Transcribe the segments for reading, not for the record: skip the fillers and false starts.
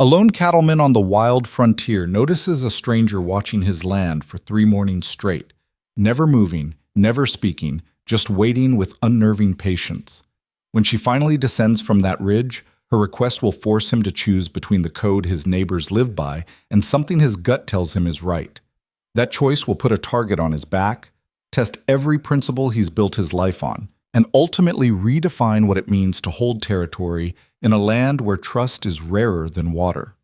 A lone cattleman on the wild frontier notices a stranger watching his land for 3 mornings straight, never moving, never speaking, just waiting with unnerving patience. When she finally descends from that ridge, her request will force him to choose between the code his neighbors live by and something his gut tells him is right. That choice will put a target on his back, test every principle he's built his life on, and ultimately redefine what it means to hold territory in a land where trust is rarer than water.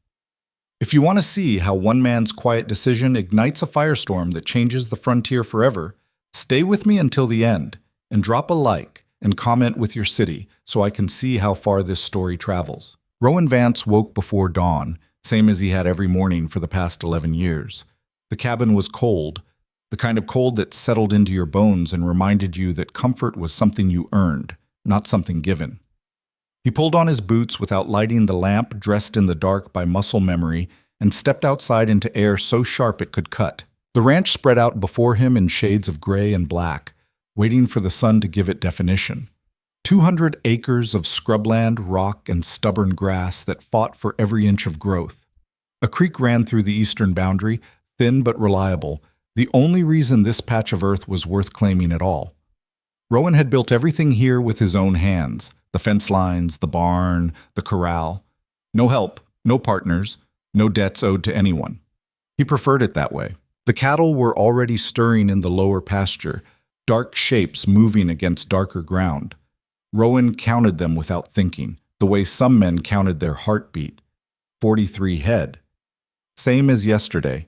If you want to see how one man's quiet decision ignites a firestorm that changes the frontier forever, stay with me until the end and drop a like and comment with your city so I can see how far this story travels. Rowan Vance woke before dawn, same as he had every morning for the past 11 years. The cabin was cold, the kind of cold that settled into your bones and reminded you that comfort was something you earned, not something given. He pulled on his boots without lighting the lamp, dressed in the dark by muscle memory, and stepped outside into air so sharp it could cut. The ranch spread out before him in shades of gray and black, waiting for the sun to give it definition. 200 acres of scrubland, rock, and stubborn grass that fought for every inch of growth. A creek ran through the eastern boundary, thin but reliable, the only reason this patch of earth was worth claiming at all. Rowan had built everything here with his own hands, the fence lines, the barn, the corral. No help, no partners, no debts owed to anyone. He preferred it that way. The cattle were already stirring in the lower pasture, dark shapes moving against darker ground. Rowan counted them without thinking, the way some men counted their heartbeat. 43 head. Same as yesterday.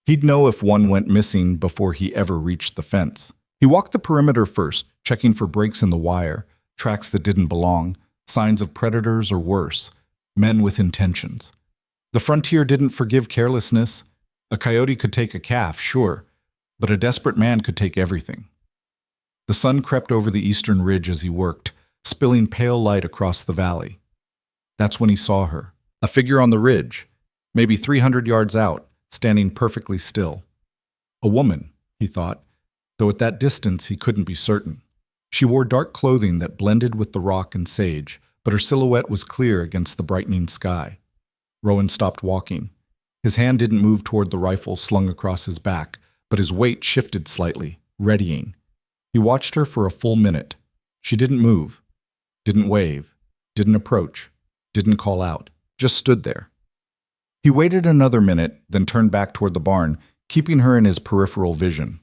He'd know if one went missing before he ever reached the fence. He walked the perimeter first, checking for breaks in the wire, tracks that didn't belong, signs of predators or worse, men with intentions. The frontier didn't forgive carelessness. A coyote could take a calf, sure, but a desperate man could take everything. The sun crept over the eastern ridge as he worked, spilling pale light across the valley. That's when he saw her, a figure on the ridge, maybe 300 yards out, standing perfectly still. A woman, he thought, though at that distance he couldn't be certain. She wore dark clothing that blended with the rock and sage, but her silhouette was clear against the brightening sky. Rowan stopped walking. His hand didn't move toward the rifle slung across his back, but his weight shifted slightly, readying. He watched her for a full minute. She didn't move, didn't wave, didn't approach, didn't call out, just stood there. He waited another minute, then turned back toward the barn, keeping her in his peripheral vision.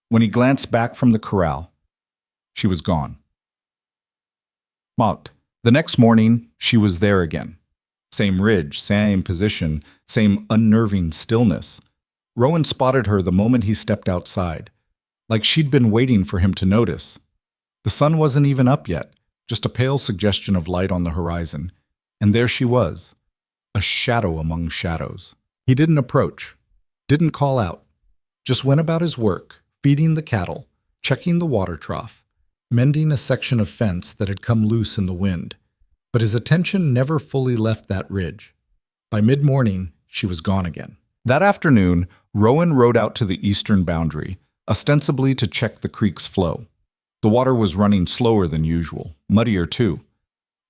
When he glanced back from the corral, she was gone. Mocked. The next morning, she was there again. Same ridge, same position, same unnerving stillness. Rowan spotted her the moment he stepped outside, like she'd been waiting for him to notice. The sun wasn't even up yet, just a pale suggestion of light on the horizon. And there she was, a shadow among shadows. He didn't approach, didn't call out, just went about his work, feeding the cattle, checking the water trough, mending a section of fence that had come loose in the wind. But his attention never fully left that ridge. By mid-morning, she was gone again. That afternoon, Rowan rode out to the eastern boundary, ostensibly to check the creek's flow. The water was running slower than usual, muddier too.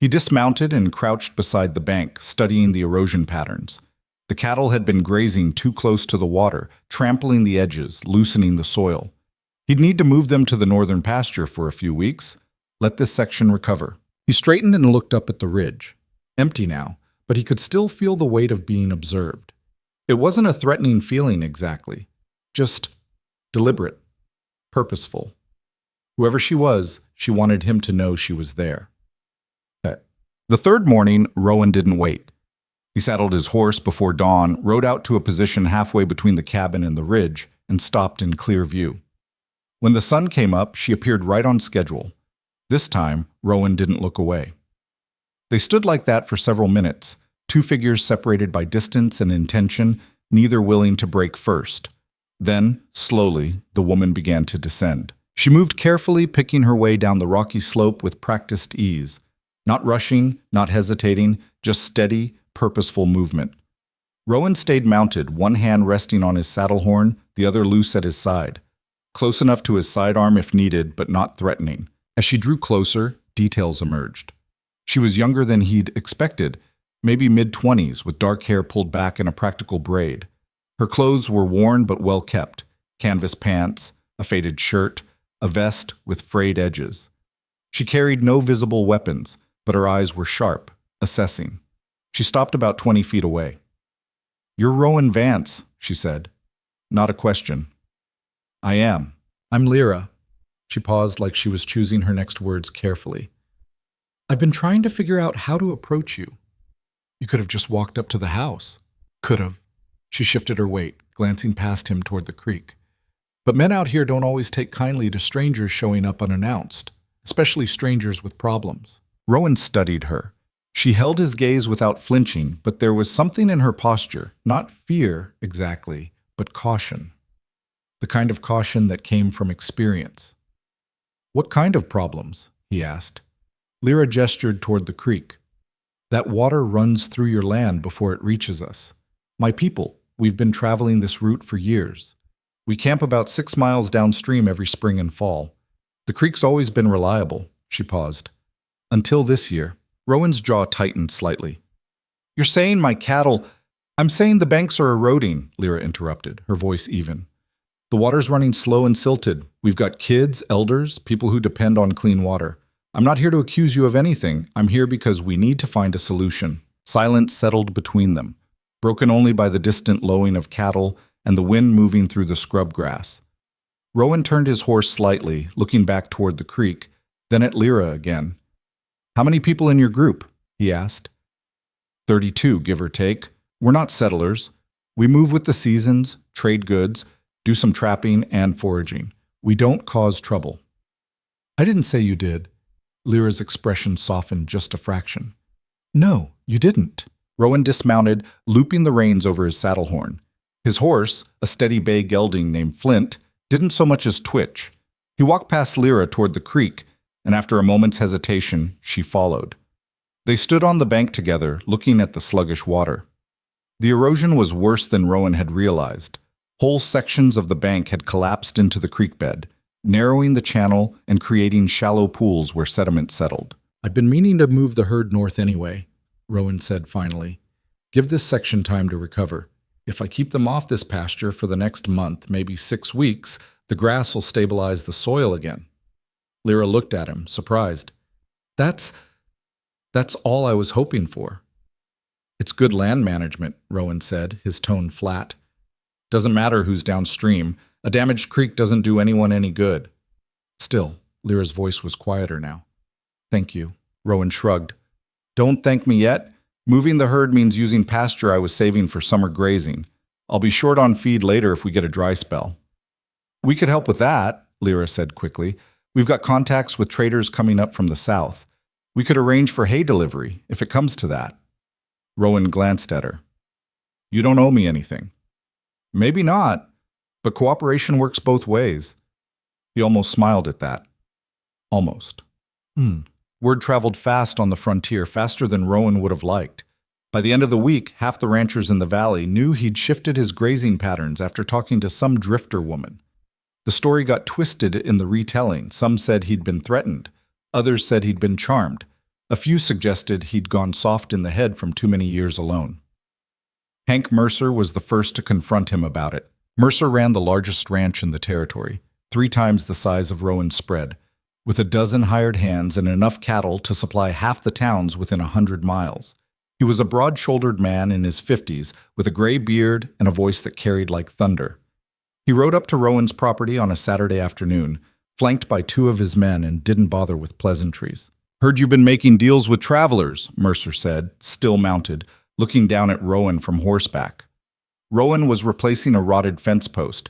He dismounted and crouched beside the bank, studying the erosion patterns. The cattle had been grazing too close to the water, trampling the edges, loosening the soil. He'd need to move them to the northern pasture for a few weeks, let this section recover. He straightened and looked up at the ridge. Empty now, but he could still feel the weight of being observed. It wasn't a threatening feeling exactly, just deliberate, purposeful. Whoever she was, she wanted him to know she was there. The third morning, Rowan didn't wait. He saddled his horse before dawn, rode out to a position halfway between the cabin and the ridge, and stopped in clear view. When the sun came up, she appeared right on schedule. This time, Rowan didn't look away. They stood like that for several minutes, two figures separated by distance and intention, neither willing to break first. Then, slowly, the woman began to descend. She moved carefully, picking her way down the rocky slope with practiced ease. Not rushing, not hesitating, just steady, purposeful movement. Rowan stayed mounted, one hand resting on his saddle horn, the other loose at his side. Close enough to his sidearm if needed, but not threatening. As she drew closer, details emerged. She was younger than he'd expected, maybe mid-20s, with dark hair pulled back in a practical braid. Her clothes were worn but well kept: canvas pants, a faded shirt, a vest with frayed edges. She carried no visible weapons, but her eyes were sharp, assessing. She stopped about 20 feet away. "You're Rowan Vance," she said. Not a question. "I am. I'm Lyra." She paused like she was choosing her next words carefully. "I've been trying to figure out how to approach you." "You could have just walked up to the house." "Could have." She shifted her weight, glancing past him toward the creek. "But men out here don't always take kindly to strangers showing up unannounced, especially strangers with problems." Rowan studied her. She held his gaze without flinching, but there was something in her posture, not fear exactly, but caution. The kind of caution that came from experience. "What kind of problems?" he asked. Lyra gestured toward the creek. "That water runs through your land before it reaches us. My people, we've been traveling this route for years. We camp about 6 miles downstream every spring and fall. The creek's always been reliable." She paused. "Until this year." Rowan's jaw tightened slightly. "You're saying my cattle—" "I'm saying the banks are eroding," Lyra interrupted, her voice even. "The water's running slow and silted. We've got kids, elders, people who depend on clean water. I'm not here to accuse you of anything. I'm here because we need to find a solution." Silence settled between them, broken only by the distant lowing of cattle and the wind moving through the scrub grass. Rowan turned his horse slightly, looking back toward the creek, then at Lyra again. "How many people in your group?" he asked. 32, give or take. We're not settlers. We move with the seasons, trade goods, do some trapping and foraging. We don't cause trouble." "I didn't say you did." Lyra's expression softened just a fraction. "No, you didn't." Rowan dismounted, looping the reins over his saddle horn. His horse, a steady bay gelding named Flint, didn't so much as twitch. He walked past Lyra toward the creek, and after a moment's hesitation, she followed. They stood on the bank together, looking at the sluggish water. The erosion was worse than Rowan had realized. Whole sections of the bank had collapsed into the creek bed, narrowing the channel and creating shallow pools where sediment settled. "I've been meaning to move the herd north anyway," Rowan said finally. "Give this section time to recover. If I keep them off this pasture for the next month, maybe 6 weeks, the grass will stabilize the soil again." Lyra looked at him, surprised. That's all I was hoping for." "It's good land management," Rowan said, his tone flat. "Doesn't matter who's downstream. A damaged creek doesn't do anyone any good." Still, Lyra's voice was quieter now. "Thank you." Rowan shrugged. "Don't thank me yet. Moving the herd means using pasture I was saving for summer grazing. I'll be short on feed later if we get a dry spell." "We could help with that," Lyra said quickly. "We've got contacts with traders coming up from the south. We could arrange for hay delivery, if it comes to that." Rowan glanced at her. "You don't owe me anything." "Maybe not, but cooperation works both ways." He almost smiled at that. Almost. Word traveled fast on the frontier, faster than Rowan would have liked. By the end of the week, half the ranchers in the valley knew he'd shifted his grazing patterns after talking to some drifter woman. The story got twisted in the retelling. Some said he'd been threatened. Others said he'd been charmed. A few suggested he'd gone soft in the head from too many years alone. Hank Mercer was the first to confront him about it. Mercer ran the largest ranch in the territory, 3 times the size of Rowan's spread, with a dozen hired hands and enough cattle to supply half the towns within 100 miles. He was a broad-shouldered man in his 50s, with a gray beard and a voice that carried like thunder. He rode up to Rowan's property on a Saturday afternoon, flanked by 2 of his men, and didn't bother with pleasantries. "Heard you've been making deals with travelers," Mercer said, still mounted, looking down at Rowan from horseback. Rowan was replacing a rotted fence post.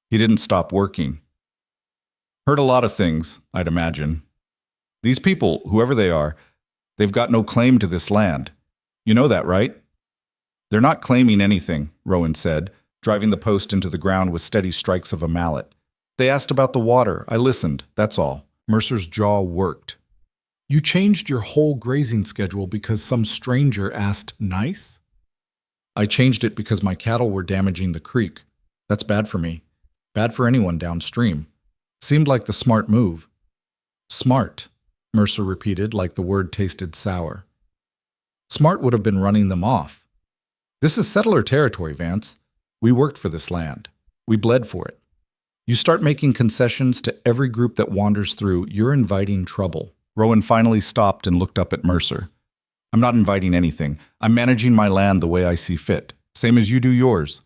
He didn't stop working. "Heard a lot of things, I'd imagine. These people, whoever they are, they've got no claim to this land. You know that, right?" "They're not claiming anything," Rowan said, driving the post into the ground with steady strikes of a mallet. "They asked about the water. I listened, that's all." Mercer's jaw worked. "You changed your whole grazing schedule because some stranger asked nice?" "I changed it because my cattle were damaging the creek. That's bad for me. Bad for anyone downstream. Seemed like the smart move." "Smart," Mercer repeated like the word tasted sour. Smart would have been running them off. This is settler territory, Vance. We worked for this land. We bled for it. You start making concessions to every group that wanders through, you're inviting trouble. Rowan finally stopped and looked up at Mercer. I'm not inviting anything. I'm managing my land the way I see fit, same as you do yours.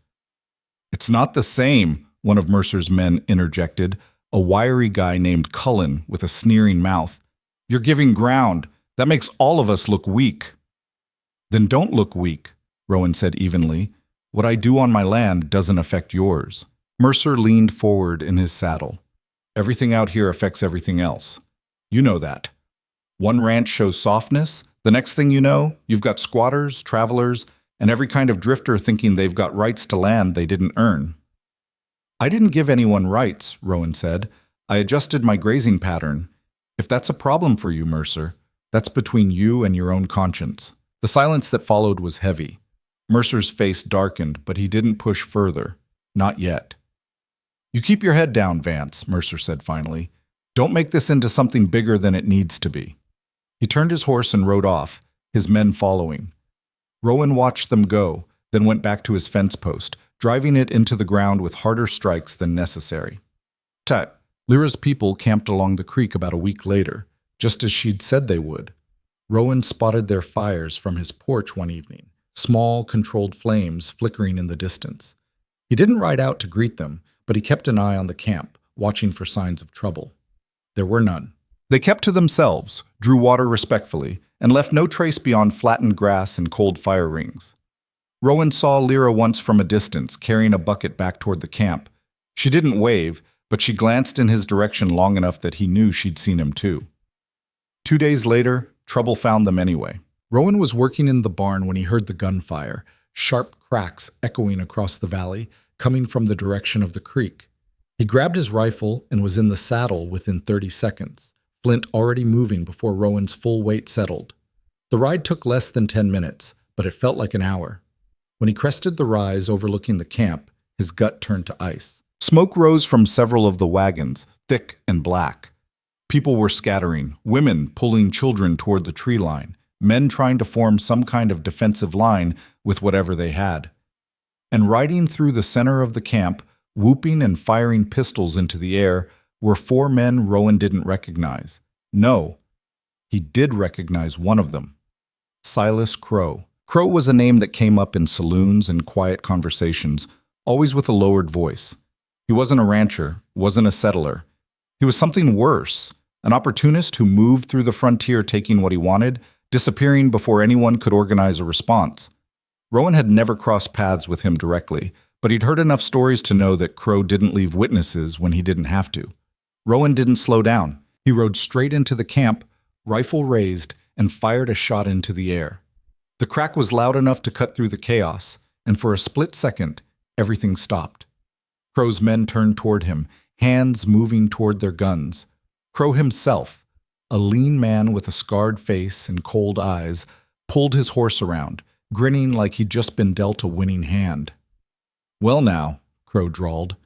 It's not the same, one of Mercer's men interjected, a wiry guy named Cullen with a sneering mouth. You're giving ground. That makes all of us look weak. Then don't look weak, Rowan said evenly. What I do on my land doesn't affect yours. Mercer leaned forward in his saddle. Everything out here affects everything else. You know that. One ranch shows softness. The next thing you know, you've got squatters, travelers, and every kind of drifter thinking they've got rights to land they didn't earn. I didn't give anyone rights, Rowan said. I adjusted my grazing pattern. If that's a problem for you, Mercer, that's between you and your own conscience. The silence that followed was heavy. Mercer's face darkened, but he didn't push further. Not yet. You keep your head down, Vance, Mercer said finally. Don't make this into something bigger than it needs to be. He turned his horse and rode off, his men following. Rowan watched them go, then went back to his fence post, driving it into the ground with harder strikes than necessary. Tut. Lyra's people camped along the creek about a week later, just as she'd said they would. Rowan spotted their fires from his porch one evening, small, controlled flames flickering in the distance. He didn't ride out to greet them, but he kept an eye on the camp, watching for signs of trouble. There were none. They kept to themselves, drew water respectfully, and left no trace beyond flattened grass and cold fire rings. Rowan saw Lyra once from a distance, carrying a bucket back toward the camp. She didn't wave, but she glanced in his direction long enough that he knew she'd seen him too. 2 days later, trouble found them anyway. Rowan was working in the barn when he heard the gunfire, sharp cracks echoing across the valley, coming from the direction of the creek. He grabbed his rifle and was in the saddle within 30 seconds, Flint already moving before Rowan's full weight settled. The ride took less than 10 minutes, but it felt like an hour. When he crested the rise overlooking the camp, his gut turned to ice. Smoke rose from several of the wagons, thick and black. People were scattering, women pulling children toward the tree line, men trying to form some kind of defensive line with whatever they had. And riding through the center of the camp, whooping and firing pistols into the air, were 4 men Rowan didn't recognize. No, he did recognize one of them. Silas Crow. Crow was a name that came up in saloons and quiet conversations, always with a lowered voice. He wasn't a rancher, wasn't a settler. He was something worse, an opportunist who moved through the frontier taking what he wanted, disappearing before anyone could organize a response. Rowan had never crossed paths with him directly, but he'd heard enough stories to know that Crow didn't leave witnesses when he didn't have to. Rowan didn't slow down. He rode straight into the camp, rifle raised, and fired a shot into the air. The crack was loud enough to cut through the chaos, and for a split second, everything stopped. Crow's men turned toward him, hands moving toward their guns. Crow himself, a lean man with a scarred face and cold eyes, pulled his horse around, grinning like he'd just been dealt a winning hand. "Well now," Crow drawled.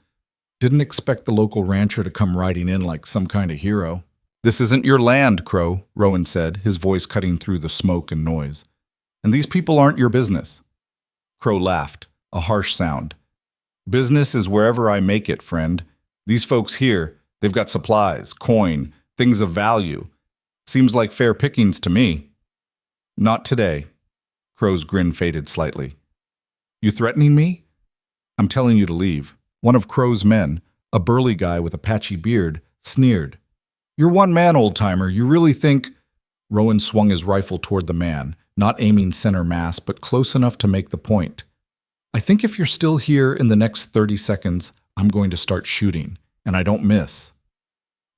"Didn't expect the local rancher to come riding in like some kind of hero." "This isn't your land, Crow," Rowan said, his voice cutting through the smoke and noise. "And these people aren't your business." Crow laughed, a harsh sound. "Business is wherever I make it, friend. These folks here, they've got supplies, coin, things of value. Seems like fair pickings to me." "Not today." Crow's grin faded slightly. "You threatening me?" "I'm telling you to leave." One of Crow's men, a burly guy with a patchy beard, sneered. "You're one man, old-timer. You really think—" Rowan swung his rifle toward the man, not aiming center mass, but close enough to make the point. "I think if you're still here in the next 30 seconds, I'm going to start shooting, and I don't miss."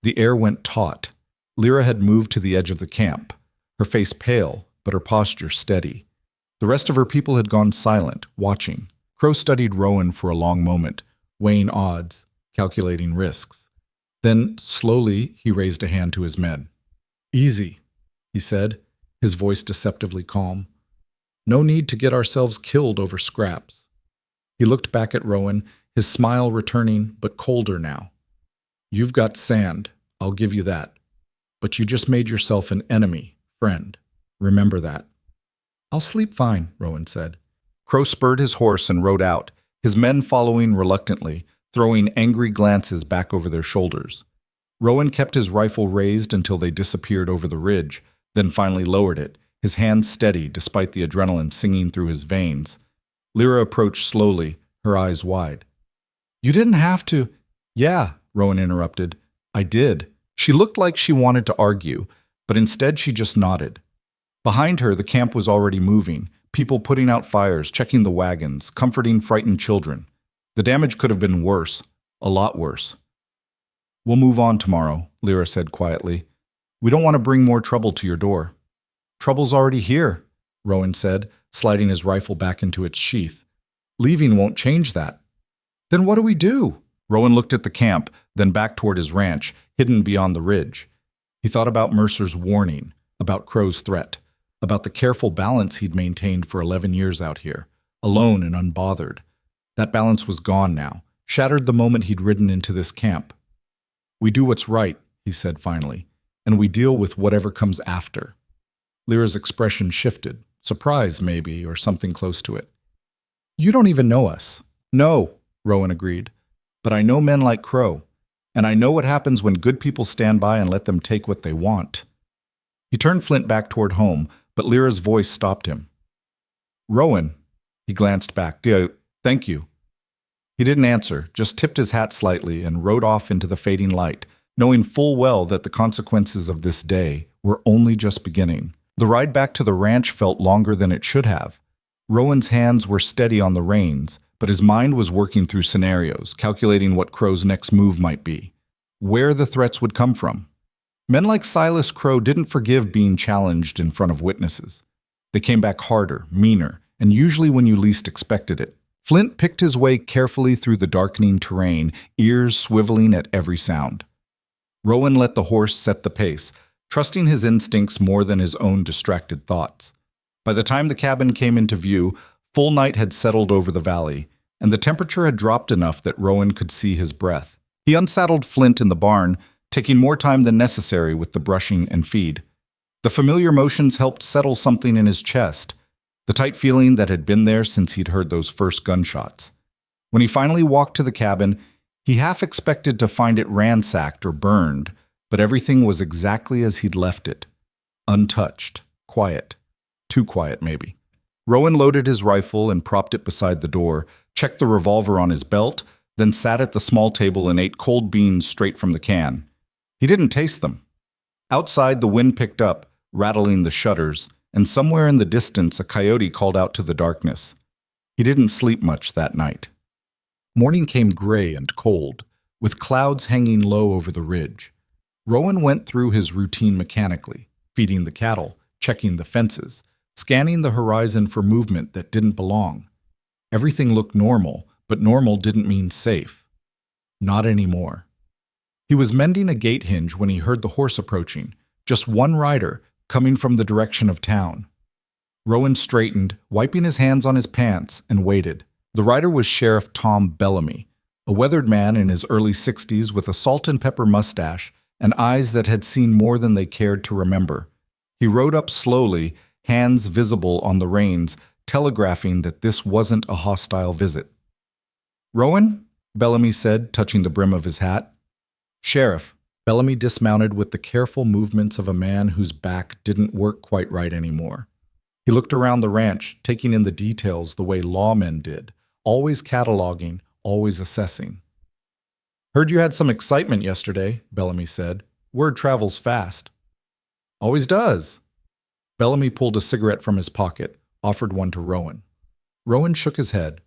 The air went taut. Lyra had moved to the edge of the camp, her face pale, but her posture steady. The rest of her people had gone silent, watching. Crow studied Rowan for a long moment, weighing odds, calculating risks. Then, slowly, he raised a hand to his men. "Easy," he said, his voice deceptively calm. "No need to get ourselves killed over scraps." He looked back at Rowan, his smile returning, but colder now. "You've got sand, I'll give you that. But you just made yourself an enemy, friend. Remember that." I'll sleep fine, Rowan said. Crow spurred his horse and rode out, his men following reluctantly, throwing angry glances back over their shoulders. Rowan kept his rifle raised until they disappeared over the ridge, then finally lowered it, his hands steady despite the adrenaline singing through his veins. Lyra approached slowly, her eyes wide. You didn't have to. Yeah, Rowan interrupted. I did. She looked like she wanted to argue, but instead she just nodded. Behind her, the camp was already moving, people putting out fires, checking the wagons, comforting frightened children. The damage could have been worse, a lot worse. We'll move on tomorrow, Lyra said quietly. We don't want to bring more trouble to your door. Trouble's already here, Rowan said, sliding his rifle back into its sheath. Leaving won't change that. Then what do we do? Rowan looked at the camp, then back toward his ranch, hidden beyond the ridge. He thought about Mercer's warning, about Crow's threat, about the careful balance he'd maintained for 11 years out here, alone and unbothered. That balance was gone now, shattered the moment he'd ridden into this camp. We do what's right, he said finally, and we deal with whatever comes after. Lyra's expression shifted, surprise maybe, or something close to it. You don't even know us. No, Rowan agreed, but I know men like Crow, and I know what happens when good people stand by and let them take what they want. He turned Flint back toward home, but Lyra's voice stopped him. Rowan, he glanced back. Thank you. He didn't answer, just tipped his hat slightly and rode off into the fading light, knowing full well that the consequences of this day were only just beginning. The ride back to the ranch felt longer than it should have. Rowan's hands were steady on the reins, but his mind was working through scenarios, calculating what Crow's next move might be, where the threats would come from. Men like Silas Crow didn't forgive being challenged in front of witnesses. They came back harder, meaner, and usually when you least expected it. Flint picked his way carefully through the darkening terrain, ears swiveling at every sound. Rowan let the horse set the pace, trusting his instincts more than his own distracted thoughts. By the time the cabin came into view, full night had settled over the valley, and the temperature had dropped enough that Rowan could see his breath. He unsaddled Flint in the barn, taking more time than necessary with the brushing and feed. The familiar motions helped settle something in his chest, the tight feeling that had been there since he'd heard those first gunshots. When he finally walked to the cabin, he half expected to find it ransacked or burned, but everything was exactly as he'd left it. Untouched, quiet. Too quiet, maybe. Rowan loaded his rifle and propped it beside the door, checked the revolver on his belt, then sat at the small table and ate cold beans straight from the can. He didn't taste them. Outside, the wind picked up, rattling the shutters, and somewhere in the distance a coyote called out to the darkness. He didn't sleep much that night. Morning came gray and cold, with clouds hanging low over the ridge. Rowan went through his routine mechanically, feeding the cattle, checking the fences, scanning the horizon for movement that didn't belong. Everything looked normal, but normal didn't mean safe. Not anymore. He was mending a gate hinge when he heard the horse approaching, just one rider, coming from the direction of town. Rowan straightened, wiping his hands on his pants, and waited. The rider was Sheriff Tom Bellamy, a weathered man in his early 60s with a salt and pepper mustache and eyes that had seen more than they cared to remember. He rode up slowly, hands visible on the reins, telegraphing that this wasn't a hostile visit. Rowan? Bellamy said, touching the brim of his hat. Sheriff. Bellamy dismounted with the careful movements of a man whose back didn't work quite right anymore. He looked around the ranch, taking in the details the way lawmen did, always cataloging, always assessing. Heard you had some excitement yesterday, Bellamy said. Word travels fast. Always does. Bellamy pulled a cigarette from his pocket, offered one to Rowan. Rowan shook his head.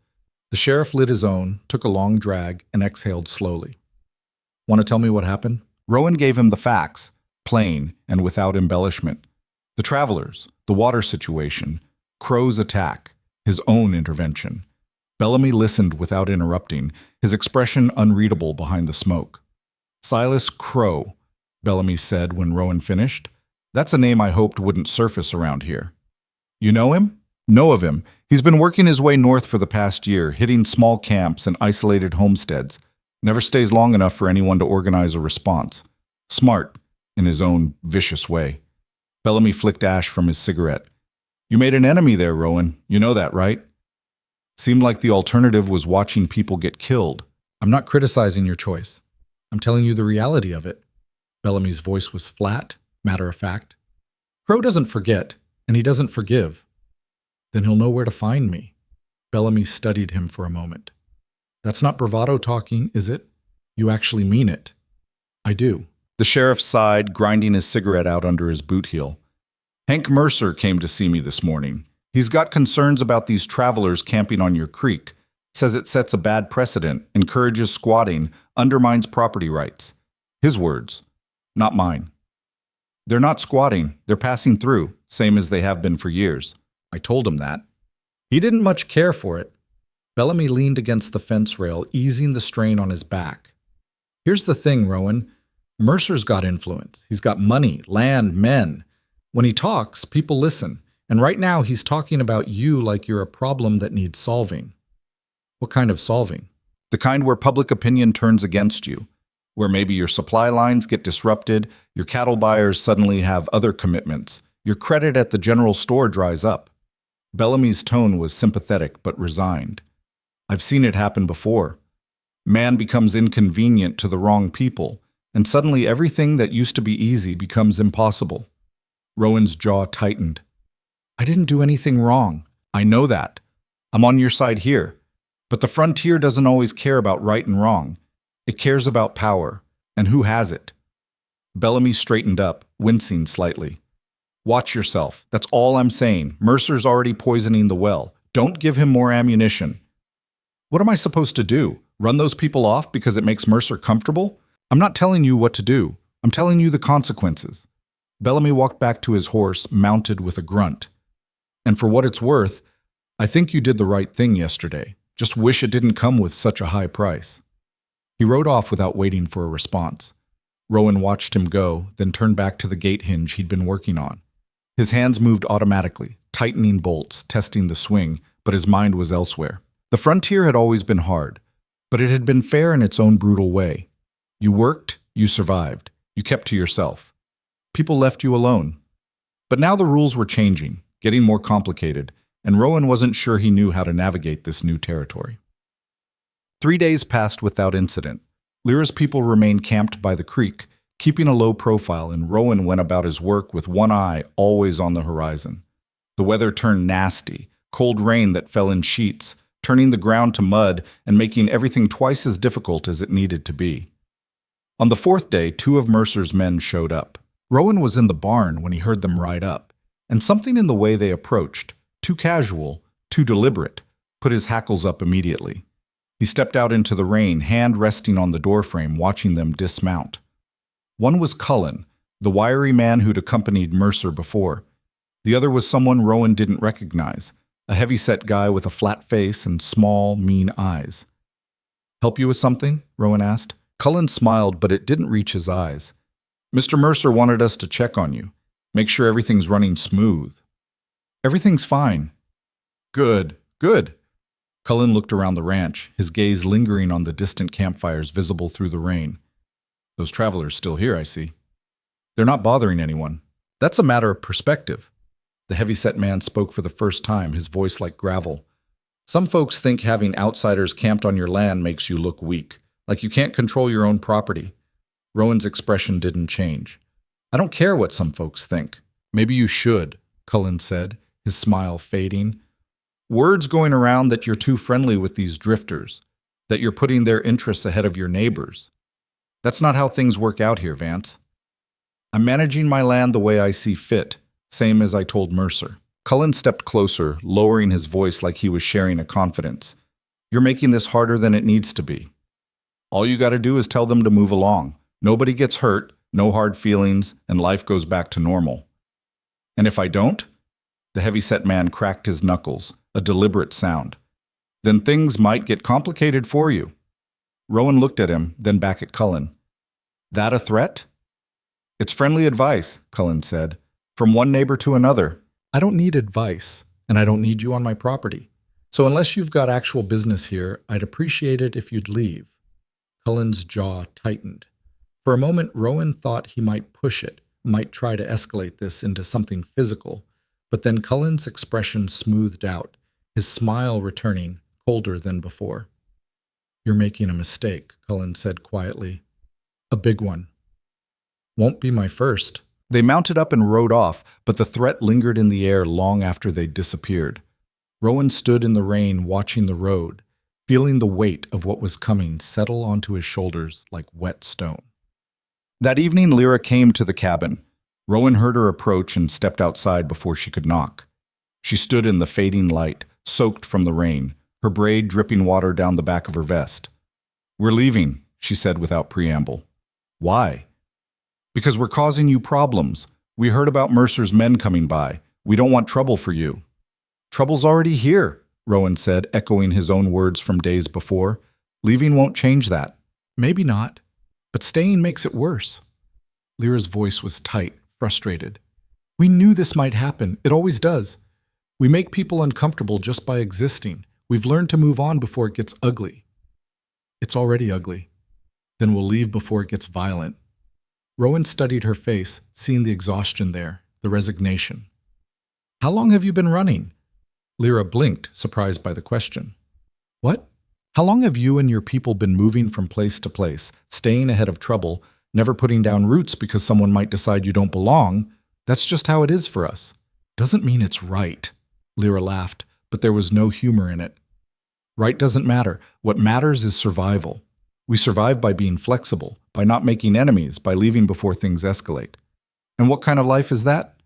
The sheriff lit his own, took a long drag, and exhaled slowly. Want to tell me what happened? Rowan gave him the facts, plain and without embellishment. The travelers, the water situation, Crow's attack, his own intervention. Bellamy listened without interrupting, his expression unreadable behind the smoke. Silas Crow, Bellamy said when Rowan finished. That's a name I hoped wouldn't surface around here. You know him? Know of him. He's been working his way north for the past year, hitting small camps and isolated homesteads. Never stays long enough for anyone to organize a response. Smart, in his own vicious way. Bellamy flicked ash from his cigarette. You made an enemy there, Rowan. You know that, right? Seemed like the alternative was watching people get killed. I'm not criticizing your choice. I'm telling you the reality of it. Bellamy's voice was flat, matter of fact. Crow doesn't forget, and he doesn't forgive. Then he'll know where to find me. Bellamy studied him for a moment. That's not bravado talking, is it? You actually mean it. I do. The sheriff sighed, grinding his cigarette out under his boot heel. Hank Mercer came to see me this morning. He's got concerns about these travelers camping on your creek. Says it sets a bad precedent, encourages squatting, undermines property rights. His words, not mine. They're not squatting, they're passing through, same as they have been for years. I told him that. He didn't much care for it. Bellamy leaned against the fence rail, easing the strain on his back. Here's the thing, Rowan. Mercer's got influence. He's got money, land, men. When he talks, people listen. And right now, he's talking about you like you're a problem that needs solving. What kind of solving? The kind where public opinion turns against you, where maybe your supply lines get disrupted, your cattle buyers suddenly have other commitments, your credit at the general store dries up. Bellamy's tone was sympathetic but resigned. I've seen it happen before. Man becomes inconvenient to the wrong people, and suddenly everything that used to be easy becomes impossible. Rowan's jaw tightened. I didn't do anything wrong. I know that. I'm on your side here. But the frontier doesn't always care about right and wrong. It cares about power, and who has it. Bellamy straightened up, wincing slightly. Watch yourself. That's all I'm saying. Mercer's already poisoning the well. Don't give him more ammunition. What am I supposed to do? Run those people off because it makes Mercer comfortable? I'm not telling you what to do. I'm telling you the consequences. Bellamy walked back to his horse, mounted with a grunt. And for what it's worth, I think you did the right thing yesterday. Just wish it didn't come with such a high price. He rode off without waiting for a response. Rowan watched him go, then turned back to the gate hinge he'd been working on. His hands moved automatically, tightening bolts, testing the swing, but his mind was elsewhere. The frontier had always been hard, but it had been fair in its own brutal way. You worked, you survived, you kept to yourself. People left you alone. But now the rules were changing, getting more complicated, and Rowan wasn't sure he knew how to navigate this new territory. 3 days passed without incident. Lyra's people remained camped by the creek, keeping a low profile, and Rowan went about his work with one eye always on the horizon. The weather turned nasty, cold rain that fell in sheets, turning the ground to mud and making everything twice as difficult as it needed to be. On the 4th day, 2 of Mercer's men showed up. Rowan was in the barn when he heard them ride up, and something in the way they approached, too casual, too deliberate, put his hackles up immediately. He stepped out into the rain, hand resting on the doorframe, watching them dismount. One was Cullen, the wiry man who'd accompanied Mercer before. The other was someone Rowan didn't recognize, a heavy-set guy with a flat face and small, mean eyes. "Help you with something?" Rowan asked. Cullen smiled, but it didn't reach his eyes. "Mr. Mercer wanted us to check on you, make sure everything's running smooth." "Everything's fine." "Good, good." Cullen looked around the ranch, his gaze lingering on the distant campfires visible through the rain. "Those travelers still here, I see." "They're not bothering anyone. That's a matter of perspective." The heavy-set man spoke for the first time, his voice like gravel. "Some folks think having outsiders camped on your land makes you look weak, like you can't control your own property." Rowan's expression didn't change. "I don't care what some folks think. Maybe you should," Cullen said, his smile fading. "Word's going around that you're too friendly with these drifters, that you're putting their interests ahead of your neighbors. That's not how things work out here, Vance. I'm managing my land the way I see fit, same as I told Mercer." Cullen stepped closer, lowering his voice like he was sharing a confidence. "You're making this harder than it needs to be. All you gotta do is tell them to move along. Nobody gets hurt, no hard feelings, and life goes back to normal. And if I don't?" The heavy-set man cracked his knuckles, a deliberate sound. "Then things might get complicated for you." Rowan looked at him, then back at Cullen. "That a threat?" "It's friendly advice," Cullen said, "from one neighbor to another." "I don't need advice, and I don't need you on my property. So unless you've got actual business here, I'd appreciate it if you'd leave." Cullen's jaw tightened. For a moment, Rowan thought he might push it, might try to escalate this into something physical, But then Cullen's expression smoothed out, his smile returning, colder than before. "You're making a mistake," Cullen said quietly. "A big one. Won't be my first." They mounted up and rode off, but the threat lingered in the air long after they disappeared. Rowan stood in the rain watching the road, feeling the weight of what was coming settle onto his shoulders like wet stone. That evening, Lyra came to the cabin. Rowan heard her approach and stepped outside before she could knock. She stood in the fading light, soaked from the rain, her braid dripping water down the back of her vest. "We're leaving," she said without preamble. "Why?" "Because we're causing you problems. We heard about Mercer's men coming by. We don't want trouble for you." "Trouble's already here," Rowan said, echoing his own words from days before. "Leaving won't change that." "Maybe not, but staying makes it worse." Lyra's voice was tight, frustrated. "We knew this might happen. It always does. We make people uncomfortable just by existing. We've learned to move on before it gets ugly." "It's already ugly. Then we'll leave before it gets violent." Rowan studied her face, seeing the exhaustion there, the resignation. "How long have you been running?" Lyra blinked, surprised by the question. "What? How long have you and your people been moving from place to place, staying ahead of trouble, never putting down roots because someone might decide you don't belong? That's just how it is for us." "Doesn't mean it's right," Lyra laughed, but there was no humor in it. "Right doesn't matter. What matters is survival. We survive by being flexible, by not making enemies, by leaving before things escalate. And what kind of life is that?"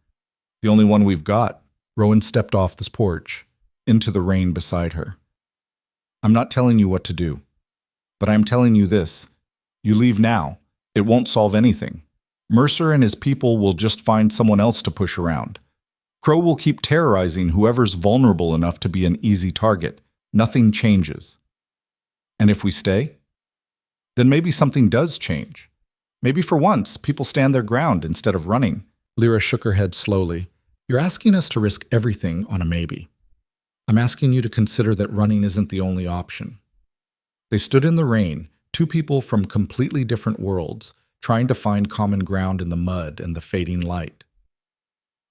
"The only one we've got." Rowan stepped off the porch, into the rain beside her. "I'm not telling you what to do, but I'm telling you this. You leave now. It won't solve anything. Mercer and his people will just find someone else to push around. Crow will keep terrorizing whoever's vulnerable enough to be an easy target. Nothing changes. And if we stay, then maybe something does change. Maybe for once, people stand their ground instead of running." Lyra shook her head slowly. "You're asking us to risk everything on a maybe. I'm asking you to consider that running isn't the only option." They stood in the rain, two people from completely different worlds, trying to find common ground in the mud and the fading light.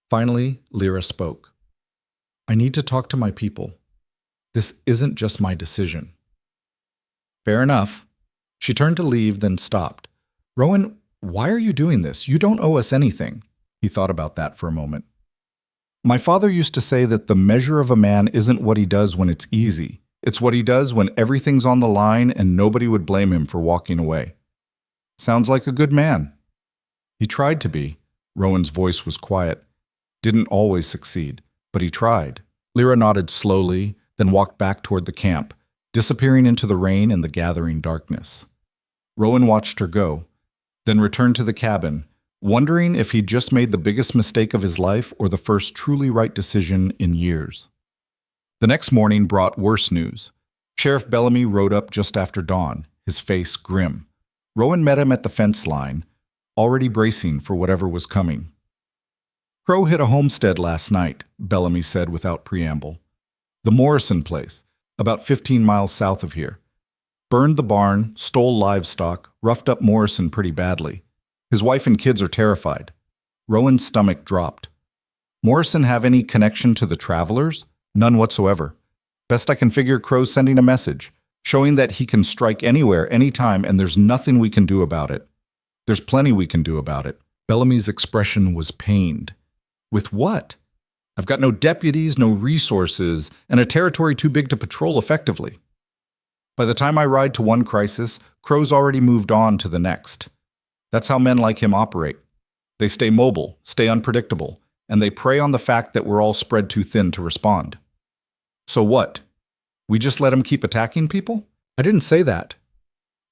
Finally, Lyra spoke. "I need to talk to my people. This isn't just my decision." "Fair enough." She turned to leave, then stopped. "Rowan, why are you doing this? You don't owe us anything." He thought about that for a moment. "My father used to say that the measure of a man isn't what he does when it's easy. It's what he does when everything's on the line and nobody would blame him for walking away." "Sounds like a good man." "He tried to be." Rowan's voice was quiet. "Didn't always succeed, but he tried." Lyra nodded slowly, then walked back toward the camp, disappearing into the rain and the gathering darkness. Rowan watched her go, then returned to the cabin, wondering if he'd just made the biggest mistake of his life or the first truly right decision in years. The next morning brought worse news. Sheriff Bellamy rode up just after dawn, his face grim. Rowan met him at the fence line, already bracing for whatever was coming. "Crow hit a homestead last night," Bellamy said without preamble. "The Morrison place, about 15 miles south of here. Burned the barn, stole livestock, roughed up Morrison pretty badly. His wife and kids are terrified." Rowan's stomach dropped. "Morrison have any connection to the travelers?" "None whatsoever. Best I can figure, Crow's sending a message, showing that he can strike anywhere, anytime, and there's nothing we can do about it." "There's plenty we can do about it." Bellamy's expression was pained. "With what? I've got no deputies, no resources, and a territory too big to patrol effectively. By the time I ride to one crisis, Crow's already moved on to the next. That's how men like him operate. They stay mobile, stay unpredictable, and they prey on the fact that we're all spread too thin to respond." "So what? We just let him keep attacking people?" "I didn't say that."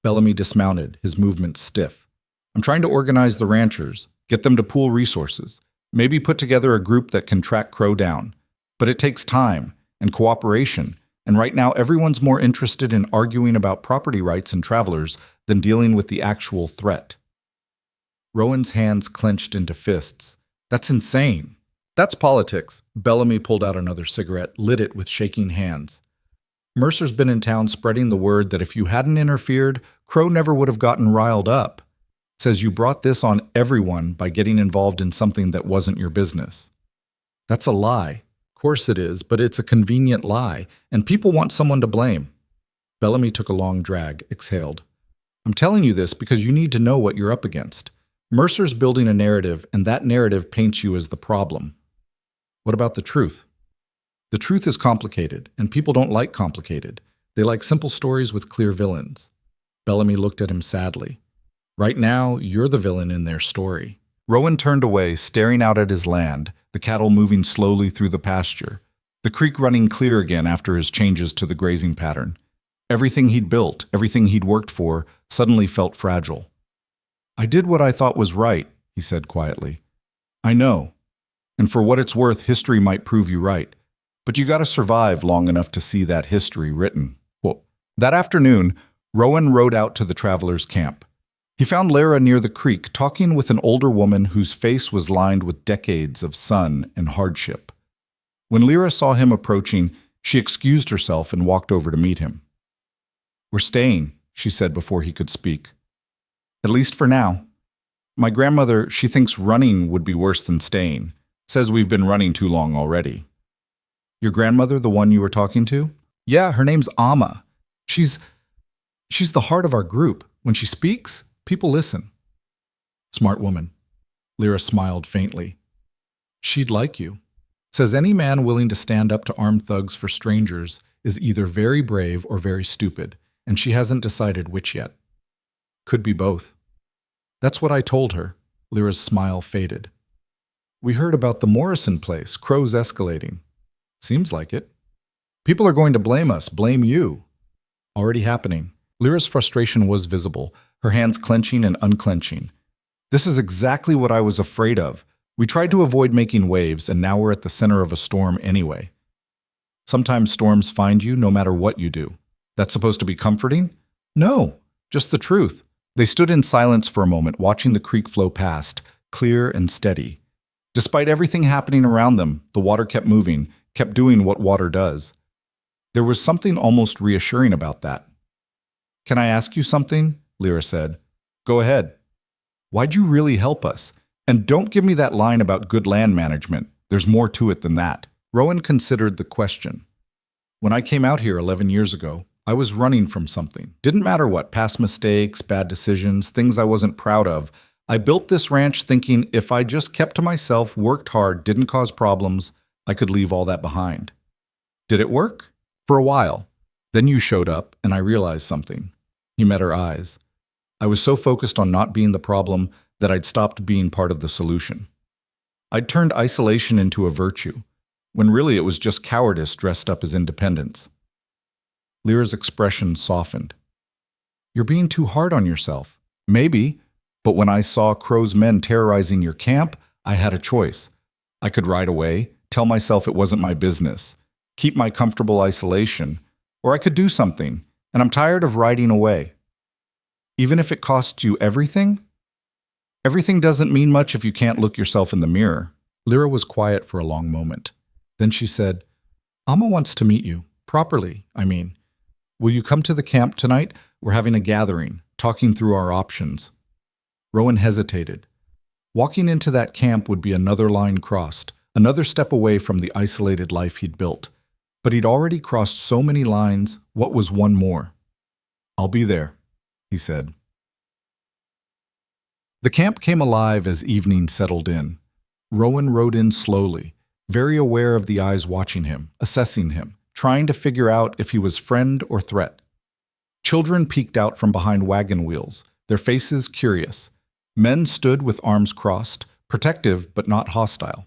Bellamy dismounted, his movements stiff. "I'm trying to organize the ranchers, get them to pool resources, maybe put together a group that can track Crow down. But it takes time and cooperation, and right now everyone's more interested in arguing about property rights and travelers than dealing with the actual threat." Rowan's hands clenched into fists. "That's insane." "That's politics." Bellamy pulled out another cigarette, lit it with shaking hands. "Mercer's been in town spreading the word that if you hadn't interfered, Crow never would have gotten riled up. Says you brought this on everyone by getting involved in something that wasn't your business." That's a lie. Of course it is, but it's a convenient lie, and people want someone to blame. Bellamy took a long drag, exhaled. I'm telling you this because you need to know what you're up against. Mercer's building a narrative, and that narrative paints you as the problem. What about the truth? The truth is complicated, and people don't like complicated. They like simple stories with clear villains. Bellamy looked at him sadly. Right now, you're the villain in their story. Rowan turned away, staring out at his land, the cattle moving slowly through the pasture, the creek running clear again after his changes to the grazing pattern. Everything he'd built, everything he'd worked for, suddenly felt fragile. I did what I thought was right, he said quietly. I know. And for what it's worth, history might prove you right. But you gotta survive long enough to see that history written. Well, that afternoon, Rowan rode out to the travelers' camp. He found Lara near the creek, talking with an older woman whose face was lined with decades of sun and hardship. When Lyra saw him approaching, she excused herself and walked over to meet him. We're staying, she said before he could speak. At least for now. My grandmother, she thinks running would be worse than staying. Says we've been running too long already. Your grandmother, the one you were talking to? Yeah, her name's Amma. She's the heart of our group. When she speaks, people listen. Smart woman. Lyra smiled faintly. She'd like you. Says any man willing to stand up to armed thugs for strangers is either very brave or very stupid, and she hasn't decided which yet. Could be both. That's what I told her. Lyra's smile faded. We heard about the Morrison place, crows escalating. Seems like it. People are going to blame us, blame you. Already happening. Lyra's frustration was visible, her hands clenching and unclenching. This is exactly what I was afraid of. We tried to avoid making waves, and now we're at the center of a storm anyway. Sometimes storms find you no matter what you do. That's supposed to be comforting? No, just the truth. They stood in silence for a moment, watching the creek flow past, clear and steady. Despite everything happening around them, the water kept moving, kept doing what water does. There was something almost reassuring about that. Can I ask you something? Lyra said. Go ahead. Why'd you really help us? And don't give me that line about good land management. There's more to it than that. Rowan considered the question. When I came out here 11 years ago, I was running from something. Didn't matter what, past mistakes, bad decisions, things I wasn't proud of. I built this ranch thinking if I just kept to myself, worked hard, didn't cause problems, I could leave all that behind. Did it work? For a while. Then you showed up, and I realized something. He met her eyes. I was so focused on not being the problem that I'd stopped being part of the solution. I'd turned isolation into a virtue, when really it was just cowardice dressed up as independence. Lyra's expression softened. You're being too hard on yourself. Maybe, but when I saw Crow's men terrorizing your camp, I had a choice. I could ride away, tell myself it wasn't my business, keep my comfortable isolation, or I could do something, and I'm tired of riding away. Even if it costs you everything? Everything doesn't mean much if you can't look yourself in the mirror. Lyra was quiet for a long moment. Then she said, Amma wants to meet you. Properly, I mean. Will you come to the camp tonight? We're having a gathering, talking through our options. Rowan hesitated. Walking into that camp would be another line crossed, another step away from the isolated life he'd built. But he'd already crossed so many lines, what was one more? I'll be there, he said. The camp came alive as evening settled in. Rowan rode in slowly, very aware of the eyes watching him, assessing him, trying to figure out if he was friend or threat. Children peeked out from behind wagon wheels, their faces curious. Men stood with arms crossed, protective but not hostile.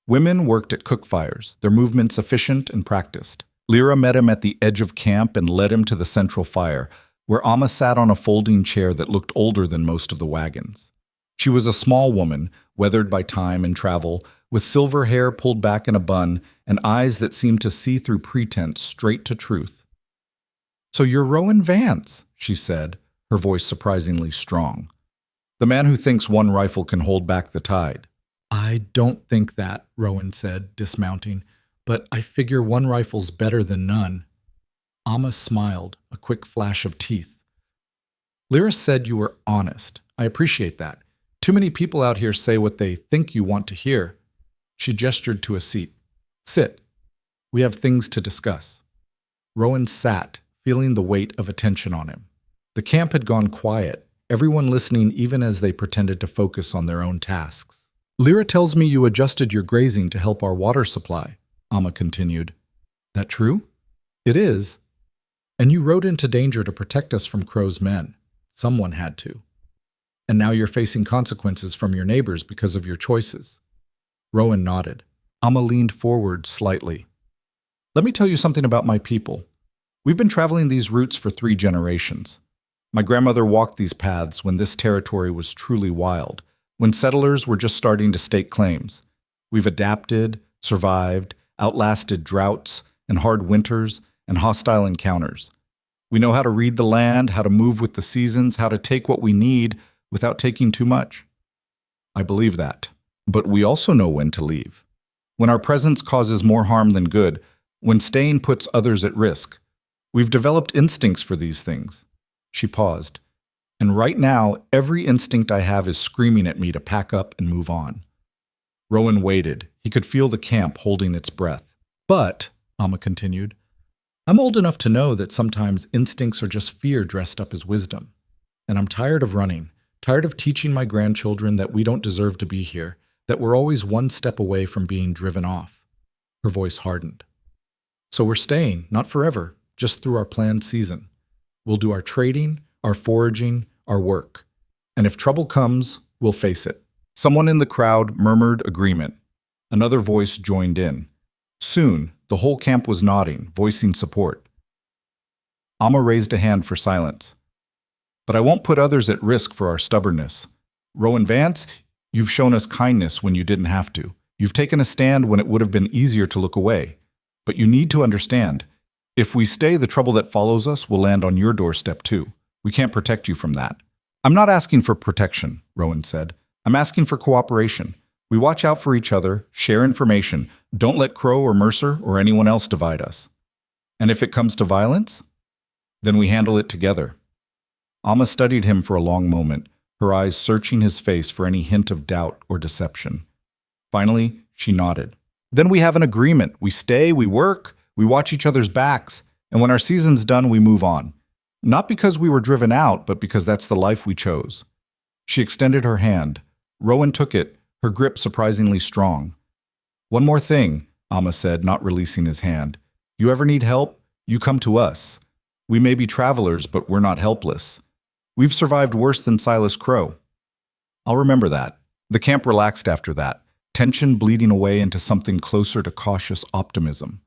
Women worked at cook fires, their movements efficient and practiced. Lyra met him at the edge of camp and led him to the central fire, where Amma sat on a folding chair that looked older than most of the wagons. She was a small woman, weathered by time and travel, with silver hair pulled back in a bun and eyes that seemed to see through pretense straight to truth. So you're Rowan Vance, she said, her voice surprisingly strong. The man who thinks one rifle can hold back the tide. I don't think that, Rowan said, dismounting, but I figure one rifle's better than none. Amma smiled, a quick flash of teeth. Lyra said you were honest. I appreciate that. Too many people out here say what they think you want to hear. She gestured to a seat. Sit. We have things to discuss. Rowan sat, feeling the weight of attention on him. The camp had gone quiet, everyone listening even as they pretended to focus on their own tasks. Lyra tells me you adjusted your grazing to help our water supply, Amma continued. That true? It is. And you rode into danger to protect us from Crow's men. Someone had to. And now you're facing consequences from your neighbors because of your choices. Rowan nodded. Amma leaned forward slightly. Let me tell you something about my people. We've been traveling these routes for 3 generations. My grandmother walked these paths when this territory was truly wild, when settlers were just starting to stake claims. We've adapted, survived, outlasted droughts and hard winters and hostile encounters. We know how to read the land, how to move with the seasons, how to take what we need without taking too much. I believe that. But we also know when to leave. When our presence causes more harm than good, when staying puts others at risk. We've developed instincts for these things. She paused. And right now, every instinct I have is screaming at me to pack up and move on. Rowan waited. He could feel the camp holding its breath. But, Amma continued, I'm old enough to know that sometimes instincts are just fear dressed up as wisdom. And I'm tired of running, tired of teaching my grandchildren that we don't deserve to be here, that we're always one step away from being driven off. Her voice hardened. So we're staying, not forever, just through our planned season. We'll do our trading, our foraging, our work. And if trouble comes, we'll face it. Someone in the crowd murmured agreement. Another voice joined in. Soon, the whole camp was nodding, voicing support. Amma raised a hand for silence. But I won't put others at risk for our stubbornness. Rowan Vance, you've shown us kindness when you didn't have to. You've taken a stand when it would have been easier to look away. But you need to understand, if we stay, the trouble that follows us will land on your doorstep too. We can't protect you from that. I'm not asking for protection, Rowan said. I'm asking for cooperation. We watch out for each other, share information. Don't let Crow or Mercer or anyone else divide us. And if it comes to violence, then we handle it together. Amma studied him for a long moment, her eyes searching his face for any hint of doubt or deception. Finally, she nodded. Then we have an agreement. We stay, we work, we watch each other's backs, and when our season's done, we move on. Not because we were driven out, but because that's the life we chose. She extended her hand. Rowan took it, her grip surprisingly strong. One more thing, Amma said, not releasing his hand. You ever need help? You come to us. We may be travelers, but we're not helpless. We've survived worse than Silas Crow. I'll remember that. The camp relaxed after that, tension bleeding away into something closer to cautious optimism.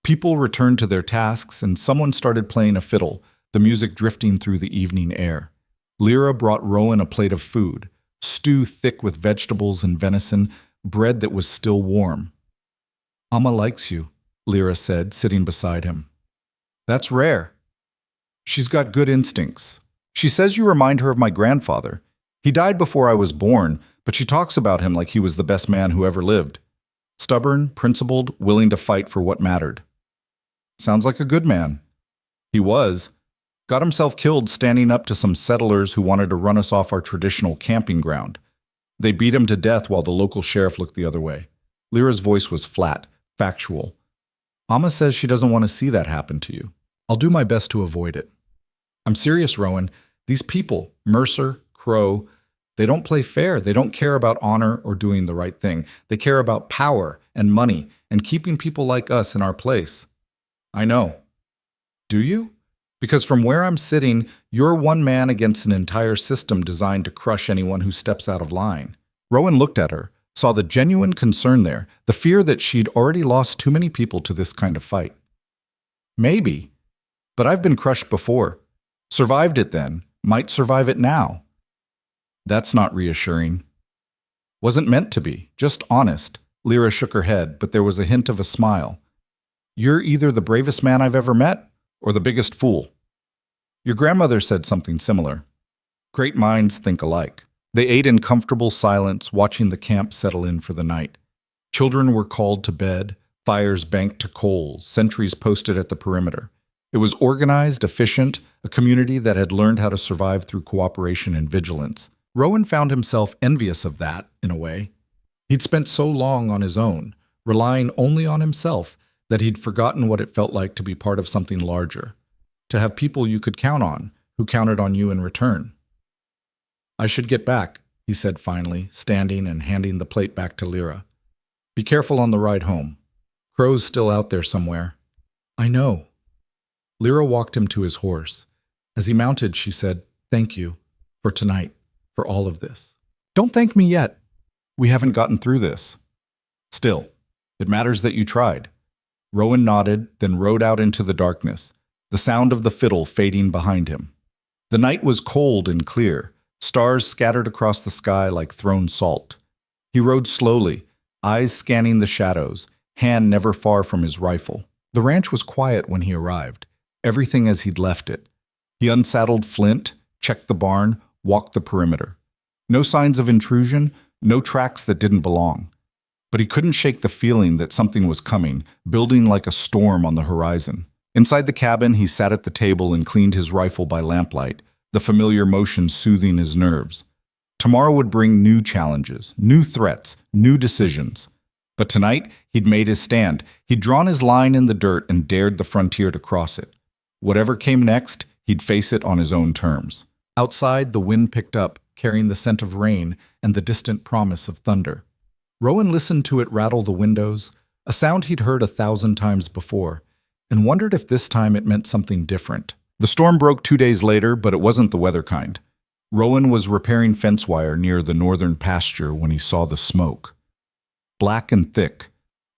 People returned to their tasks, and someone started playing a fiddle, the music drifting through the evening air. Lyra brought Rowan a plate of food, stew thick with vegetables and venison, bread that was still warm. Amma likes you, Lyra said, sitting beside him. That's rare. She's got good instincts. She says you remind her of my grandfather. He died before I was born, but she talks about him like he was the best man who ever lived. Stubborn, principled, willing to fight for what mattered. Sounds like a good man. He was. Got himself killed standing up to some settlers who wanted to run us off our traditional camping ground. They beat him to death while the local sheriff looked the other way. Lyra's voice was flat, factual. Amma says she doesn't want to see that happen to you. I'll do my best to avoid it. I'm serious, Rowan. These people, Mercer, Crow, they don't play fair. They don't care about honor or doing the right thing. They care about power and money and keeping people like us in our place. I know. Do you? Because from where I'm sitting, you're one man against an entire system designed to crush anyone who steps out of line. Rowan looked at her, saw the genuine concern there, the fear that she'd already lost too many people to this kind of fight. Maybe. But I've been crushed before. Survived it then. Might survive it now. That's not reassuring. Wasn't meant to be. Just honest. Lyra shook her head, but there was a hint of a smile. You're either the bravest man I've ever met, or the biggest fool. Your grandmother said something similar. Great minds think alike. They ate in comfortable silence, watching the camp settle in for the night. Children were called to bed, fires banked to coals, sentries posted at the perimeter. It was organized, efficient, a community that had learned how to survive through cooperation and vigilance. Rowan found himself envious of that, in a way. He'd spent so long on his own, relying only on himself, that he'd forgotten what it felt like to be part of something larger, to have people you could count on, who counted on you in return. "I should get back," he said finally, standing and handing the plate back to Lyra. "Be careful on the ride home. Crow's still out there somewhere." "I know." Lyra walked him to his horse. As he mounted, she said, "Thank you for tonight, for all of this." "Don't thank me yet. We haven't gotten through this." "Still, it matters that you tried." Rowan nodded, then rode out into the darkness, the sound of the fiddle fading behind him. The night was cold and clear, stars scattered across the sky like thrown salt. He rode slowly, eyes scanning the shadows, hand never far from his rifle. The ranch was quiet when he arrived, everything as he'd left it. He unsaddled Flint, checked the barn, walked the perimeter. No signs of intrusion, no tracks that didn't belong. But he couldn't shake the feeling that something was coming, building like a storm on the horizon. Inside the cabin, he sat at the table and cleaned his rifle by lamplight, the familiar motion soothing his nerves. Tomorrow would bring new challenges, new threats, new decisions. But tonight, he'd made his stand. He'd drawn his line in the dirt and dared the frontier to cross it. Whatever came next, he'd face it on his own terms. Outside, the wind picked up, carrying the scent of rain and the distant promise of thunder. Rowan listened to it rattle the windows, a sound he'd heard 1,000 times before, and wondered if this time it meant something different. The storm broke 2 days later, but it wasn't the weather kind. Rowan was repairing fence wire near the northern pasture when he saw the smoke. Black and thick,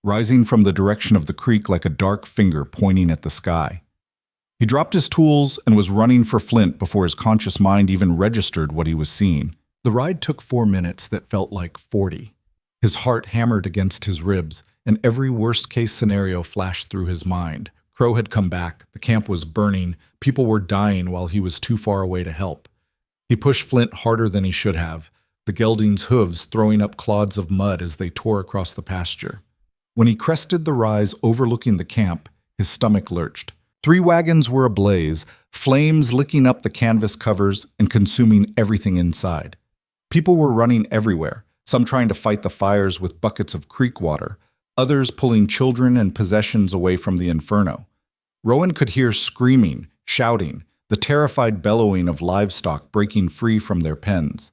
rising from the direction of the creek like a dark finger pointing at the sky. He dropped his tools and was running for Flint before his conscious mind even registered what he was seeing. The ride took 4 minutes that felt like 40. His heart hammered against his ribs, and every worst-case scenario flashed through his mind. Crow had come back, the camp was burning, people were dying while he was too far away to help. He pushed Flint harder than he should have, the gelding's hooves throwing up clods of mud as they tore across the pasture. When he crested the rise overlooking the camp, his stomach lurched. 3 wagons were ablaze, flames licking up the canvas covers and consuming everything inside. People were running everywhere, some trying to fight the fires with buckets of creek water, others pulling children and possessions away from the inferno. Rowan could hear screaming, shouting, the terrified bellowing of livestock breaking free from their pens.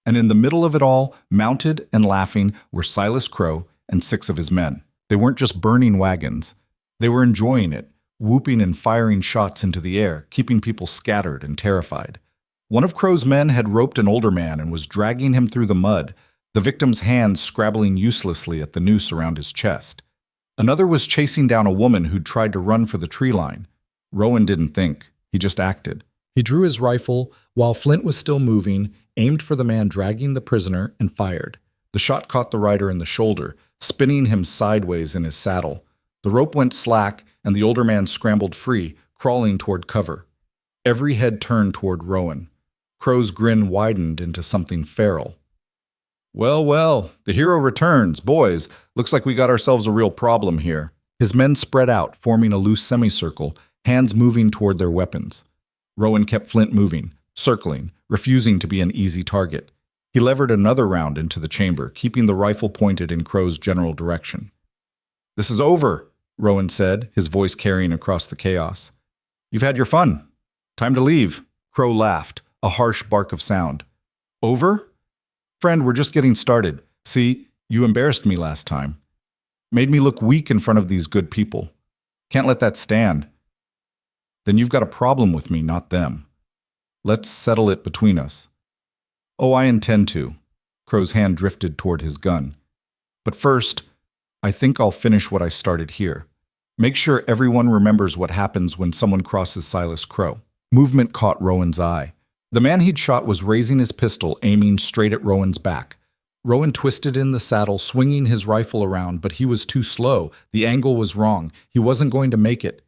And in the middle of it all, mounted and laughing, were Silas Crow and 6 of his men. They weren't just burning wagons. They were enjoying it, whooping and firing shots into the air, keeping people scattered and terrified. One of Crow's men had roped an older man and was dragging him through the mud, the victim's hands scrabbling uselessly at the noose around his chest. Another was chasing down a woman who'd tried to run for the tree line. Rowan didn't think. He just acted. He drew his rifle while Flint was still moving, aimed for the man dragging the prisoner, and fired. The shot caught the rider in the shoulder, spinning him sideways in his saddle. The rope went slack, and the older man scrambled free, crawling toward cover. Every head turned toward Rowan. Crow's grin widened into something feral. "Well, well, the hero returns. Boys, looks like we got ourselves a real problem here." His men spread out, forming a loose semicircle, hands moving toward their weapons. Rowan kept Flint moving, circling, refusing to be an easy target. He levered another round into the chamber, keeping the rifle pointed in Crow's general direction. "This is over," Rowan said, his voice carrying across the chaos. "You've had your fun. Time to leave." Crow laughed, a harsh bark of sound. "Over? Friend, we're just getting started. See, you embarrassed me last time. Made me look weak in front of these good people. Can't let that stand. Then you've got a problem with me, not them. Let's settle it between us." "Oh, I intend to." Crow's hand drifted toward his gun. "But first, I think I'll finish what I started here. Make sure everyone remembers what happens when someone crosses Silas Crow." Movement caught Rowan's eye. The man he'd shot was raising his pistol, aiming straight at Rowan's back. Rowan twisted in the saddle, swinging his rifle around, but he was too slow. The angle was wrong. He wasn't going to make it.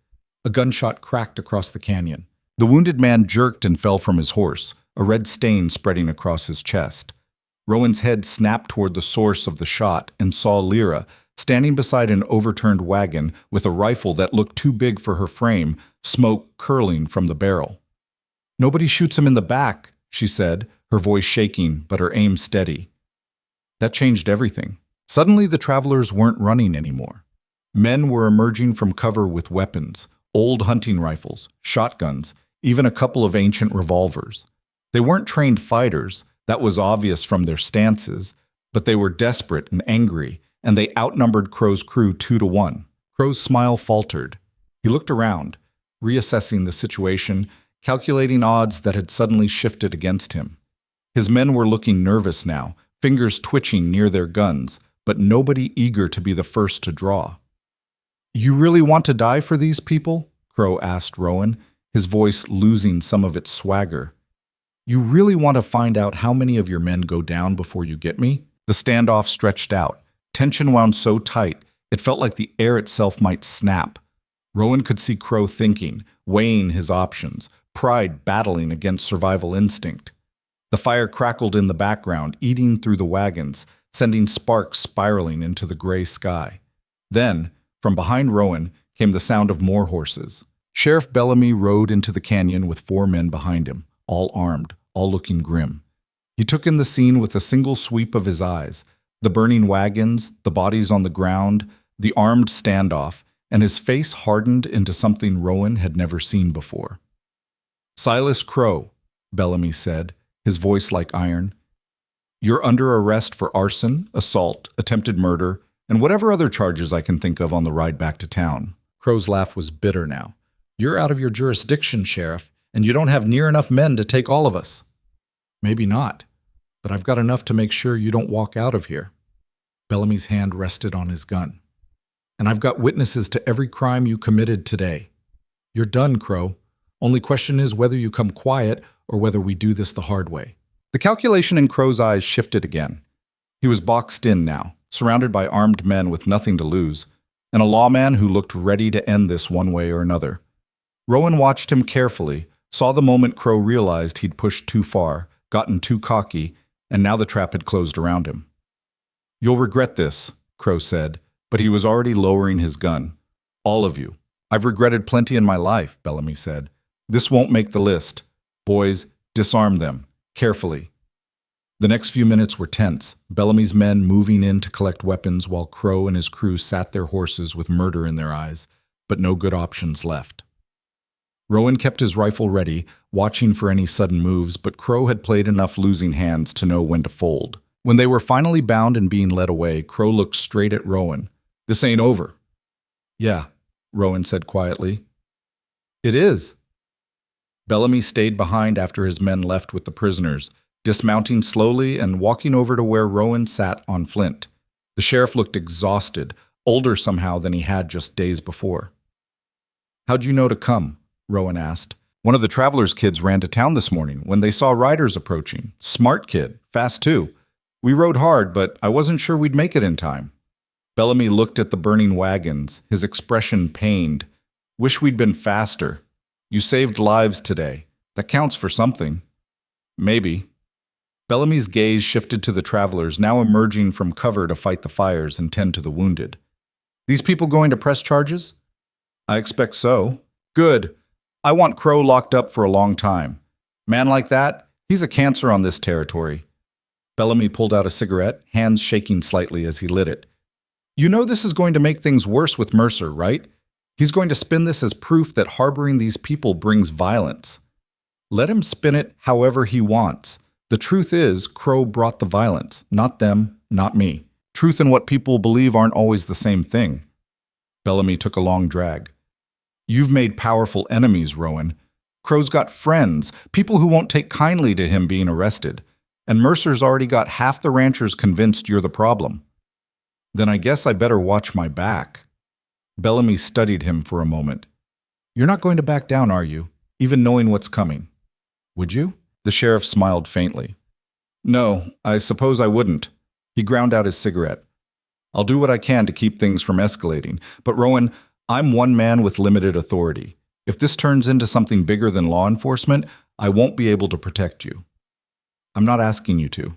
A gunshot cracked across the canyon. The wounded man jerked and fell from his horse, a red stain spreading across his chest. Rowan's head snapped toward the source of the shot and saw Lyra, standing beside an overturned wagon with a rifle that looked too big for her frame, smoke curling from the barrel. "Nobody shoots him in the back," she said, her voice shaking but her aim steady. That changed everything. Suddenly, the travelers weren't running anymore. Men were emerging from cover with weapons, old hunting rifles, shotguns, even a couple of ancient revolvers. They weren't trained fighters, that was obvious from their stances, but they were desperate and angry, and they outnumbered Crow's crew 2-1. Crow's smile faltered. He looked around, reassessing the situation, calculating odds that had suddenly shifted against him. His men were looking nervous now, fingers twitching near their guns, but nobody eager to be the first to draw. "You really want to die for these people?" Crow asked Rowan, his voice losing some of its swagger. "You really want to find out how many of your men go down before you get me?" The standoff stretched out, tension wound so tight it felt like the air itself might snap. Rowan could see Crow thinking, weighing his options, pride battling against survival instinct. The fire crackled in the background, eating through the wagons, sending sparks spiraling into the gray sky. Then, from behind Rowan, came the sound of more horses. Sheriff Bellamy rode into the canyon with 4 men behind him, all armed, all looking grim. He took in the scene with a single sweep of his eyes, the burning wagons, the bodies on the ground, the armed standoff, and his face hardened into something Rowan had never seen before. "Silas Crow," Bellamy said, his voice like iron. "You're under arrest for arson, assault, attempted murder, and whatever other charges I can think of on the ride back to town." Crow's laugh was bitter now. "You're out of your jurisdiction, Sheriff, and you don't have near enough men to take all of us." "Maybe not, but I've got enough to make sure you don't walk out of here." Bellamy's hand rested on his gun. "And I've got witnesses to every crime you committed today. You're done, Crow. Only question is whether you come quiet or whether we do this the hard way." The calculation in Crow's eyes shifted again. He was boxed in now, surrounded by armed men with nothing to lose, and a lawman who looked ready to end this one way or another. Rowan watched him carefully, saw the moment Crow realized he'd pushed too far, gotten too cocky, and now the trap had closed around him. "You'll regret this," Crow said, but he was already lowering his gun. "All of you. I've regretted plenty in my life," Bellamy said. "This won't make the list. Boys, disarm them, carefully." The next few minutes were tense, Bellamy's men moving in to collect weapons while Crow and his crew sat their horses with murder in their eyes, but no good options left. Rowan kept his rifle ready, watching for any sudden moves, but Crow had played enough losing hands to know when to fold. When they were finally bound and being led away, Crow looked straight at Rowan. "This ain't over." "Yeah," Rowan said quietly. "It is." Bellamy stayed behind after his men left with the prisoners, dismounting slowly and walking over to where Rowan sat on Flint. The sheriff looked exhausted, older somehow than he had just days before. "How'd you know to come?" Rowan asked. "One of the travelers' kids ran to town this morning when they saw riders approaching. Smart kid, fast too. We rode hard, but I wasn't sure we'd make it in time." Bellamy looked at the burning wagons, his expression pained. "Wish we'd been faster. You saved lives today. That counts for something." "Maybe." Bellamy's gaze shifted to the travelers, now emerging from cover to fight the fires and tend to the wounded. "These people going to press charges?" "I expect so." "Good. I want Crow locked up for a long time. Man like that, he's a cancer on this territory." Bellamy pulled out a cigarette, hands shaking slightly as he lit it. "You know this is going to make things worse with Mercer, right? He's going to spin this as proof that harboring these people brings violence. Let him spin it however he wants. The truth is, Crow brought the violence. Not them, not me. Truth and what people believe aren't always the same thing." Bellamy took a long drag. "You've made powerful enemies, Rowan. Crow's got friends, people who won't take kindly to him being arrested. And Mercer's already got half the ranchers convinced you're the problem." "Then I guess I better watch my back." Bellamy studied him for a moment. "You're not going to back down, are you? Even knowing what's coming?" "Would you?" The sheriff smiled faintly. "No, I suppose I wouldn't." He ground out his cigarette. "I'll do what I can to keep things from escalating. But Rowan, I'm one man with limited authority. If this turns into something bigger than law enforcement, I won't be able to protect you." "I'm not asking you to."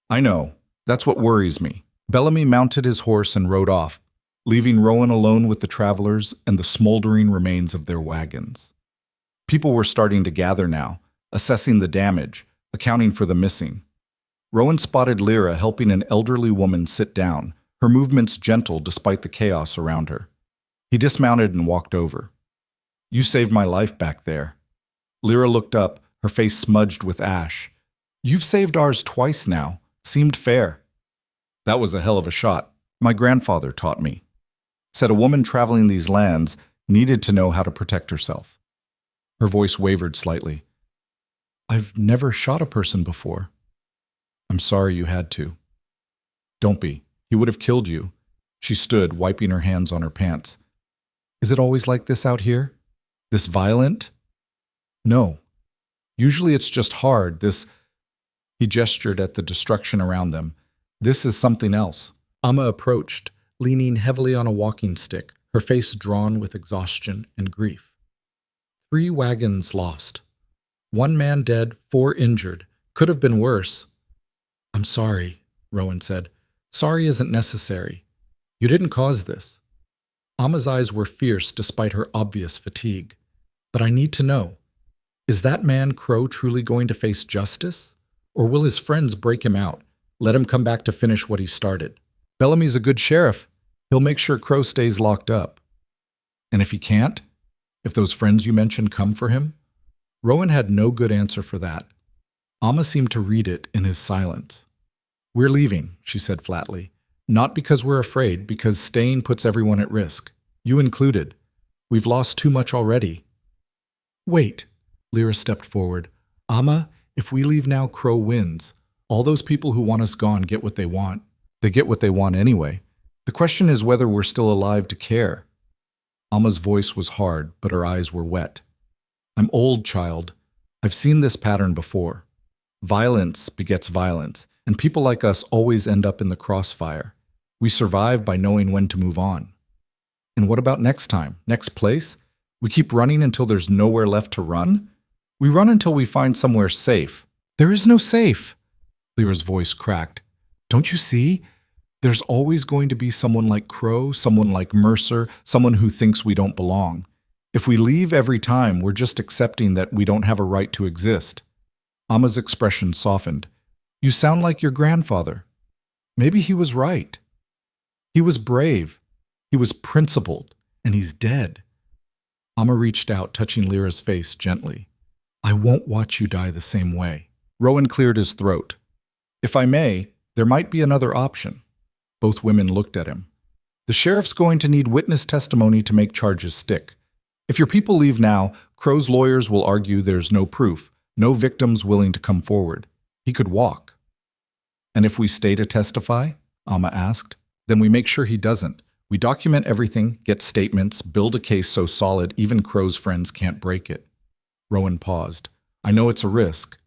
"I know. That's what worries me." Bellamy mounted his horse and rode off, leaving Rowan alone with the travelers and the smoldering remains of their wagons. People were starting to gather now, assessing the damage, accounting for the missing. Rowan spotted Lyra helping an elderly woman sit down, her movements gentle despite the chaos around her. He dismounted and walked over. "You saved my life back there." Lyra looked up, her face smudged with ash. "You've saved ours twice now. Seemed fair." "That was a hell of a shot. My grandfather taught me. Said a woman traveling these lands needed to know how to protect herself." Her voice wavered slightly. "I've never shot a person before." "I'm sorry you had to." "Don't be. He would have killed you." She stood, wiping her hands on her pants. "Is it always like this out here? This violent?" "No. Usually it's just hard. This—" He gestured at the destruction around them. "This is something else." Amma approached, leaning heavily on a walking stick, her face drawn with exhaustion and grief. 3 wagons lost. 1 man dead, 4 injured. Could have been worse. "I'm sorry," Rowan said. "Sorry isn't necessary. You didn't cause this." Amma's eyes were fierce despite her obvious fatigue. "But I need to know. Is that man Crow truly going to face justice? Or will his friends break him out, let him come back to finish what he started? Bellamy's a good sheriff. He'll make sure Crow stays locked up." "And if he can't? If those friends you mentioned come for him?" Rowan had no good answer for that. Amma seemed to read it in his silence. "We're leaving," she said flatly. "Not because we're afraid, because staying puts everyone at risk. You included. We've lost too much already." "Wait." Lyra stepped forward. "Amma, if we leave now, Crow wins. All those people who want us gone get what they want. They get what they want anyway. The question is whether we're still alive to care." Amma's voice was hard, but her eyes were wet. "I'm old, child. I've seen this pattern before. Violence begets violence, and people like us always end up in the crossfire. We survive by knowing when to move on. And what about next time? Next place? We keep running until there's nowhere left to run? We run until we find somewhere safe." "There is no safe." Lyra's voice cracked. "Don't you see? There's always going to be someone like Crow, someone like Mercer, someone who thinks we don't belong. If we leave every time, we're just accepting that we don't have a right to exist." Amma's expression softened. "You sound like your grandfather. Maybe he was right. He was brave. He was principled. And he's dead." Amma reached out, touching Lyra's face gently. "I won't watch you die the same way." Rowan cleared his throat. "If I may, there might be another option." Both women looked at him. "The sheriff's going to need witness testimony to make charges stick. If your people leave now, Crow's lawyers will argue there's no proof, no victims willing to come forward. He could walk." "And if we stay to testify?" Amma asked. "Then we make sure he doesn't. We document everything, get statements, build a case so solid even Crow's friends can't break it." Rowan paused. "I know it's a risk,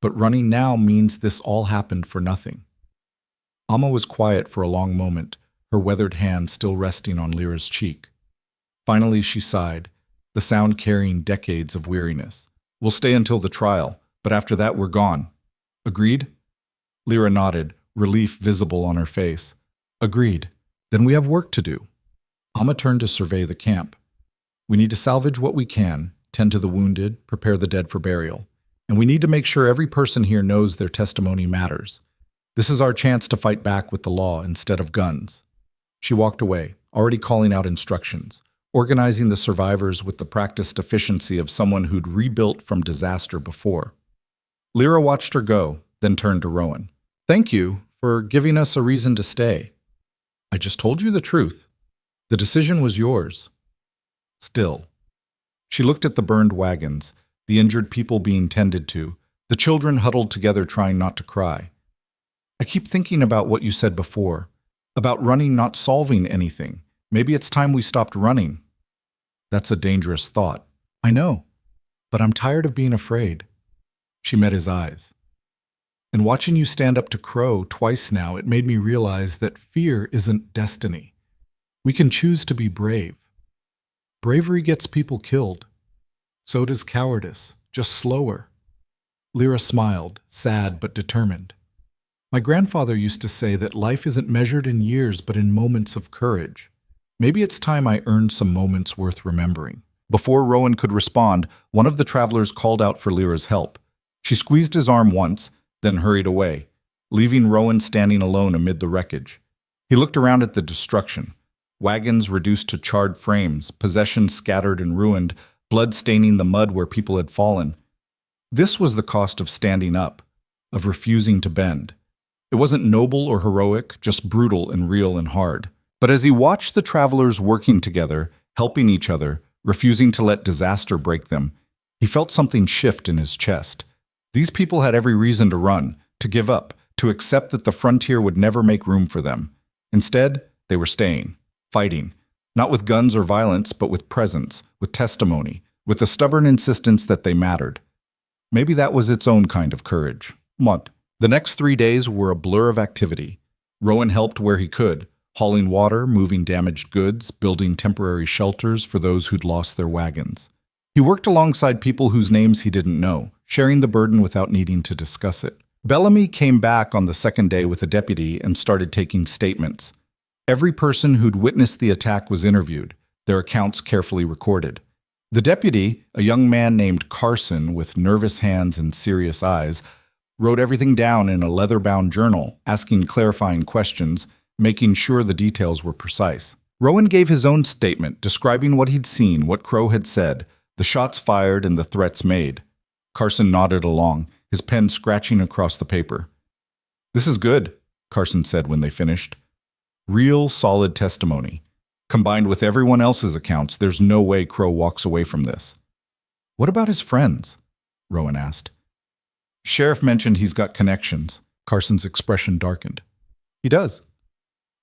but running now means this all happened for nothing." Amma was quiet for a long moment, her weathered hand still resting on Lyra's cheek. Finally she sighed, the sound carrying decades of weariness. "We'll stay until the trial, but after that we're gone. Agreed?" Lyra nodded, relief visible on her face. "Agreed. Then we have work to do." Amma turned to survey the camp. "We need to salvage what we can, tend to the wounded, prepare the dead for burial. And we need to make sure every person here knows their testimony matters. This is our chance to fight back with the law instead of guns." She walked away, already calling out instructions, organizing the survivors with the practiced efficiency of someone who'd rebuilt from disaster before. Lyra watched her go, then turned to Rowan. "Thank you for giving us a reason to stay. I just told you the truth. The decision was yours." Still. She looked at the burned wagons, the injured people being tended to, the children huddled together trying not to cry. "I keep thinking about what you said before, about running not solving anything. Maybe it's time we stopped running." "That's a dangerous thought." "I know, but I'm tired of being afraid." She met his eyes. "And watching you stand up to Crow twice now, it made me realize that fear isn't destiny. We can choose to be brave. Bravery gets people killed. So does cowardice, just slower." Lyra smiled, sad but determined. "My grandfather used to say that life isn't measured in years but in moments of courage. Maybe it's time I earned some moments worth remembering." Before Rowan could respond, one of the travelers called out for Lyra's help. She squeezed his arm once, then hurried away. leaving Rowan standing alone amid the wreckage. He looked around at the destruction. Wagons reduced to charred frames, possessions scattered and ruined, blood staining the mud where people had fallen. This was the cost of standing up, of refusing to bend. It wasn't noble or heroic, just brutal and real and hard. But as he watched the travelers working together, helping each other, refusing to let disaster break them, he felt something shift in his chest. These people had every reason to run, to give up, to accept that the frontier would never make room for them. Instead, they were staying, fighting, not with guns or violence, but with presence, with testimony, with the stubborn insistence that they mattered. Maybe that was its own kind of courage. What? The next 3 days were a blur of activity. Rowan helped where he could, hauling water, moving damaged goods, building temporary shelters for those who'd lost their wagons. He worked alongside people whose names he didn't know, sharing the burden without needing to discuss it. Bellamy came back on the second day with a deputy and started taking statements. Every person who'd witnessed the attack was interviewed, their accounts carefully recorded. The deputy, a young man named Carson with nervous hands and serious eyes, wrote everything down in a leather-bound journal, asking clarifying questions, making sure the details were precise. Rowan gave his own statement, describing what he'd seen, what Crow had said, the shots fired and the threats made. Carson nodded along, his pen scratching across the paper. "This is good," Carson said when they finished. "Real, solid testimony. Combined with everyone else's accounts, there's no way Crow walks away from this." "What about his friends?" Rowan asked. "Sheriff mentioned he's got connections." Carson's expression darkened. "He does.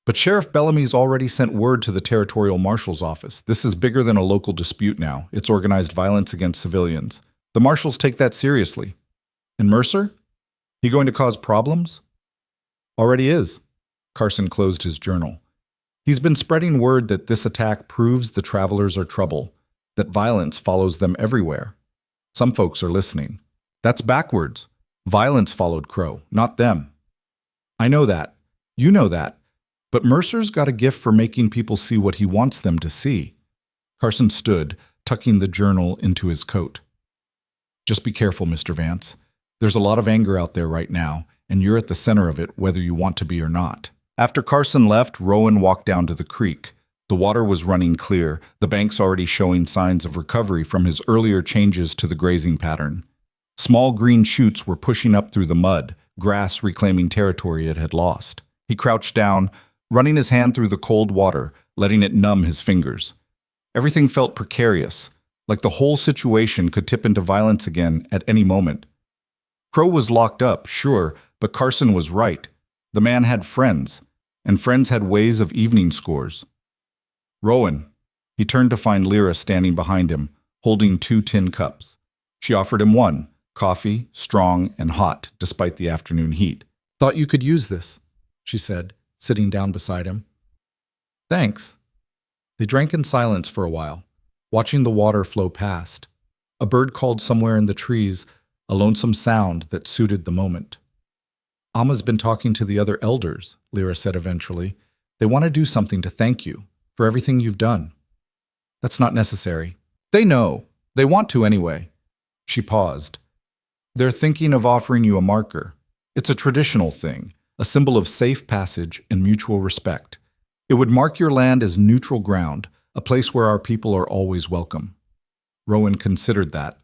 But Sheriff Bellamy's already sent word to the Territorial Marshal's office. This is bigger than a local dispute now. It's organized violence against civilians. The Marshals take that seriously. And Mercer? He going to cause problems?" "Already is." Carson closed his journal. "He's been spreading word that this attack proves the travelers are trouble, that violence follows them everywhere. Some folks are listening. That's backwards. Violence followed Crow, not them. I know that. You know that. But Mercer's got a gift for making people see what he wants them to see." Carson stood, tucking the journal into his coat. "Just be careful, Mr. Vance. There's a lot of anger out there right now, and you're at the center of it whether you want to be or not." After Carson left, Rowan walked down to the creek. The water was running clear, the banks already showing signs of recovery from his earlier changes to the grazing pattern. Small green shoots were pushing up through the mud, grass reclaiming territory it had lost. He crouched down, running his hand through the cold water, letting it numb his fingers. Everything felt precarious, like the whole situation could tip into violence again at any moment. Crow was locked up, sure, but Carson was right. The man had friends, and friends had ways of evening scores. "Rowan." He turned to find Lyra standing behind him, holding 2 tin cups. She offered him one, coffee, strong and hot, despite the afternoon heat. "Thought you could use this," she said, sitting down beside him. "Thanks." They drank in silence for a while, watching the water flow past. A bird called somewhere in the trees, a lonesome sound that suited the moment. "Amma's been talking to the other elders," Lyra said eventually. "They want to do something to thank you for everything you've done." "That's not necessary." "They know. They want to anyway." She paused. "They're thinking of offering you a marker. It's a traditional thing, a symbol of safe passage and mutual respect. It would mark your land as neutral ground, a place where our people are always welcome." Rowan considered that.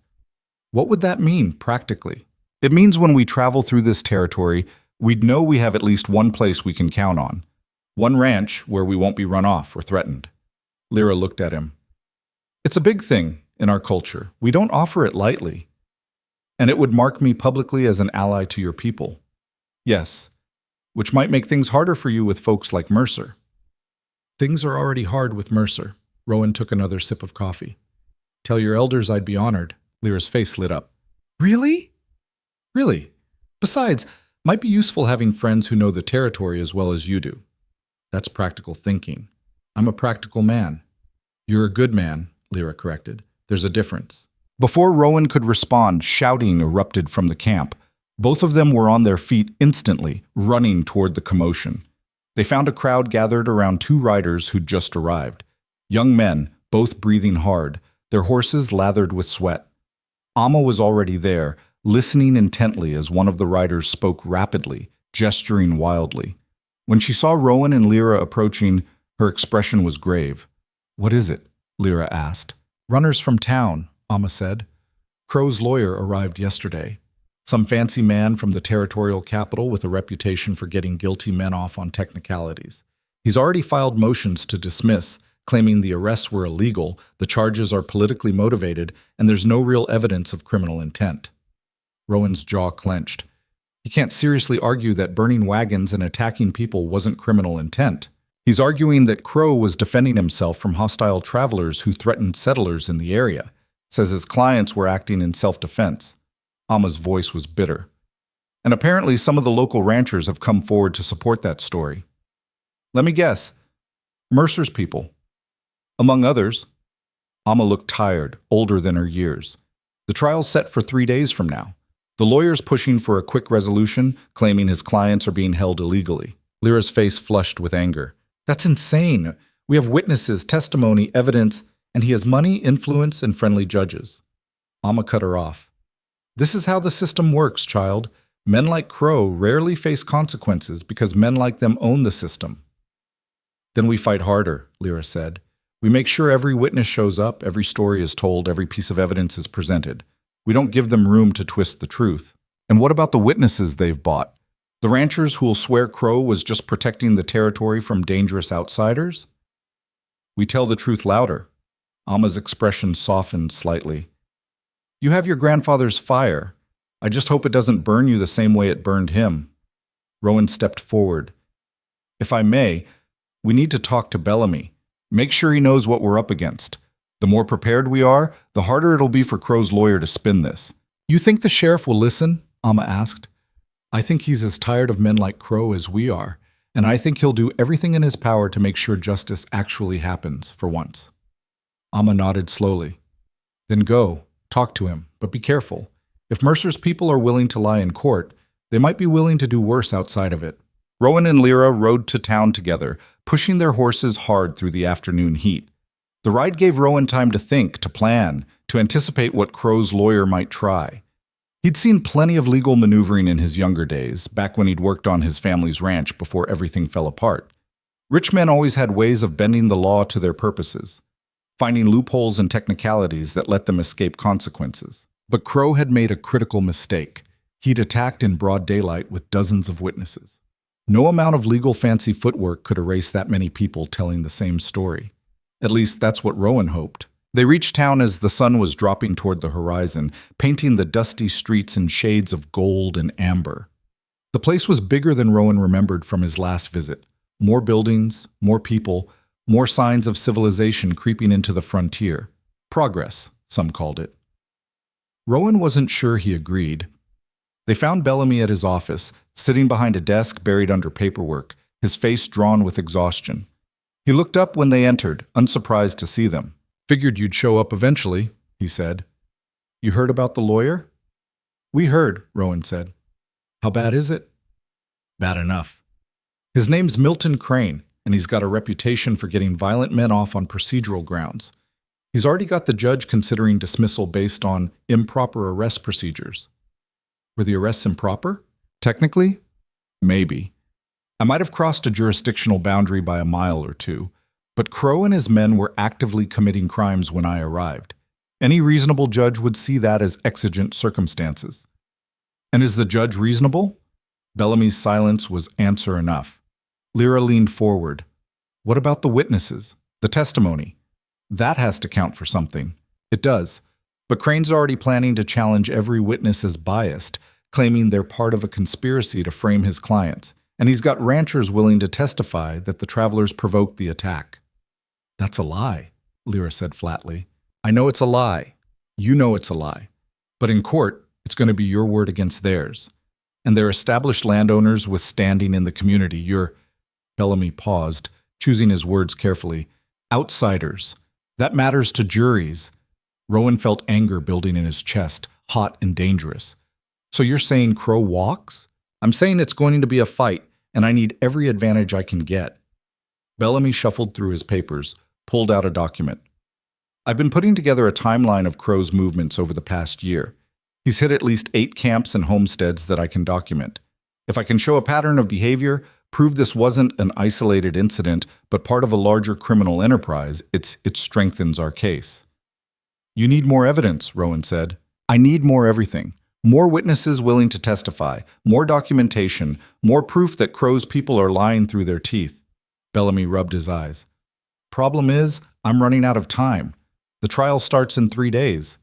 What would that mean, practically? "It means when we travel through this territory, we'd know we have at least one place we can count on. One ranch where we won't be run off or threatened." Lyra looked at him. "It's a big thing in our culture. We don't offer it lightly. And it would mark me publicly as an ally to your people." "Yes, which might make things harder for you with folks like Mercer." "Things are already hard with Mercer." Rowan took another sip of coffee. "Tell your elders I'd be honored." Lyra's face lit up. "Really?" "Really. Besides, might be useful having friends who know the territory as well as you do." "That's practical thinking. I'm a practical man." "You're a good man," Lyra corrected. "There's a difference." Before Rowan could respond, shouting erupted from the camp. Both of them were on their feet instantly, running toward the commotion. They found a crowd gathered around 2 riders who'd just arrived. Young men, both breathing hard, their horses lathered with sweat. Amma was already there, listening intently as one of the riders spoke rapidly, gesturing wildly. When she saw Rowan and Lyra approaching, her expression was grave. "What is it?" Lyra asked. "Runners from town," Amma said. "Crow's lawyer arrived yesterday. Some fancy man from the territorial capital with a reputation for getting guilty men off on technicalities. He's already filed motions to dismiss, claiming the arrests were illegal, the charges are politically motivated, and there's no real evidence of criminal intent." Rowan's jaw clenched. He can't seriously argue that burning wagons and attacking people wasn't criminal intent. He's arguing that Crow was defending himself from hostile travelers who threatened settlers in the area, says his clients were acting in self-defense. Amma's voice was bitter. And apparently some of the local ranchers have come forward to support that story. "Let me guess. Mercer's people." "Among others." Amma looked tired, older than her years. "The trial's set for 3 days from now. The lawyer's pushing for a quick resolution, claiming his clients are being held illegally." Lyra's face flushed with anger. "That's insane. We have witnesses, testimony, evidence, and he has money, influence, and friendly judges." Amma cut her off. "This is how the system works, child. Men like Crow rarely face consequences because men like them own the system." "Then we fight harder," Lyra said. "We make sure every witness shows up, every story is told, every piece of evidence is presented. We don't give them room to twist the truth." "And what about the witnesses they've bought? The ranchers who'll swear Crow was just protecting the territory from dangerous outsiders?" "We tell the truth louder." Amma's expression softened slightly. "You have your grandfather's fire. I just hope it doesn't burn you the same way it burned him." Rowan stepped forward. "If I may, we need to talk to Bellamy. Make sure he knows what we're up against. The more prepared we are, the harder it'll be for Crow's lawyer to spin this." "You think the sheriff will listen?" Amma asked. "I think he's as tired of men like Crow as we are, and I think he'll do everything in his power to make sure justice actually happens, for once." Amma nodded slowly. "Then go. Talk to him, but be careful. If Mercer's people are willing to lie in court, they might be willing to do worse outside of it." Rowan and Lyra rode to town together, pushing their horses hard through the afternoon heat. The ride gave Rowan time to think, to plan, to anticipate what Crow's lawyer might try. He'd seen plenty of legal maneuvering in his younger days, back when he'd worked on his family's ranch before everything fell apart. Rich men always had ways of bending the law to their purposes, finding loopholes and technicalities that let them escape consequences. But Crow had made a critical mistake. He'd attacked in broad daylight with dozens of witnesses. No amount of legal fancy footwork could erase that many people telling the same story. At least that's what Rowan hoped. They reached town as the sun was dropping toward the horizon, painting the dusty streets in shades of gold and amber. The place was bigger than Rowan remembered from his last visit. More buildings, more people, more signs of civilization creeping into the frontier. Progress, some called it. Rowan wasn't sure he agreed. They found Bellamy at his office, sitting behind a desk buried under paperwork, his face drawn with exhaustion. He looked up when they entered, unsurprised to see them. "Figured you'd show up eventually," he said. "You heard about the lawyer?" "We heard," Rowan said. "How bad is it?" "Bad enough. His name's Milton Crane, and he's got a reputation for getting violent men off on procedural grounds. He's already got the judge considering dismissal based on improper arrest procedures." "Were the arrests improper?" "Technically, maybe. I might have crossed a jurisdictional boundary by a mile or two, but Crow and his men were actively committing crimes when I arrived. Any reasonable judge would see that as exigent circumstances." "And is the judge reasonable?" Bellamy's silence was answer enough. Lyra leaned forward. "What about the witnesses? The testimony? That has to count for something." "It does. But Crane's already planning to challenge every witness as biased, claiming they're part of a conspiracy to frame his clients. And he's got ranchers willing to testify that the travelers provoked the attack." "That's a lie," Lyra said flatly. "I know it's a lie. You know it's a lie. But in court, it's going to be your word against theirs. And they're established landowners with standing in the community. You're—" Bellamy paused, choosing his words carefully. "Outsiders. That matters to juries." Rowan felt anger building in his chest, hot and dangerous. "So you're saying Crow walks?" "I'm saying it's going to be a fight, and I need every advantage I can get." Bellamy shuffled through his papers, pulled out a document. "I've been putting together a timeline of Crow's movements over the past year. He's hit at least 8 camps and homesteads that I can document. If I can show a pattern of behavior, prove this wasn't an isolated incident, but part of a larger criminal enterprise, it strengthens our case. You need more evidence, Rowan said. I need more everything. More witnesses willing to testify, more documentation, more proof that Crow's people are lying through their teeth. Bellamy rubbed his eyes. Problem is, I'm running out of time. The trial starts in 3 days.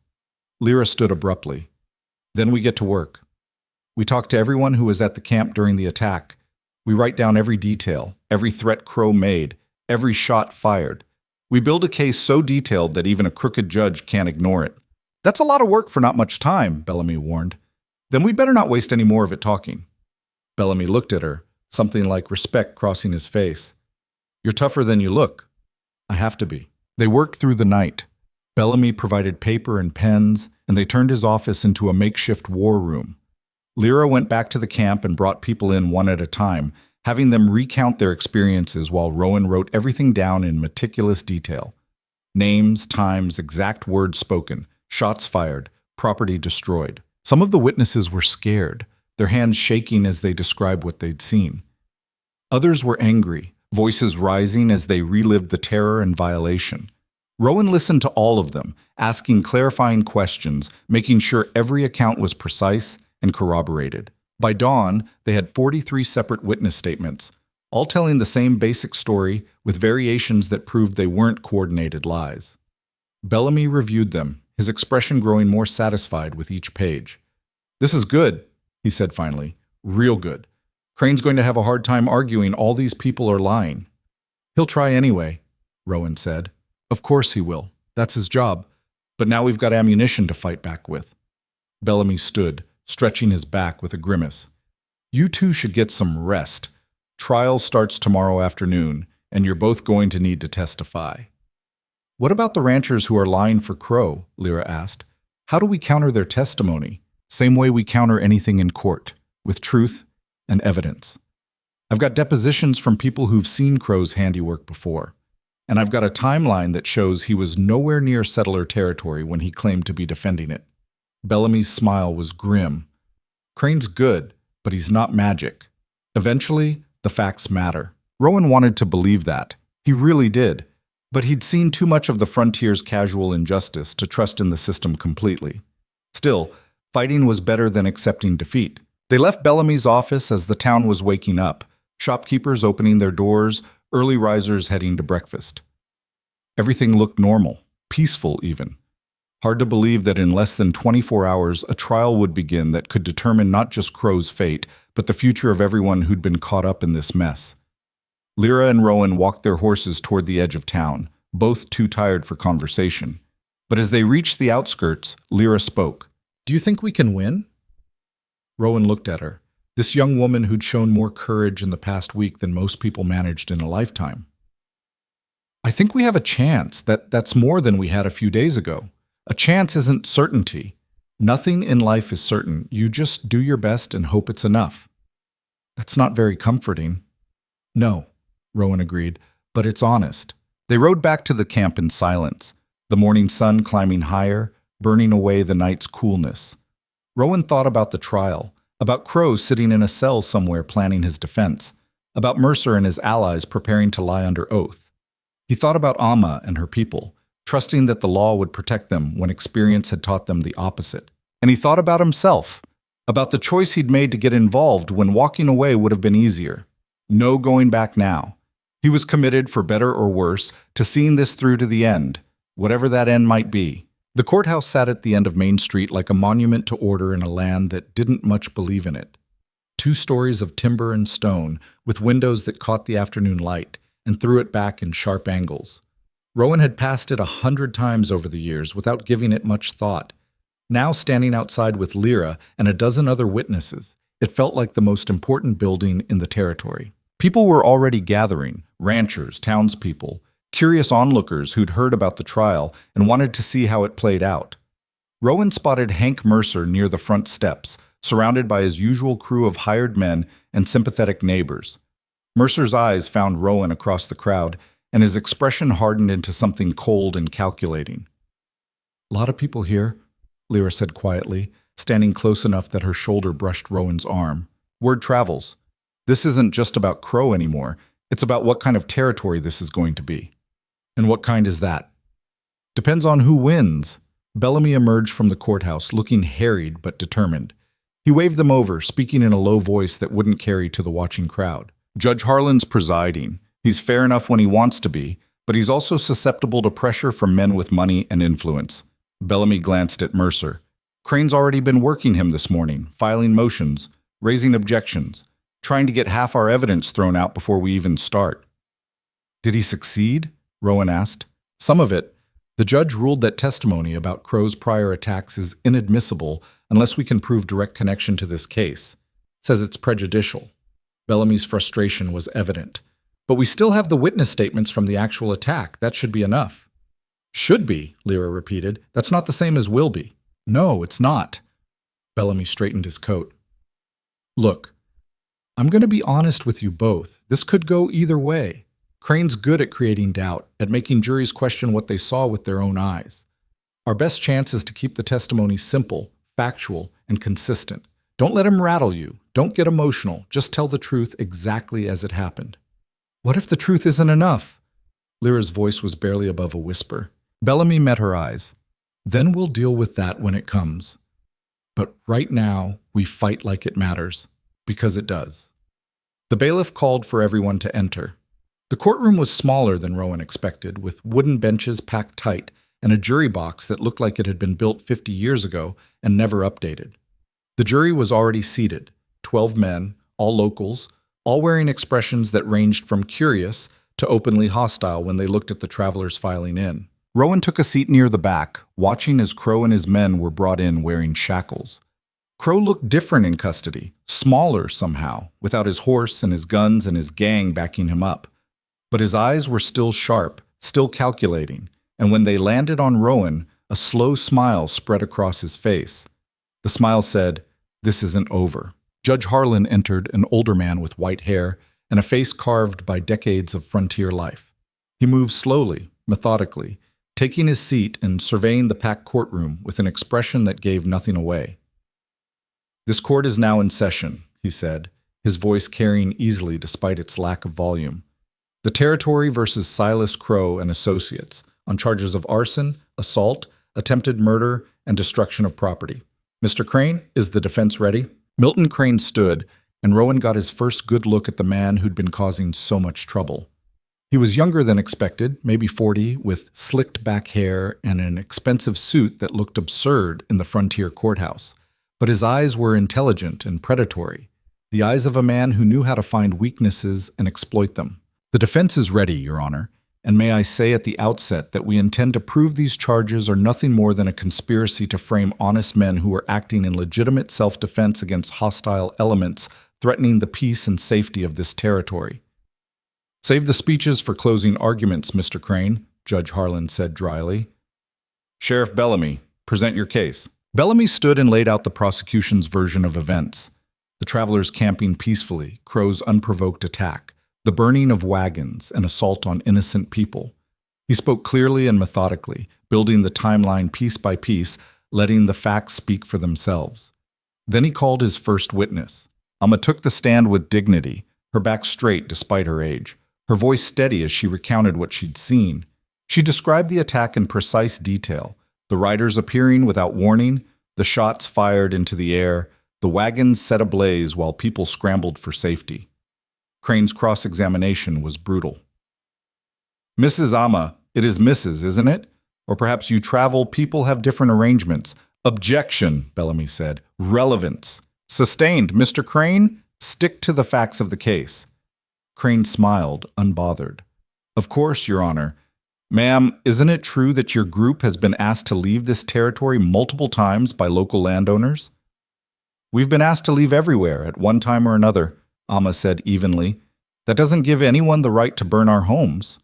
Lyra stood abruptly. Then we get to work. We talk to everyone who was at the camp during the attack. We write down every detail, every threat Crow made, every shot fired. We build a case so detailed that even a crooked judge can't ignore it. That's a lot of work for not much time, Bellamy warned. Then we'd better not waste any more of it talking. Bellamy looked at her, something like respect crossing his face. You're tougher than you look. I have to be. They worked through the night. Bellamy provided paper and pens, and they turned his office into a makeshift war room. Lyra went back to the camp and brought people in one at a time, having them recount their experiences while Rowan wrote everything down in meticulous detail. Names, times, exact words spoken, shots fired, property destroyed. Some of the witnesses were scared, their hands shaking as they described what they'd seen. Others were angry, voices rising as they relived the terror and violation. Rowan listened to all of them, asking clarifying questions, making sure every account was precise and corroborated. By dawn, they had 43 separate witness statements, all telling the same basic story with variations that proved they weren't coordinated lies. Bellamy reviewed them, his expression growing more satisfied with each page. This is good, he said finally. Real good. Crane's going to have a hard time arguing all these people are lying. He'll try anyway, Rowan said. Of course he will. That's his job. But now we've got ammunition to fight back with. Bellamy stood, stretching his back with a grimace. You two should get some rest. Trial starts tomorrow afternoon, and you're both going to need to testify. What about the ranchers who are lying for Crow? Lyra asked. How do we counter their testimony? Same way we counter anything in court, with truth and evidence. I've got depositions from people who've seen Crow's handiwork before, and I've got a timeline that shows he was nowhere near settler territory when he claimed to be defending it. Bellamy's smile was grim. Crane's good, but he's not magic. Eventually, the facts matter. Rowan wanted to believe that. He really did. But he'd seen too much of the frontier's casual injustice to trust in the system completely. Still, fighting was better than accepting defeat. They left Bellamy's office as the town was waking up, shopkeepers opening their doors, early risers heading to breakfast. Everything looked normal, peaceful even. Hard to believe that in less than 24 hours, a trial would begin that could determine not just Crow's fate, but the future of everyone who'd been caught up in this mess. Lyra and Rowan walked their horses toward the edge of town, both too tired for conversation. But as they reached the outskirts, Lyra spoke. Do you think we can win? Rowan looked at her, this young woman who'd shown more courage in the past week than most people managed in a lifetime. I think we have a chance. That's more than we had a few days ago. A chance isn't certainty. Nothing in life is certain. You just do your best and hope it's enough. That's not very comforting. No, Rowan agreed, but it's honest. They rode back to the camp in silence, the morning sun climbing higher, burning away the night's coolness. Rowan thought about the trial, about Crow sitting in a cell somewhere planning his defense, about Mercer and his allies preparing to lie under oath. He thought about Amma and her people, trusting that the law would protect them when experience had taught them the opposite. And he thought about himself, about the choice he'd made to get involved when walking away would have been easier. No going back now. He was committed, for better or worse, to seeing this through to the end, whatever that end might be. The courthouse sat at the end of Main Street like a monument to order in a land that didn't much believe in it. 2 stories of timber and stone, with windows that caught the afternoon light and threw it back in sharp angles. Rowan had passed it 100 times over the years without giving it much thought. Now standing outside with Lyra and a dozen other witnesses, it felt like the most important building in the territory. People were already gathering, ranchers, townspeople, curious onlookers who'd heard about the trial and wanted to see how it played out. Rowan spotted Hank Mercer near the front steps, surrounded by his usual crew of hired men and sympathetic neighbors. Mercer's eyes found Rowan across the crowd, and his expression hardened into something cold and calculating. "A lot of people here," Lyra said quietly, standing close enough that her shoulder brushed Rowan's arm. Word travels. This isn't just about Crow anymore. It's about what kind of territory this is going to be. And what kind is that? Depends on who wins. Bellamy emerged from the courthouse, looking harried but determined. He waved them over, speaking in a low voice that wouldn't carry to the watching crowd. Judge Harlan's presiding. He's fair enough when he wants to be, but he's also susceptible to pressure from men with money and influence. Bellamy glanced at Mercer. Crane's already been working him this morning, filing motions, raising objections, trying to get half our evidence thrown out before we even start. Did he succeed? Rowan asked. Some of it. The judge ruled that testimony about Crow's prior attacks is inadmissible unless we can prove direct connection to this case. Says it's prejudicial. Bellamy's frustration was evident. But we still have the witness statements from the actual attack. That should be enough. Should be, Lyra repeated. That's not the same as will be. No, it's not. Bellamy straightened his coat. Look, I'm going to be honest with you both. This could go either way. Crane's good at creating doubt, at making juries question what they saw with their own eyes. Our best chance is to keep the testimony simple, factual, and consistent. Don't let him rattle you. Don't get emotional. Just tell the truth exactly as it happened. What if the truth isn't enough? Lyra's voice was barely above a whisper. Bellamy met her eyes. Then we'll deal with that when it comes. But right now, we fight like it matters, because it does. The bailiff called for everyone to enter. The courtroom was smaller than Rowan expected, with wooden benches packed tight and a jury box that looked like it had been built 50 years ago and never updated. The jury was already seated, 12 men, all locals, all wearing expressions that ranged from curious to openly hostile when they looked at the travelers filing in. Rowan took a seat near the back, watching as Crow and his men were brought in wearing shackles. Crow looked different in custody, smaller somehow, without his horse and his guns and his gang backing him up. But his eyes were still sharp, still calculating, and when they landed on Rowan, a slow smile spread across his face. The smile said, "This isn't over." Judge Harlan entered, an older man with white hair and a face carved by decades of frontier life. He moved slowly, methodically, taking his seat and surveying the packed courtroom with an expression that gave nothing away. "This court is now in session," he said, his voice carrying easily despite its lack of volume. "The Territory versus Silas Crow and Associates on charges of arson, assault, attempted murder, and destruction of property. Mr. Crane, is the defense ready?" Milton Crane stood, and Rowan got his first good look at the man who'd been causing so much trouble. He was younger than expected, maybe 40, with slicked back hair and an expensive suit that looked absurd in the frontier courthouse. But his eyes were intelligent and predatory, the eyes of a man who knew how to find weaknesses and exploit them. "The defense is ready, Your Honor, and may I say at the outset that we intend to prove these charges are nothing more than a conspiracy to frame honest men who were acting in legitimate self-defense against hostile elements threatening the peace and safety of this territory." "Save the speeches for closing arguments, Mr. Crane," Judge Harlan said dryly. "Sheriff Bellamy, present your case." Bellamy stood and laid out the prosecution's version of events. The travelers camping peacefully, Crow's unprovoked attack, the burning of wagons, and assault on innocent people. He spoke clearly and methodically, building the timeline piece by piece, letting the facts speak for themselves. Then he called his first witness. Amma took the stand with dignity, her back straight despite her age, her voice steady as she recounted what she'd seen. She described the attack in precise detail, the riders appearing without warning, the shots fired into the air, the wagons set ablaze while people scrambled for safety. Crane's cross-examination was brutal. "Mrs. Amma, it is Mrs., isn't it? Or perhaps you travel, people have different arrangements." "Objection," Bellamy said. "Relevance." "Sustained. Mr. Crane, stick to the facts of the case." Crane smiled, unbothered. "Of course, Your Honor. Ma'am, isn't it true that your group has been asked to leave this territory multiple times by local landowners?" "We've been asked to leave everywhere at one time or another," Amma said evenly. "That doesn't give anyone the right to burn our homes.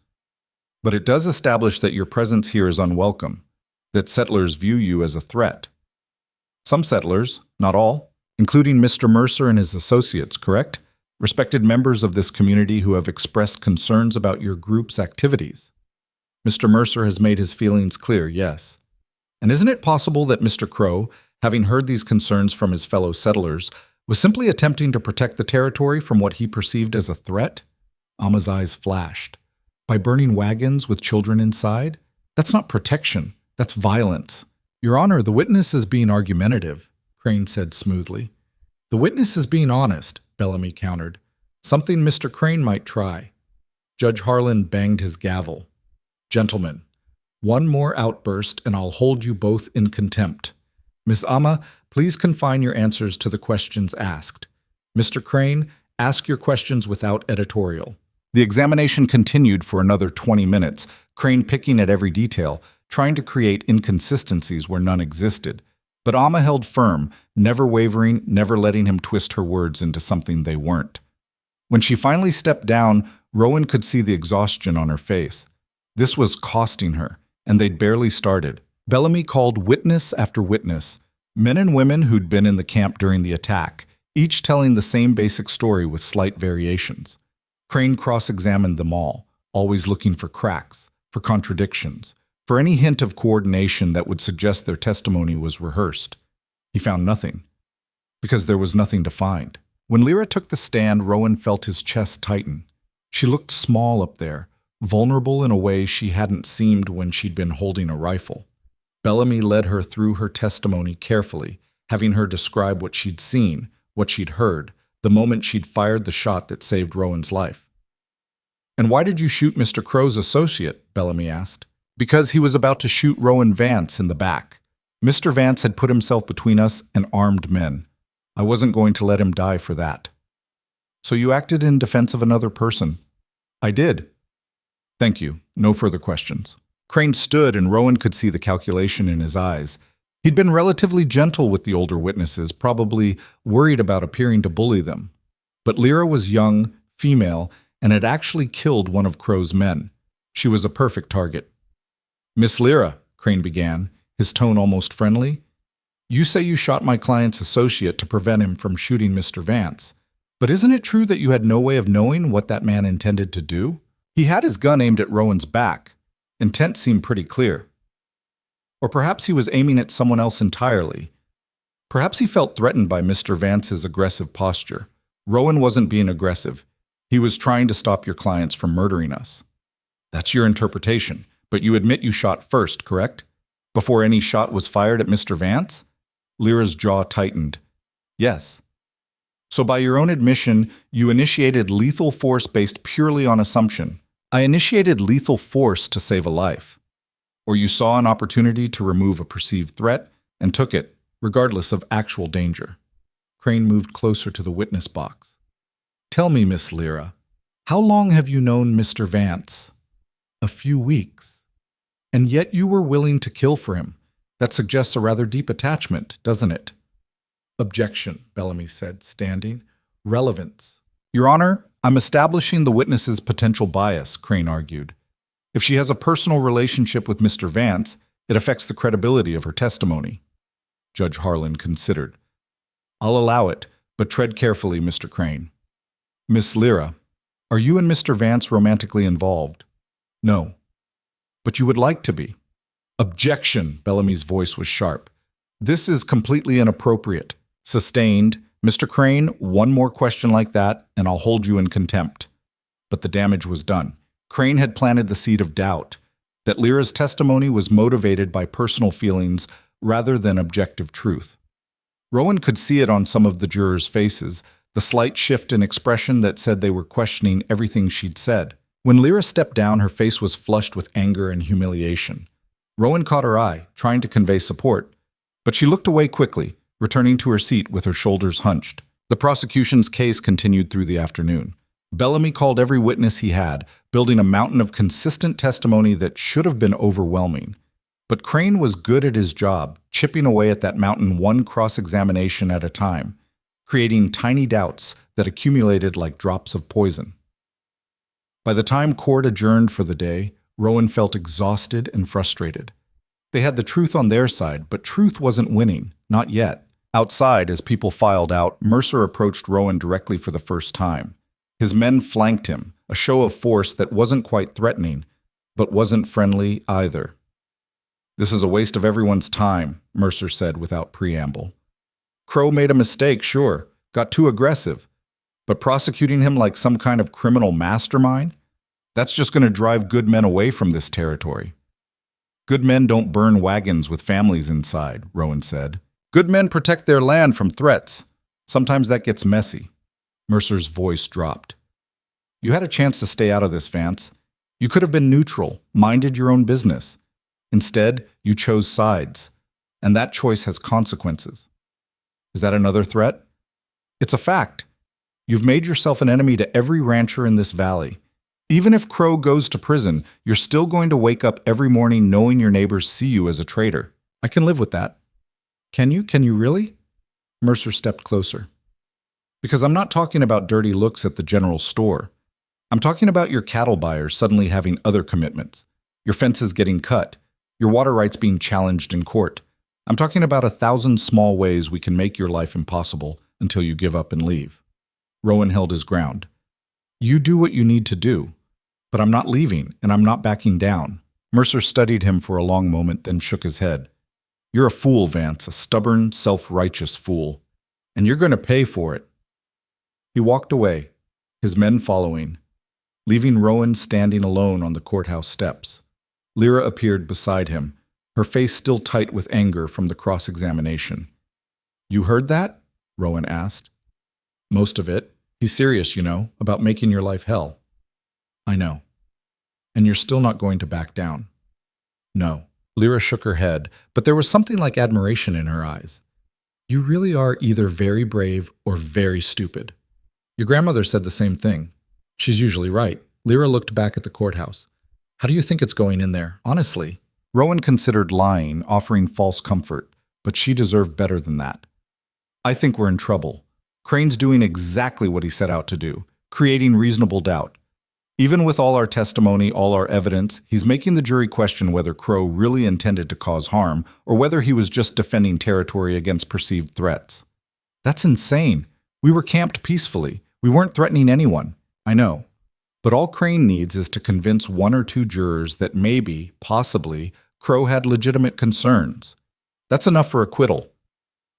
But it does establish that your presence here is unwelcome, that settlers view you as a threat. Some settlers, not all, including Mr. Mercer and his associates, correct? Respected members of this community who have expressed concerns about your group's activities." "Mr. Mercer has made his feelings clear, yes." "And isn't it possible that Mr. Crow, having heard these concerns from his fellow settlers, Was simply attempting to protect the territory from what he perceived as a threat? Amma's eyes flashed. By burning wagons with children inside? That's not protection. That's violence. Your Honor, the witness is being argumentative, Crane said smoothly. The witness is being honest, Bellamy countered. Something Mr. Crane might try. Judge Harlan banged his gavel. Gentlemen, one more outburst and I'll hold you both in contempt. Miss Amma, please confine your answers to the questions asked. Mr. Crane, ask your questions without editorial. The examination continued for another 20 minutes, Crane picking at every detail, trying to create inconsistencies where none existed. But Amma held firm, never wavering, never letting him twist her words into something they weren't. When she finally stepped down, Rowan could see the exhaustion on her face. This was costing her, and they'd barely started. Bellamy called witness after witness, men and women who'd been in the camp during the attack, each telling the same basic story with slight variations. Crane cross-examined them all, always looking for cracks, for contradictions, for any hint of coordination that would suggest their testimony was rehearsed. He found nothing, because there was nothing to find. When Lyra took the stand, Rowan felt his chest tighten. She looked small up there, vulnerable in a way she hadn't seemed when she'd been holding a rifle. Bellamy led her through her testimony carefully, having her describe what she'd seen, what she'd heard, the moment she'd fired the shot that saved Rowan's life. "And why did you shoot Mr. Crow's associate?" Bellamy asked. "Because he was about to shoot Rowan Vance in the back. Mr. Vance had put himself between us and armed men. I wasn't going to let him die for that." "So you acted in defense of another person?" "I did." "Thank you. No further questions." Crane stood, and Rowan could see the calculation in his eyes. He'd been relatively gentle with the older witnesses, probably worried about appearing to bully them. But Lyra was young, female, and had actually killed one of Crow's men. She was a perfect target. "Miss Lyra," Crane began, his tone almost friendly, "you say you shot my client's associate to prevent him from shooting Mr. Vance. But isn't it true that you had no way of knowing what that man intended to do? He had his gun aimed at Rowan's back. Intent seemed pretty clear. Or perhaps he was aiming at someone else entirely. Perhaps he felt threatened by Mr. Vance's aggressive posture. Rowan wasn't being aggressive. He was trying to stop your clients from murdering us." "That's your interpretation, but you admit you shot first, correct? Before any shot was fired at Mr. Vance?" Lyra's jaw tightened. "Yes." "So by your own admission, you initiated lethal force based purely on assumption." "I initiated lethal force to save a life." "Or you saw an opportunity to remove a perceived threat and took it, regardless of actual danger." Crane moved closer to the witness box. "Tell me, Miss Lyra, how long have you known Mr. Vance?" "A few weeks." "And yet you were willing to kill for him. That suggests a rather deep attachment, doesn't it?" "Objection," Bellamy said, standing. "Relevance." "Your Honor, I'm establishing the witness's potential bias," Crane argued. "If she has a personal relationship with Mr. Vance, it affects the credibility of her testimony." Judge Harlan considered. "I'll allow it, but tread carefully, Mr. Crane." "Miss Lyra, are you and Mr. Vance romantically involved?" "No." "But you would like to be." "Objection!" Bellamy's voice was sharp. "This is completely inappropriate." Sustained. "Mr. Crane, one more question like that, and I'll hold you in contempt." But the damage was done. Crane had planted the seed of doubt, that Lyra's testimony was motivated by personal feelings rather than objective truth. Rowan could see it on some of the jurors' faces, the slight shift in expression that said they were questioning everything she'd said. When Lyra stepped down, her face was flushed with anger and humiliation. Rowan caught her eye, trying to convey support, but she looked away quickly, returning to her seat with her shoulders hunched. The prosecution's case continued through the afternoon. Bellamy called every witness he had, building a mountain of consistent testimony that should have been overwhelming. But Crane was good at his job, chipping away at that mountain one cross-examination at a time, creating tiny doubts that accumulated like drops of poison. By the time court adjourned for the day, Rowan felt exhausted and frustrated. They had the truth on their side, but truth wasn't winning, not yet. Outside, as people filed out, Mercer approached Rowan directly for the first time. His men flanked him, a show of force that wasn't quite threatening, but wasn't friendly either. "This is a waste of everyone's time," Mercer said without preamble. "Crow made a mistake, sure, got too aggressive. But prosecuting him like some kind of criminal mastermind? That's just going to drive good men away from this territory. Good men don't burn wagons with families inside, Rowan said. Good men protect their land from threats. Sometimes that gets messy. Mercer's voice dropped. You had a chance to stay out of this, Vance. You could have been neutral, minded your own business. Instead, you chose sides, and that choice has consequences. Is that another threat? It's a fact. You've made yourself an enemy to every rancher in this valley. Even if Crow goes to prison, you're still going to wake up every morning knowing your neighbors see you as a traitor. I can live with that. Can you? Can you really? Mercer stepped closer. Because I'm not talking about dirty looks at the general store. I'm talking about your cattle buyers suddenly having other commitments, your fences getting cut, your water rights being challenged in court. I'm talking about 1,000 small ways we can make your life impossible until you give up and leave. Rowan held his ground. You do what you need to do, but I'm not leaving and I'm not backing down. Mercer studied him for a long moment, then shook his head. You're a fool, Vance, a stubborn, self-righteous fool, and you're going to pay for it. He walked away, his men following, leaving Rowan standing alone on the courthouse steps. Lyra appeared beside him, her face still tight with anger from the cross-examination. You heard that? Rowan asked. Most of it. He's serious, you know, about making your life hell. I know. And you're still not going to back down. No. Lyra shook her head, but there was something like admiration in her eyes. You really are either very brave or very stupid. Your grandmother said the same thing. She's usually right. Lyra looked back at the courthouse. How do you think it's going in there, honestly? Rowan considered lying, offering false comfort, but she deserved better than that. I think we're in trouble. Crane's doing exactly what he set out to do, creating reasonable doubt. Even with all our testimony, all our evidence, he's making the jury question whether Crow really intended to cause harm or whether he was just defending territory against perceived threats. That's insane. We were camped peacefully. We weren't threatening anyone. I know. But all Crane needs is to convince 1 or 2 jurors that maybe, possibly, Crow had legitimate concerns. That's enough for acquittal.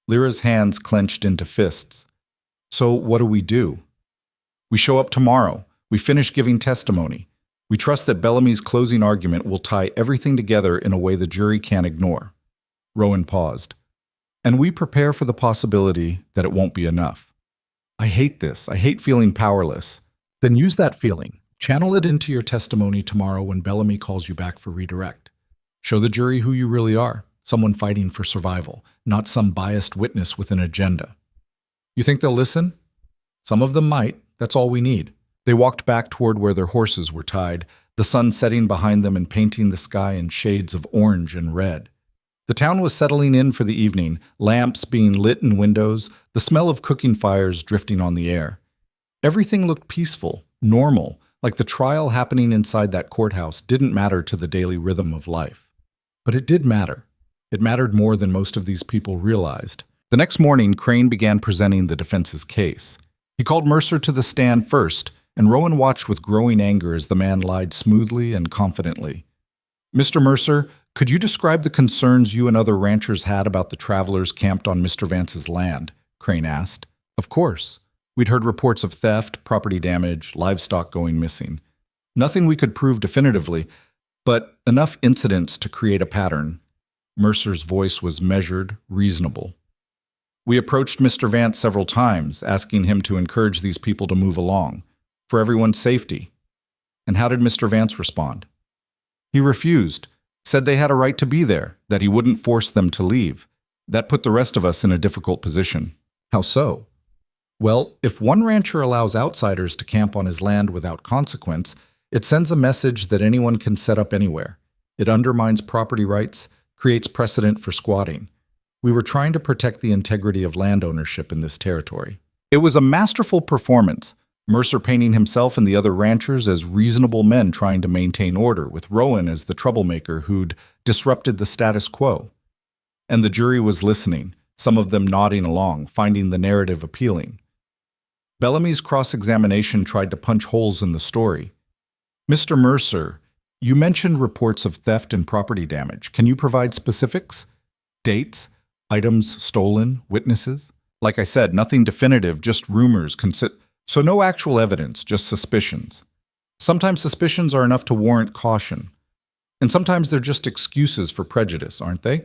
Lyra's hands clenched into fists. So what do? We show up tomorrow. We finish giving testimony. We trust that Bellamy's closing argument will tie everything together in a way the jury can't ignore. Rowan paused. And we prepare for the possibility that it won't be enough. I hate this. I hate feeling powerless. Then use that feeling. Channel it into your testimony tomorrow when Bellamy calls you back for redirect. Show the jury who you really are, someone fighting for survival, not some biased witness with an agenda. You think they'll listen? Some of them might. That's all we need. They walked back toward where their horses were tied, the sun setting behind them and painting the sky in shades of orange and red. The town was settling in for the evening, lamps being lit in windows, the smell of cooking fires drifting on the air. Everything looked peaceful, normal, like the trial happening inside that courthouse didn't matter to the daily rhythm of life. But it did matter. It mattered more than most of these people realized. The next morning, Crane began presenting the defense's case. He called Mercer to the stand first, and Rowan watched with growing anger as the man lied smoothly and confidently. Mr. Mercer, could you describe the concerns you and other ranchers had about the travelers camped on Mr. Vance's land? Crane asked. Of course. We'd heard reports of theft, property damage, livestock going missing. Nothing we could prove definitively, but enough incidents to create a pattern. Mercer's voice was measured, reasonable. We approached Mr. Vance several times, asking him to encourage these people to move along, for everyone's safety. And how did Mr. Vance respond? He refused, said they had a right to be there, that he wouldn't force them to leave. That put the rest of us in a difficult position. How so? Well, if one rancher allows outsiders to camp on his land without consequence, it sends a message that anyone can set up anywhere. It undermines property rights, creates precedent for squatting. We were trying to protect the integrity of land ownership in this territory. It was a masterful performance, Mercer painting himself and the other ranchers as reasonable men trying to maintain order, with Rowan as the troublemaker who'd disrupted the status quo. And the jury was listening, some of them nodding along, finding the narrative appealing. Bellamy's cross-examination tried to punch holes in the story. Mr. Mercer, you mentioned reports of theft and property damage. Can you provide specifics? Dates? Items stolen? Witnesses? Like I said, nothing definitive, just rumors. So no actual evidence, just suspicions. Sometimes suspicions are enough to warrant caution. And sometimes they're just excuses for prejudice, aren't they?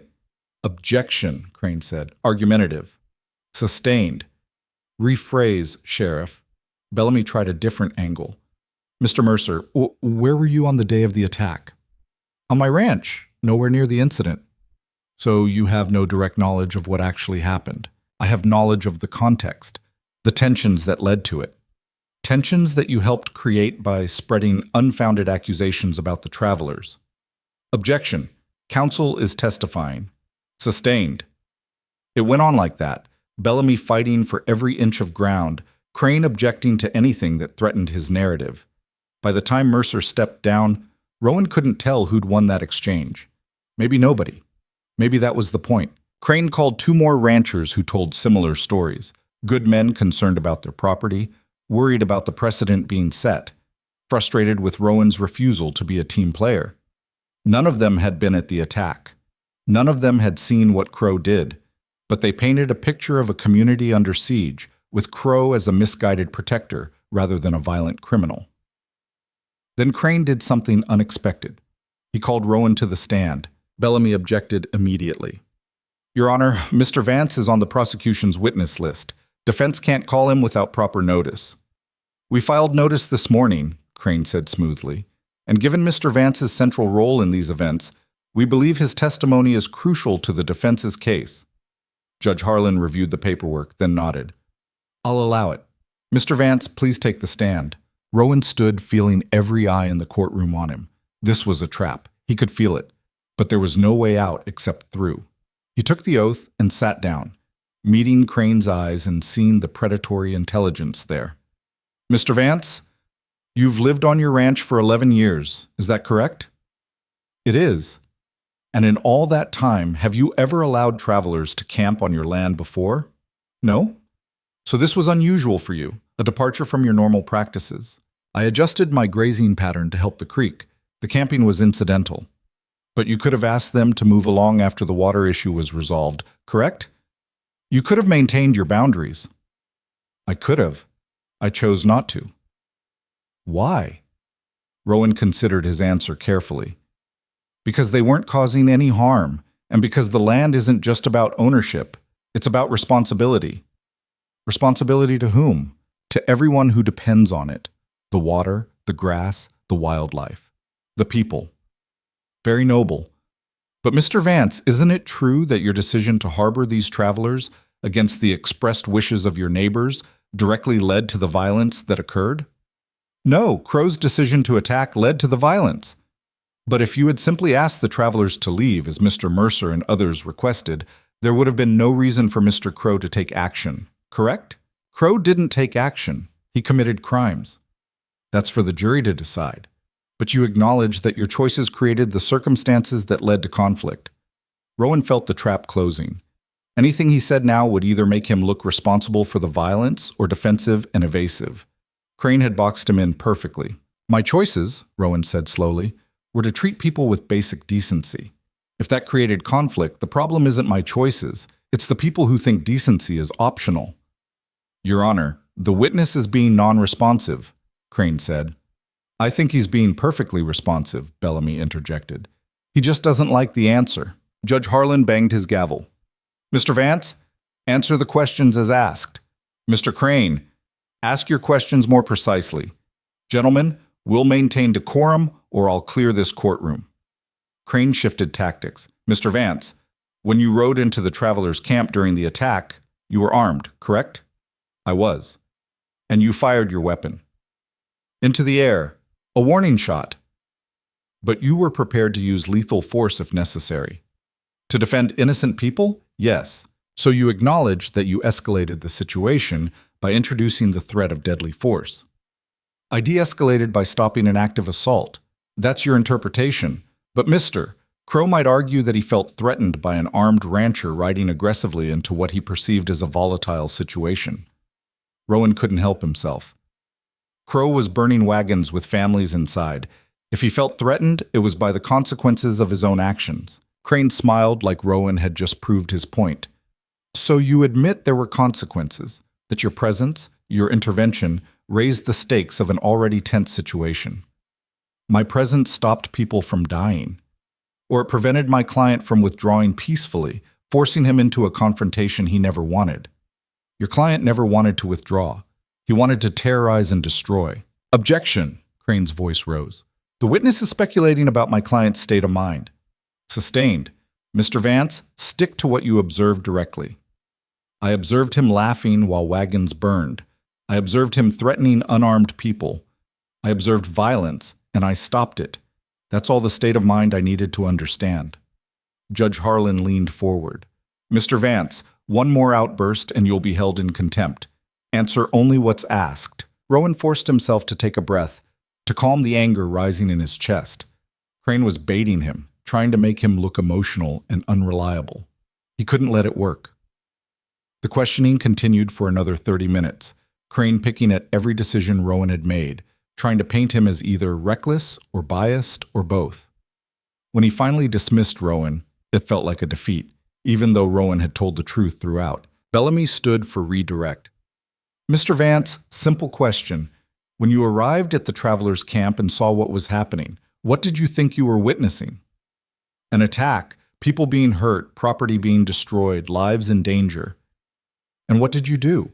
Objection, Crane said. Argumentative. Sustained. Rephrase, Sheriff. Bellamy tried a different angle. Mr. Mercer, where were you on the day of the attack? On my ranch, nowhere near the incident. So you have no direct knowledge of what actually happened. I have knowledge of the context, the tensions that led to it. Tensions that you helped create by spreading unfounded accusations about the travelers. Objection. Counsel is testifying. Sustained. It went on like that, Bellamy fighting for every inch of ground, Crane objecting to anything that threatened his narrative. By the time Mercer stepped down, Rowan couldn't tell who'd won that exchange. Maybe nobody. Maybe that was the point. Crane called 2 more ranchers who told similar stories. Good men concerned about their property, worried about the precedent being set, frustrated with Rowan's refusal to be a team player. None of them had been at the attack. None of them had seen what Crow did, but they painted a picture of a community under siege, with Crow as a misguided protector rather than a violent criminal. Then Crane did something unexpected. He called Rowan to the stand. Bellamy objected immediately. Your Honor, Mr. Vance is on the prosecution's witness list. Defense can't call him without proper notice. We filed notice this morning, Crane said smoothly, and given Mr. Vance's central role in these events, we believe his testimony is crucial to the defense's case. Judge Harlan reviewed the paperwork, then nodded. I'll allow it. Mr. Vance, please take the stand. Rowan stood, feeling every eye in the courtroom on him. This was a trap. He could feel it. But there was no way out except through. He took the oath and sat down, meeting Crane's eyes and seeing the predatory intelligence there. Mr. Vance, you've lived on your ranch for 11 years. Is that correct? It is. And in all that time, have you ever allowed travelers to camp on your land before? No? So this was unusual for you, a departure from your normal practices. I adjusted my grazing pattern to help the creek. The camping was incidental. But you could have asked them to move along after the water issue was resolved, correct? You could have maintained your boundaries. I could have. I chose not to. Why? Rowan considered his answer carefully. Because they weren't causing any harm, and because the land isn't just about ownership, it's about responsibility. Responsibility to whom? To everyone who depends on it. The water, the grass, the wildlife, the people. Very noble. But Mr. Vance, isn't it true that your decision to harbor these travelers against the expressed wishes of your neighbors directly led to the violence that occurred? No, Crow's decision to attack led to the violence. But if you had simply asked the travelers to leave, as Mr. Mercer and others requested, there would have been no reason for Mr. Crow to take action, correct? Crow didn't take action. He committed crimes. That's for the jury to decide. But you acknowledge that your choices created the circumstances that led to conflict. Rowan felt the trap closing. Anything he said now would either make him look responsible for the violence or defensive and evasive. Crane had boxed him in perfectly. My choices, Rowan said slowly, were to treat people with basic decency. If that created conflict, the problem isn't my choices. It's the people who think decency is optional. Your Honor, the witness is being non-responsive, Crane said. I think he's being perfectly responsive, Bellamy interjected. He just doesn't like the answer. Judge Harlan banged his gavel. Mr. Vance, answer the questions as asked. Mr. Crane, ask your questions more precisely. Gentlemen, we'll maintain decorum or I'll clear this courtroom. Crane shifted tactics. Mr. Vance, when you rode into the travelers' camp during the attack, you were armed, correct? I was. And you fired your weapon. Into the air. A warning shot. But you were prepared to use lethal force if necessary. To defend innocent people? Yes. So you acknowledge that you escalated the situation by introducing the threat of deadly force. I de-escalated by stopping an active assault. That's your interpretation. But Mr. Crow might argue that he felt threatened by an armed rancher riding aggressively into what he perceived as a volatile situation. Rowan couldn't help himself. Crow was burning wagons with families inside. If he felt threatened, it was by the consequences of his own actions. Crane smiled like Rowan had just proved his point. So you admit there were consequences, that your presence, your intervention, raised the stakes of an already tense situation. My presence stopped people from dying, or it prevented my client from withdrawing peacefully, forcing him into a confrontation he never wanted. Your client never wanted to withdraw. He wanted to terrorize and destroy. Objection, Crane's voice rose. The witness is speculating about my client's state of mind. Sustained. Mr. Vance, stick to what you observed directly. I observed him laughing while wagons burned. I observed him threatening unarmed people. I observed violence, and I stopped it. That's all the state of mind I needed to understand. Judge Harlan leaned forward. Mr. Vance, one more outburst and you'll be held in contempt. Answer only what's asked. Rowan forced himself to take a breath, to calm the anger rising in his chest. Crane was baiting him, trying to make him look emotional and unreliable. He couldn't let it work. The questioning continued for another 30 minutes, Crane picking at every decision Rowan had made, trying to paint him as either reckless or biased or both. When he finally dismissed Rowan, it felt like a defeat, even though Rowan had told the truth throughout. Bellamy stood for redirect. Mr. Vance, simple question. When you arrived at the travelers' camp and saw what was happening, what did you think you were witnessing? An attack, people being hurt, property being destroyed, lives in danger. And what did you do?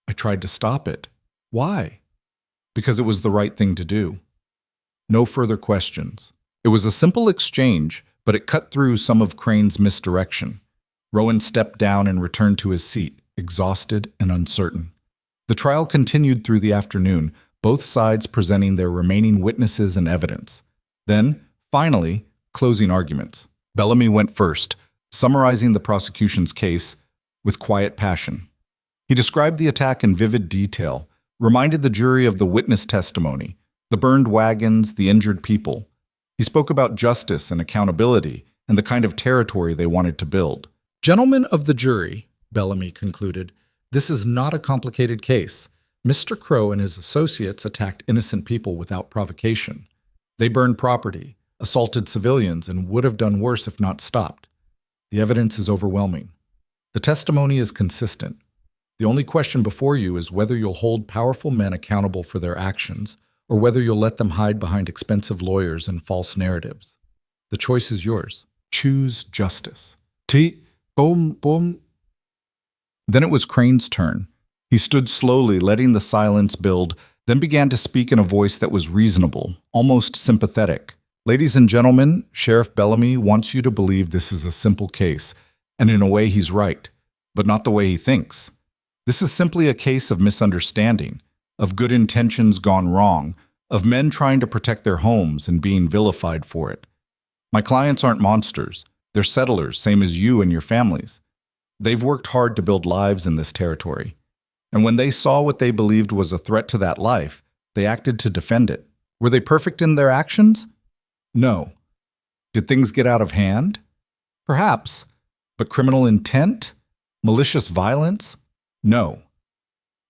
I tried to stop it. Why? Because it was the right thing to do. No further questions. It was a simple exchange, but it cut through some of Crane's misdirection. Rowan stepped down and returned to his seat, exhausted and uncertain. The trial continued through the afternoon, both sides presenting their remaining witnesses and evidence. Then, finally, closing arguments. Bellamy went first, summarizing the prosecution's case with quiet passion. He described the attack in vivid detail, reminded the jury of the witness testimony, the burned wagons, the injured people. He spoke about justice and accountability and the kind of territory they wanted to build. Gentlemen of the jury, Bellamy concluded, this is not a complicated case. Mr. Crow and his associates attacked innocent people without provocation. They burned property, assaulted civilians, and would have done worse if not stopped. The evidence is overwhelming. The testimony is consistent. The only question before you is whether you'll hold powerful men accountable for their actions or whether you'll let them hide behind expensive lawyers and false narratives. The choice is yours. Choose justice. Boom. Then it was Crane's turn. He stood slowly, letting the silence build, then began to speak in a voice that was reasonable, almost sympathetic. Ladies and gentlemen, Sheriff Bellamy wants you to believe this is a simple case, and in a way he's right, but not the way he thinks. This is simply a case of misunderstanding, of good intentions gone wrong, of men trying to protect their homes and being vilified for it. My clients aren't monsters. They're settlers, same as you and your families. They've worked hard to build lives in this territory. And when they saw what they believed was a threat to that life, they acted to defend it. Were they perfect in their actions? No. Did things get out of hand? Perhaps. But criminal intent? Malicious violence? No.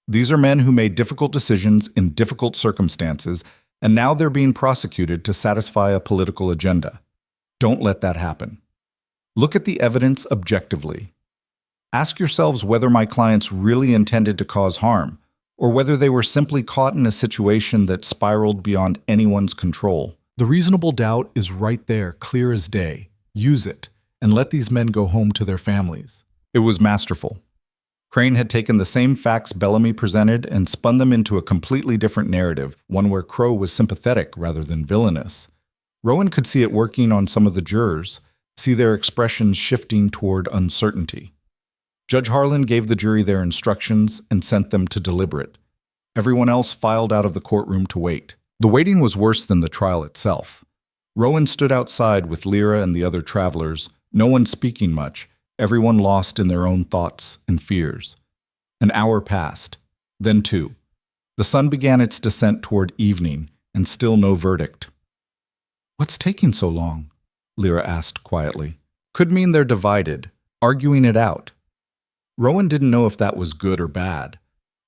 These are men who made difficult decisions in difficult circumstances, and now they're being prosecuted to satisfy a political agenda. Don't let that happen. Look at the evidence objectively. Ask yourselves whether my clients really intended to cause harm, or whether they were simply caught in a situation that spiraled beyond anyone's control. The reasonable doubt is right there, clear as day. Use it, and let these men go home to their families. It was masterful. Crane had taken the same facts Bellamy presented and spun them into a completely different narrative, one where Crow was sympathetic rather than villainous. Rowan could see it working on some of the jurors, see their expressions shifting toward uncertainty. Judge Harlan gave the jury their instructions and sent them to deliberate. Everyone else filed out of the courtroom to wait. The waiting was worse than the trial itself. Rowan stood outside with Lyra and the other travelers, no one speaking much, everyone lost in their own thoughts and fears. An hour passed, then two. The sun began its descent toward evening, and still no verdict. "What's taking so long?" Lyra asked quietly. Could mean they're divided, arguing it out. Rowan didn't know if that was good or bad.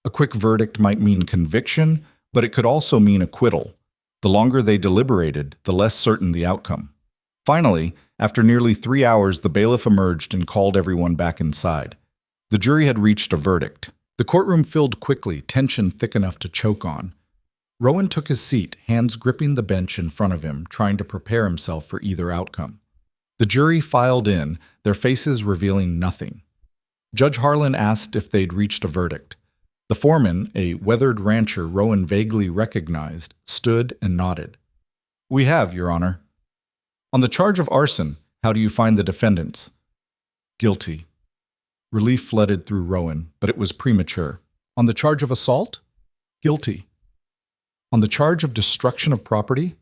A quick verdict might mean conviction, but it could also mean acquittal. The longer they deliberated, the less certain the outcome. Finally, after nearly 3 hours, the bailiff emerged and called everyone back inside. The jury had reached a verdict. The courtroom filled quickly, tension thick enough to choke on. Rowan took his seat, hands gripping the bench in front of him, trying to prepare himself for either outcome. The jury filed in, their faces revealing nothing. Judge Harlan asked if they'd reached a verdict. The foreman, a weathered rancher Rowan vaguely recognized, stood and nodded. "We have, Your Honor." "On the charge of arson, how do you find the defendants?" "Guilty." Relief flooded through Rowan, but it was premature. "On the charge of assault?" "Guilty." "On the charge of destruction of property?"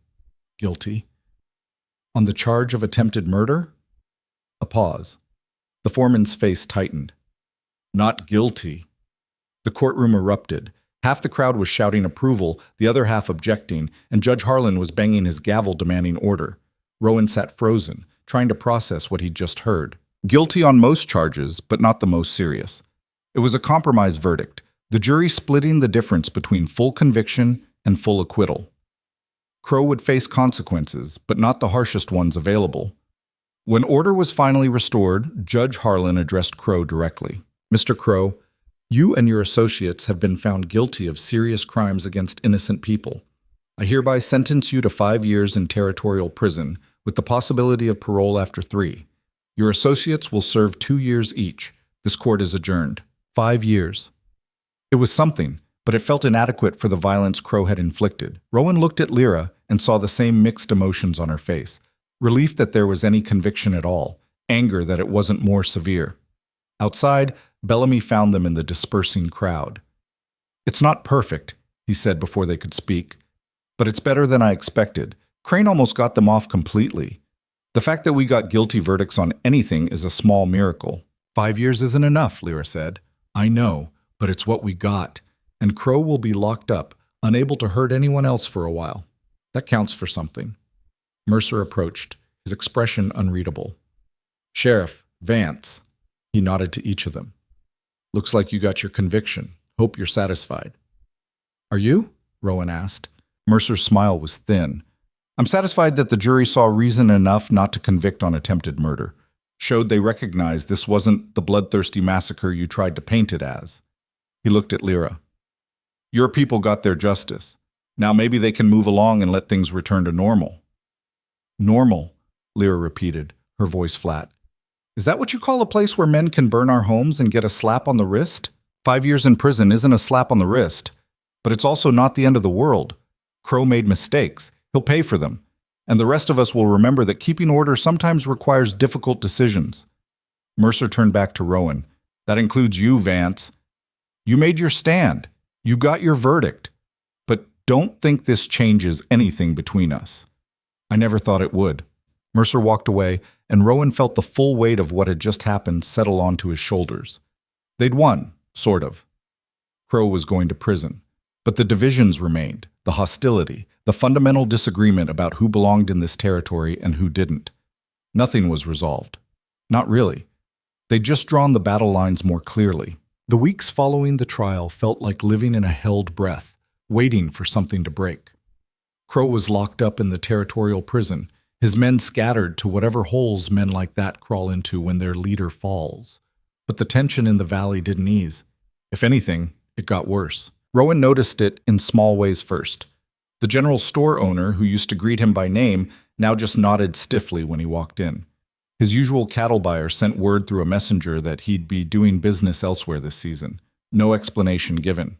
"Guilty." "On the charge of attempted murder?" A pause. The foreman's face tightened. "Not guilty." The courtroom erupted. Half the crowd was shouting approval, the other half objecting, and Judge Harlan was banging his gavel demanding order. Rowan sat frozen, trying to process what he'd just heard. Guilty on most charges, but not the most serious. It was a compromise verdict, the jury splitting the difference between full conviction and full acquittal. Crow would face consequences, but not the harshest ones available. When order was finally restored, Judge Harlan addressed Crow directly. "Mr. Crow, you and your associates have been found guilty of serious crimes against innocent people. I hereby sentence you to 5 years in territorial prison, with the possibility of parole after 3. Your associates will serve 2 years each. This court is adjourned." 5 years. It was something, but it felt inadequate for the violence Crow had inflicted. Rowan looked at Lyra and saw the same mixed emotions on her face. Relief that there was any conviction at all, anger that it wasn't more severe. Outside, Bellamy found them in the dispersing crowd. "It's not perfect," he said before they could speak, "but it's better than I expected. Crane almost got them off completely. The fact that we got guilty verdicts on anything is a small miracle." 5 years isn't enough, Lyra said. "I know, but it's what we got. And Crow will be locked up, unable to hurt anyone else for a while. That counts for something." Mercer approached, his expression unreadable. "Sheriff, Vance." He nodded to each of them. "Looks like you got your conviction. Hope you're satisfied." "Are you?" Rowan asked. Mercer's smile was thin. "I'm satisfied that the jury saw reason enough not to convict on attempted murder. Showed they recognized this wasn't the bloodthirsty massacre you tried to paint it as." He looked at Lyra. "Your people got their justice. Now maybe they can move along and let things return to normal." "Normal," Lyra repeated, her voice flat. "Is that what you call a place where men can burn our homes and get a slap on the wrist? 5 years in prison isn't a slap on the wrist. But it's also not the end of the world. Crow made mistakes. He'll pay for them. And the rest of us will remember that keeping order sometimes requires difficult decisions." Mercer turned back to Rowan. "That includes you, Vance. You made your stand. You got your verdict. But don't think this changes anything between us." "I never thought it would." Mercer walked away, and Rowan felt the full weight of what had just happened settle onto his shoulders. They'd won, sort of. Crow was going to prison. But the divisions remained, the hostility, the fundamental disagreement about who belonged in this territory and who didn't. Nothing was resolved. Not really. They'd just drawn the battle lines more clearly. The weeks following the trial felt like living in a held breath, waiting for something to break. Crow was locked up in the territorial prison, his men scattered to whatever holes men like that crawl into when their leader falls. But the tension in the valley didn't ease. If anything, it got worse. Rowan noticed it in small ways first. The general store owner, who used to greet him by name, now just nodded stiffly when he walked in. His usual cattle buyer sent word through a messenger that he'd be doing business elsewhere this season. No explanation given.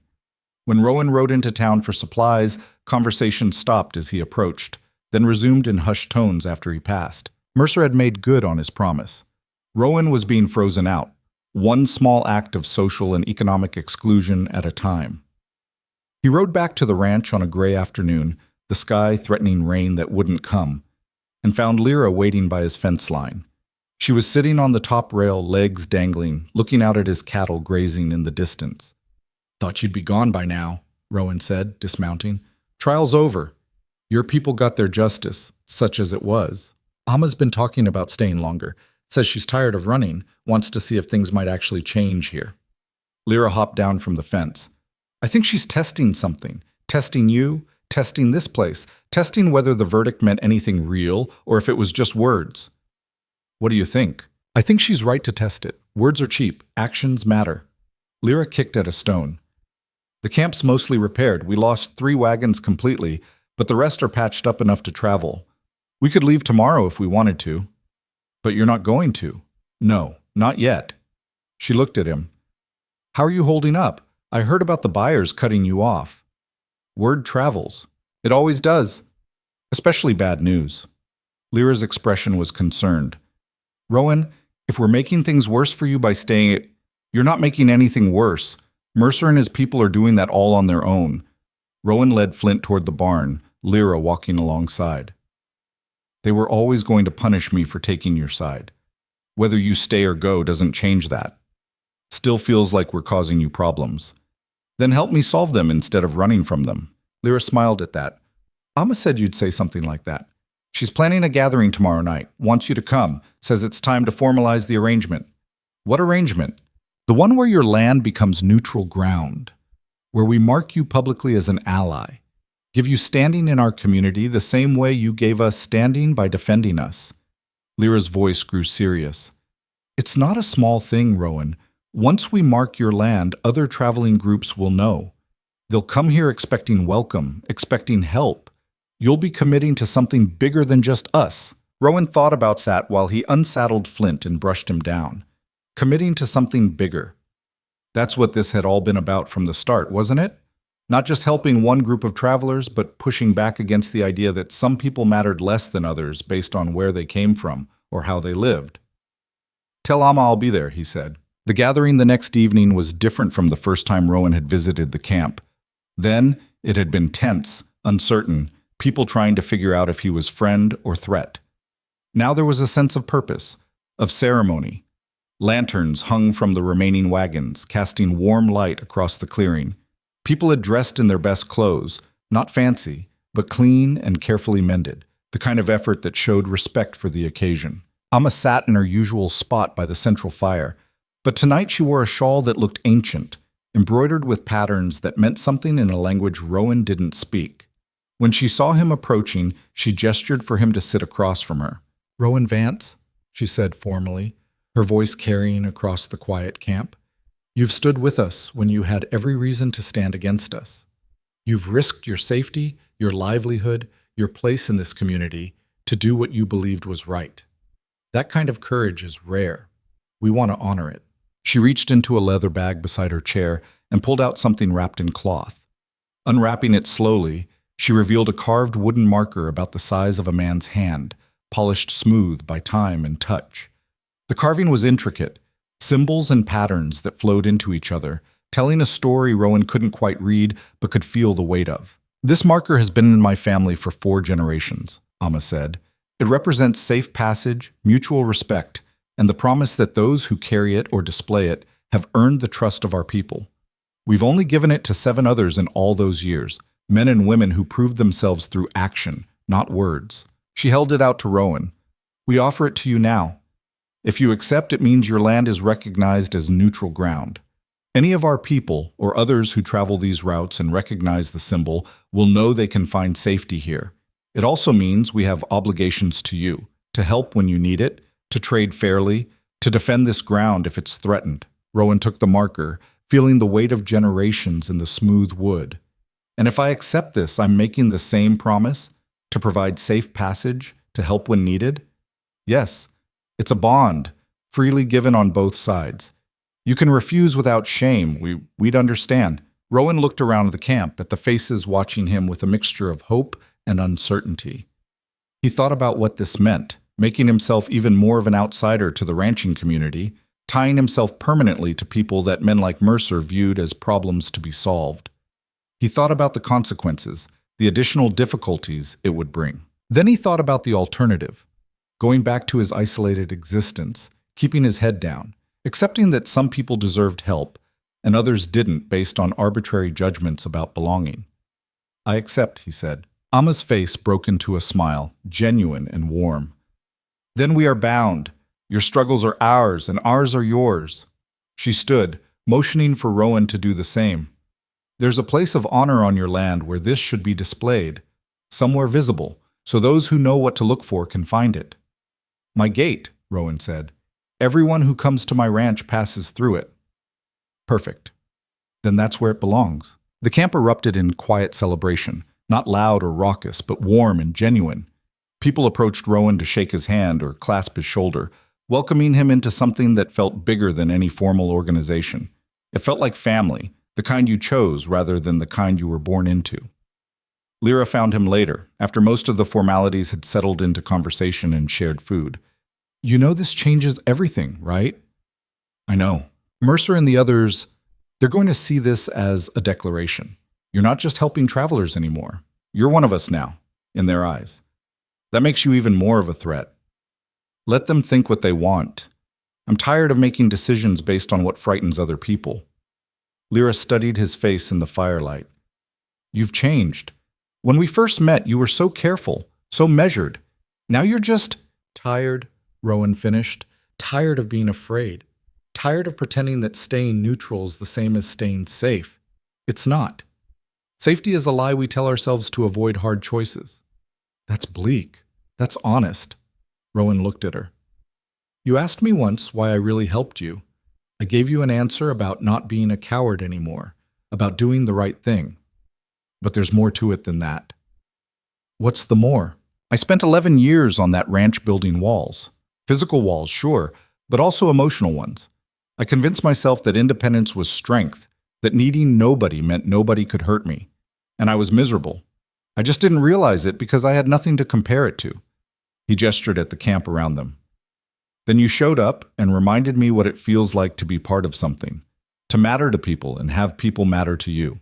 When Rowan rode into town for supplies, conversation stopped as he approached, then resumed in hushed tones after he passed. Mercer had made good on his promise. Rowan was being frozen out, one small act of social and economic exclusion at a time. He rode back to the ranch on a gray afternoon, the sky threatening rain that wouldn't come, and found Lyra waiting by his fence line. She was sitting on the top rail, legs dangling, looking out at his cattle grazing in the distance. "Thought you'd be gone by now," Rowan said, dismounting. "Trial's over. Your people got their justice, such as it was. Amma's been talking about staying longer. Says she's tired of running, wants to see if things might actually change here." Lyra hopped down from the fence. "I think she's testing something. Testing you, testing this place, testing whether the verdict meant anything real or if it was just words. What do you think? I think she's right to test it. Words are cheap. Actions matter. Lyra kicked at a stone. The camp's mostly repaired. We lost 3 wagons completely, but the rest are patched up enough to travel. We could leave tomorrow if we wanted to. But you're not going to. No, not yet. She looked at him. How are you holding up? I heard about the buyers cutting you off. Word travels. It always does. Especially bad news. Lyra's expression was concerned. Rowan, if we're making things worse for you by staying, you're not making anything worse. Mercer and his people are doing that all on their own. Rowan led Flint toward the barn, Lyra walking alongside. They were always going to punish me for taking your side. Whether you stay or go doesn't change that. Still feels like we're causing you problems. Then help me solve them instead of running from them. Lyra smiled at that. Amma said you'd say something like that. She's planning a gathering tomorrow night, wants you to come, says it's time to formalize the arrangement. What arrangement? The one where your land becomes neutral ground, where we mark you publicly as an ally, give you standing in our community the same way you gave us standing by defending us. Lyra's voice grew serious. It's not a small thing, Rowan. Once we mark your land, other traveling groups will know. They'll come here expecting welcome, expecting help. You'll be committing to something bigger than just us. Rowan thought about that while he unsaddled Flint and brushed him down. Committing to something bigger. That's what this had all been about from the start, wasn't it? Not just helping one group of travelers, but pushing back against the idea that some people mattered less than others based on where they came from or how they lived. Tell Amma I'll be there, he said. The gathering the next evening was different from the first time Rowan had visited the camp. Then, it had been tense, uncertain, people trying to figure out if he was friend or threat. Now there was a sense of purpose, of ceremony. Lanterns hung from the remaining wagons, casting warm light across the clearing. People had dressed in their best clothes, not fancy, but clean and carefully mended, the kind of effort that showed respect for the occasion. Amma sat in her usual spot by the central fire, but tonight she wore a shawl that looked ancient, embroidered with patterns that meant something in a language Rowan didn't speak. When she saw him approaching, she gestured for him to sit across from her. Rowan Vance, she said formally, her voice carrying across the quiet camp. You've stood with us when you had every reason to stand against us. You've risked your safety, your livelihood, your place in this community to do what you believed was right. That kind of courage is rare. We want to honor it. She reached into a leather bag beside her chair and pulled out something wrapped in cloth. Unwrapping it slowly, she revealed a carved wooden marker about the size of a man's hand, polished smooth by time and touch. The carving was intricate, symbols and patterns that flowed into each other, telling a story Rowan couldn't quite read but could feel the weight of. This marker has been in my family for 4 generations, Amma said. It represents safe passage, mutual respect, and the promise that those who carry it or display it have earned the trust of our people. We've only given it to 7 others in all those years, men and women who proved themselves through action, not words. She held it out to Rowan. We offer it to you now. If you accept, it means your land is recognized as neutral ground. Any of our people, or others who travel these routes and recognize the symbol, will know they can find safety here. It also means we have obligations to you, to help when you need it, to trade fairly, to defend this ground if it's threatened. Rowan took the marker, feeling the weight of generations in the smooth wood. And if I accept this, I'm making the same promise, to provide safe passage, to help when needed? Yes. It's a bond, freely given on both sides. You can refuse without shame. We'd understand. Rowan looked around the camp at the faces watching him with a mixture of hope and uncertainty. He thought about what this meant, making himself even more of an outsider to the ranching community, tying himself permanently to people that men like Mercer viewed as problems to be solved. He thought about the consequences, the additional difficulties it would bring. Then he thought about the alternative. Going back to his isolated existence, keeping his head down, accepting that some people deserved help and others didn't based on arbitrary judgments about belonging. I accept, he said. Amma's face broke into a smile, genuine and warm. Then we are bound. Your struggles are ours and ours are yours. She stood, motioning for Rowan to do the same. There's a place of honor on your land where this should be displayed, somewhere visible, so those who know what to look for can find it. My gate, Rowan said. Everyone who comes to my ranch passes through it. Perfect. Then that's where it belongs. The camp erupted in quiet celebration, not loud or raucous, but warm and genuine. People approached Rowan to shake his hand or clasp his shoulder, welcoming him into something that felt bigger than any formal organization. It felt like family, the kind you chose rather than the kind you were born into. Lyra found him later, after most of the formalities had settled into conversation and shared food. You know this changes everything, right? I know. Mercer and the others, they're going to see this as a declaration. You're not just helping travelers anymore. You're one of us now, in their eyes. That makes you even more of a threat. Let them think what they want. I'm tired of making decisions based on what frightens other people. Lyra studied his face in the firelight. You've changed. When we first met, you were so careful, so measured. Now you're just tired, Rowan finished. Tired of being afraid. Tired of pretending that staying neutral is the same as staying safe. It's not. Safety is a lie we tell ourselves to avoid hard choices. That's bleak. That's honest. Rowan looked at her. You asked me once why I really helped you. I gave you an answer about not being a coward anymore, about doing the right thing. But there's more to it than that. What's the more? I spent 11 years on that ranch building walls. Physical walls, sure, but also emotional ones. I convinced myself that independence was strength, that needing nobody meant nobody could hurt me. And I was miserable. I just didn't realize it because I had nothing to compare it to. He gestured at the camp around them. Then you showed up and reminded me what it feels like to be part of something, to matter to people and have people matter to you.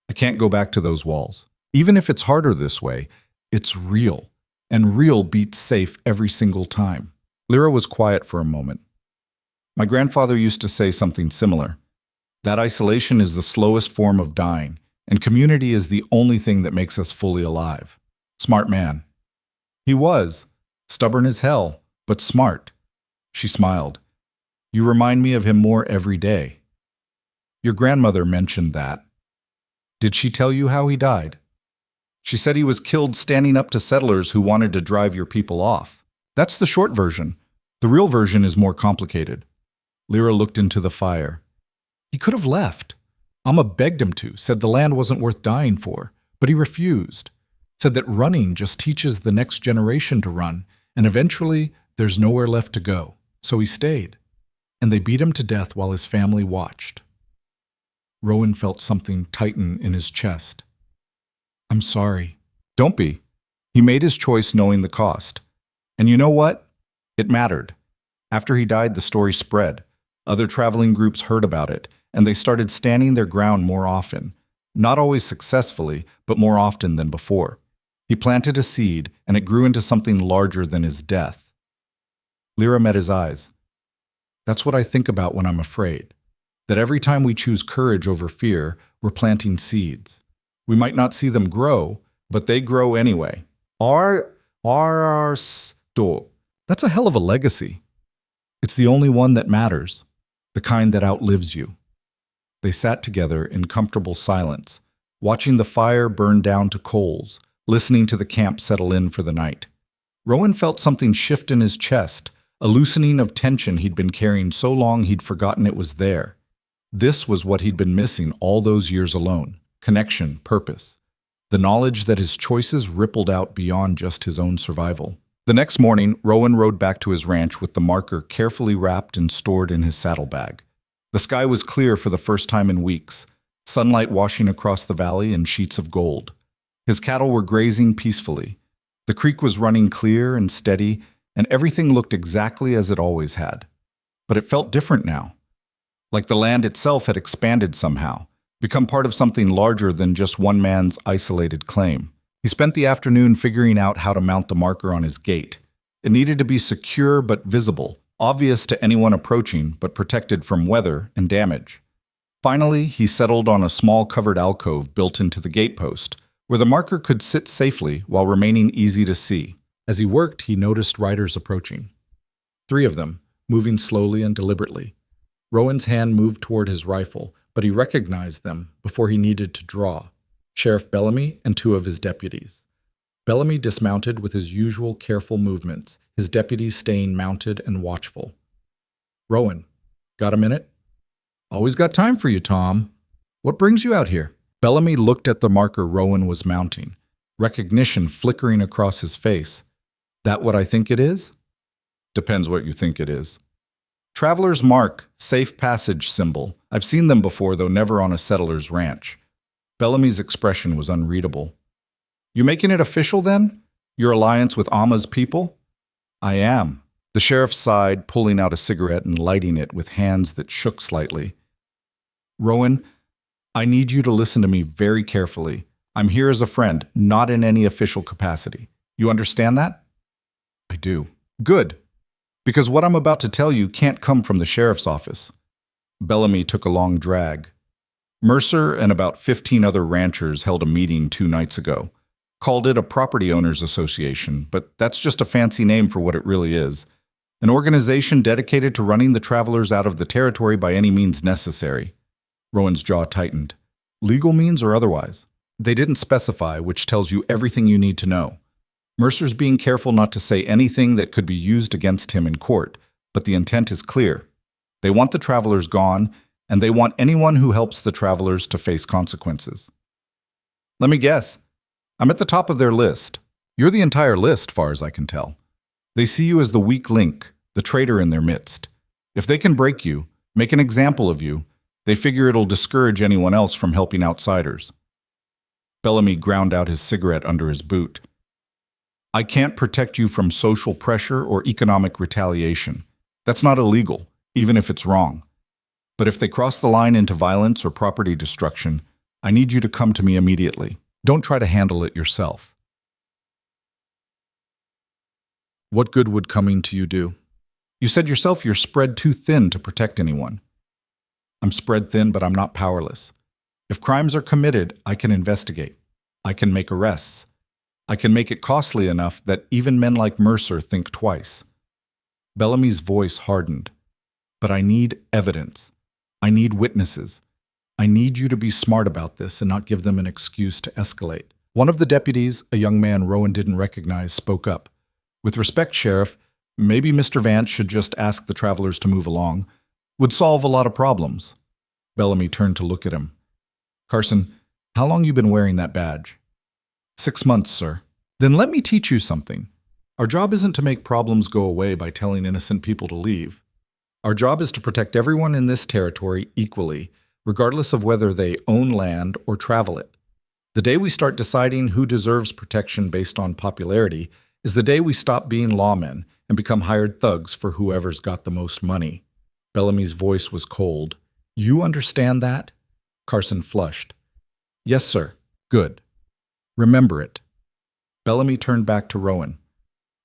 I can't go back to those walls. Even if it's harder this way, it's real, and real beats safe every single time. Lyra was quiet for a moment. My grandfather used to say something similar. That isolation is the slowest form of dying, and community is the only thing that makes us fully alive. Smart man. He was. Stubborn as hell, but smart. She smiled. You remind me of him more every day. Your grandmother mentioned that. Did she tell you how he died? She said he was killed standing up to settlers who wanted to drive your people off. That's the short version. The real version is more complicated. Lyra looked into the fire. He could have left. Amma begged him to, said the land wasn't worth dying for, but he refused. Said that running just teaches the next generation to run, and eventually there's nowhere left to go. So he stayed, and they beat him to death while his family watched. Rowan felt something tighten in his chest. I'm sorry. Don't be. He made his choice knowing the cost. And you know what? It mattered. After he died, the story spread. Other traveling groups heard about it, and they started standing their ground more often. Not always successfully, but more often than before. He planted a seed, and it grew into something larger than his death. Lyra met his eyes. That's what I think about when I'm afraid. That every time we choose courage over fear, we're planting seeds. We might not see them grow, but they grow anyway. That's a hell of a legacy. It's the only one that matters, the kind that outlives you. They sat together in comfortable silence, watching the fire burn down to coals, listening to the camp settle in for the night. Rowan felt something shift in his chest, a loosening of tension he'd been carrying so long he'd forgotten it was there. This was what he'd been missing all those years alone: connection, purpose. The knowledge that his choices rippled out beyond just his own survival. The next morning, Rowan rode back to his ranch with the marker carefully wrapped and stored in his saddlebag. The sky was clear for the first time in weeks, sunlight washing across the valley in sheets of gold. His cattle were grazing peacefully. The creek was running clear and steady, and everything looked exactly as it always had. But it felt different now. Like the land itself had expanded somehow, become part of something larger than just one man's isolated claim. He spent the afternoon figuring out how to mount the marker on his gate. It needed to be secure but visible, obvious to anyone approaching but protected from weather and damage. Finally, he settled on a small covered alcove built into the gatepost, where the marker could sit safely while remaining easy to see. As he worked, he noticed riders approaching. 3 of them, moving slowly and deliberately. Rowan's hand moved toward his rifle, but he recognized them before he needed to draw: Sheriff Bellamy and two of his deputies. Bellamy dismounted with his usual careful movements, his deputies staying mounted and watchful. "Rowan, got a minute?" "Always got time for you, Tom. What brings you out here?" Bellamy looked at the marker Rowan was mounting, recognition flickering across his face. "That what I think it is?" "Depends what you think it is." "Traveler's mark, safe passage symbol. I've seen them before, though never on a settler's ranch." Bellamy's expression was unreadable. "You making it official, then? Your alliance with Amma's people?" "I am." The sheriff sighed, pulling out a cigarette and lighting it with hands that shook slightly. "Rowan, I need you to listen to me very carefully. I'm here as a friend, not in any official capacity. You understand that?" "I do." "Good. Because what I'm about to tell you can't come from the sheriff's office." Bellamy took a long drag. "Mercer and about 15 other ranchers held a meeting 2 nights ago. Called it a property owners association, but that's just a fancy name for what it really is. An organization dedicated to running the travelers out of the territory by any means necessary." Rowan's jaw tightened. "Legal means or otherwise?" "They didn't specify, which tells you everything you need to know. Mercer's being careful not to say anything that could be used against him in court, but the intent is clear. They want the travelers gone, and they want anyone who helps the travelers to face consequences." "Let me guess. I'm at the top of their list." "You're the entire list, far as I can tell. They see you as the weak link, the traitor in their midst. If they can break you, make an example of you, they figure it'll discourage anyone else from helping outsiders." Bellamy ground out his cigarette under his boot. "I can't protect you from social pressure or economic retaliation. That's not illegal, even if it's wrong. But if they cross the line into violence or property destruction, I need you to come to me immediately. Don't try to handle it yourself." "What good would coming to you do? You said yourself you're spread too thin to protect anyone." "I'm spread thin, but I'm not powerless. If crimes are committed, I can investigate. I can make arrests. I can make it costly enough that even men like Mercer think twice." Bellamy's voice hardened. "But I need evidence. I need witnesses. I need you to be smart about this and not give them an excuse to escalate." One of the deputies, a young man Rowan didn't recognize, spoke up. "With respect, Sheriff, maybe Mr. Vance should just ask the travelers to move along. Would solve a lot of problems." Bellamy turned to look at him. "Carson, how long you been wearing that badge?" 6 months, sir." "Then let me teach you something. Our job isn't to make problems go away by telling innocent people to leave. Our job is to protect everyone in this territory equally, regardless of whether they own land or travel it. The day we start deciding who deserves protection based on popularity is the day we stop being lawmen and become hired thugs for whoever's got the most money." Bellamy's voice was cold. "You understand that?" Carson flushed. "Yes, sir." "Good. Remember it." Bellamy turned back to Rowan.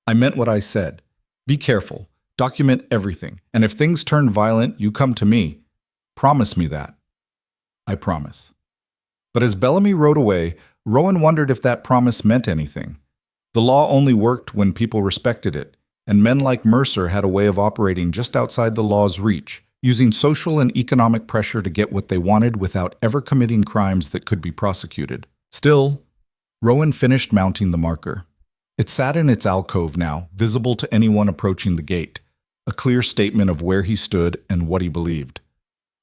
"I meant what I said. Be careful. Document everything. And if things turn violent, you come to me. Promise me that." "I promise." But as Bellamy rode away, Rowan wondered if that promise meant anything. The law only worked when people respected it, and men like Mercer had a way of operating just outside the law's reach, using social and economic pressure to get what they wanted without ever committing crimes that could be prosecuted. Still, Rowan finished mounting the marker. It sat in its alcove now, visible to anyone approaching the gate, a clear statement of where he stood and what he believed.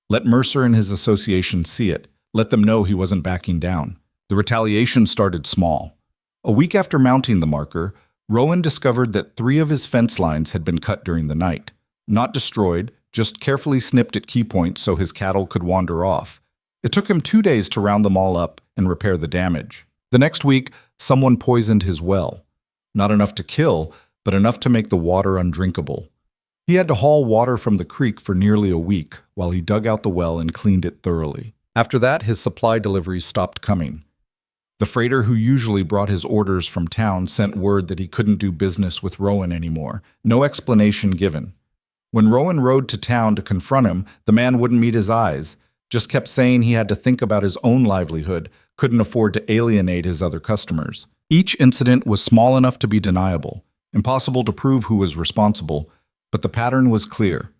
Let Mercer and his association see it. Let them know he wasn't backing down. The retaliation started small. A week after mounting the marker, Rowan discovered that 3 of his fence lines had been cut during the night. Not destroyed, just carefully snipped at key points so his cattle could wander off. It took him 2 days to round them all up and repair the damage. The next week, someone poisoned his well. Not enough to kill, but enough to make the water undrinkable. He had to haul water from the creek for nearly a week while he dug out the well and cleaned it thoroughly. After that, his supply deliveries stopped coming. The freighter who usually brought his orders from town sent word that he couldn't do business with Rowan anymore. No explanation given. When Rowan rode to town to confront him, the man wouldn't meet his eyes, just kept saying he had to think about his own livelihood, couldn't afford to alienate his other customers. Each incident was small enough to be deniable, impossible to prove who was responsible, but the pattern was clear.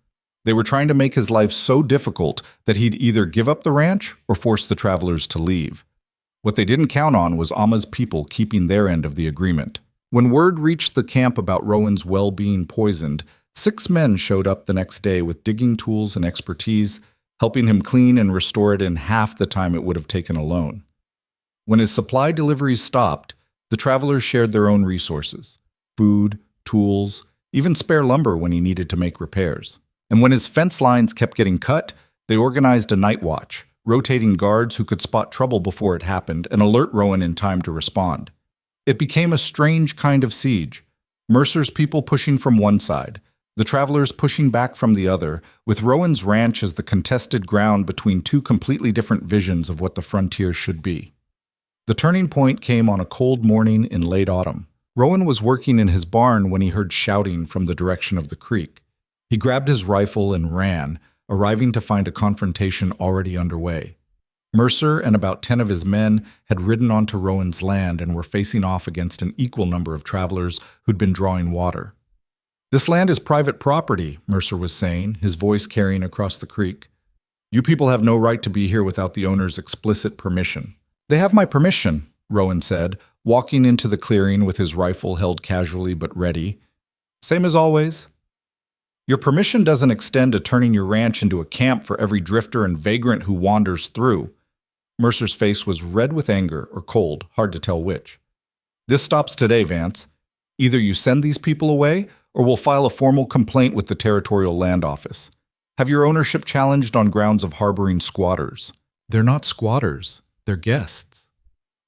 They were trying to make his life so difficult that he'd either give up the ranch or force the travelers to leave. What they didn't count on was Amma's people keeping their end of the agreement. When word reached the camp about Rowan's well being poisoned, 6 men showed up the next day with digging tools and expertise, helping him clean and restore it in half the time it would have taken alone. When his supply deliveries stopped, the travelers shared their own resources: food, tools, even spare lumber when he needed to make repairs. And when his fence lines kept getting cut, they organized a night watch, rotating guards who could spot trouble before it happened and alert Rowan in time to respond. It became a strange kind of siege. Mercer's people pushing from one side, the travelers pushing back from the other, with Rowan's ranch as the contested ground between 2 completely different visions of what the frontier should be. The turning point came on a cold morning in late autumn. Rowan was working in his barn when he heard shouting from the direction of the creek. He grabbed his rifle and ran, arriving to find a confrontation already underway. Mercer and about 10 of his men had ridden onto Rowan's land and were facing off against an equal number of travelers who'd been drawing water. "This land is private property," Mercer was saying, his voice carrying across the creek. "You people have no right to be here without the owner's explicit permission." "They have my permission," Rowan said, walking into the clearing with his rifle held casually but ready. "Same as always." "Your permission doesn't extend to turning your ranch into a camp for every drifter and vagrant who wanders through." Mercer's face was red with anger or cold, hard to tell which. "This stops today, Vance. Either you send these people away, or we'll file a formal complaint with the Territorial Land Office. Have your ownership challenged on grounds of harboring squatters." "They're not squatters. They're guests.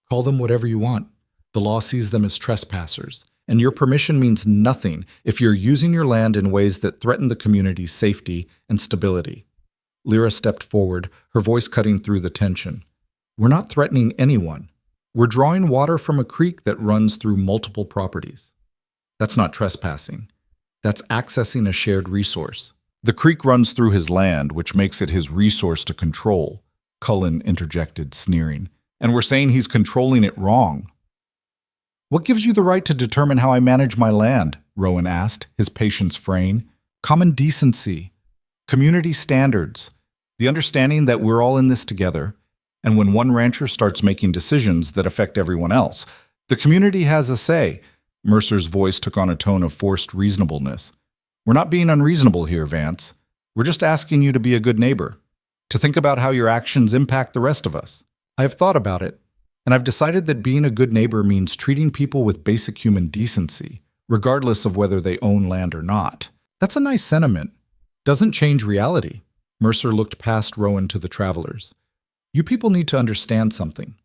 Call them whatever you want. The law sees them as trespassers, and your permission means nothing if you're using your land in ways that threaten the community's safety and stability." Lyra stepped forward, her voice cutting through the tension. "We're not threatening anyone. We're drawing water from a creek that runs through multiple properties. That's not trespassing. That's accessing a shared resource." "The creek runs through his land, which makes it his resource to control," Cullen interjected, sneering. "And we're saying he's controlling it wrong." "What gives you the right to determine how I manage my land?" Rowan asked, his patience fraying. "Common decency, community standards, the understanding that we're all in this together. And when one rancher starts making decisions that affect everyone else, the community has a say." Mercer's voice took on a tone of forced reasonableness. "We're not being unreasonable here, Vance. We're just asking you to be a good neighbor, to think about how your actions impact the rest of us. I have thought about it, and I've decided that being a good neighbor means treating people with basic human decency, regardless of whether they own land or not." "That's a nice sentiment. Doesn't change reality." Mercer looked past Rowan to the travelers. "You people need to understand something.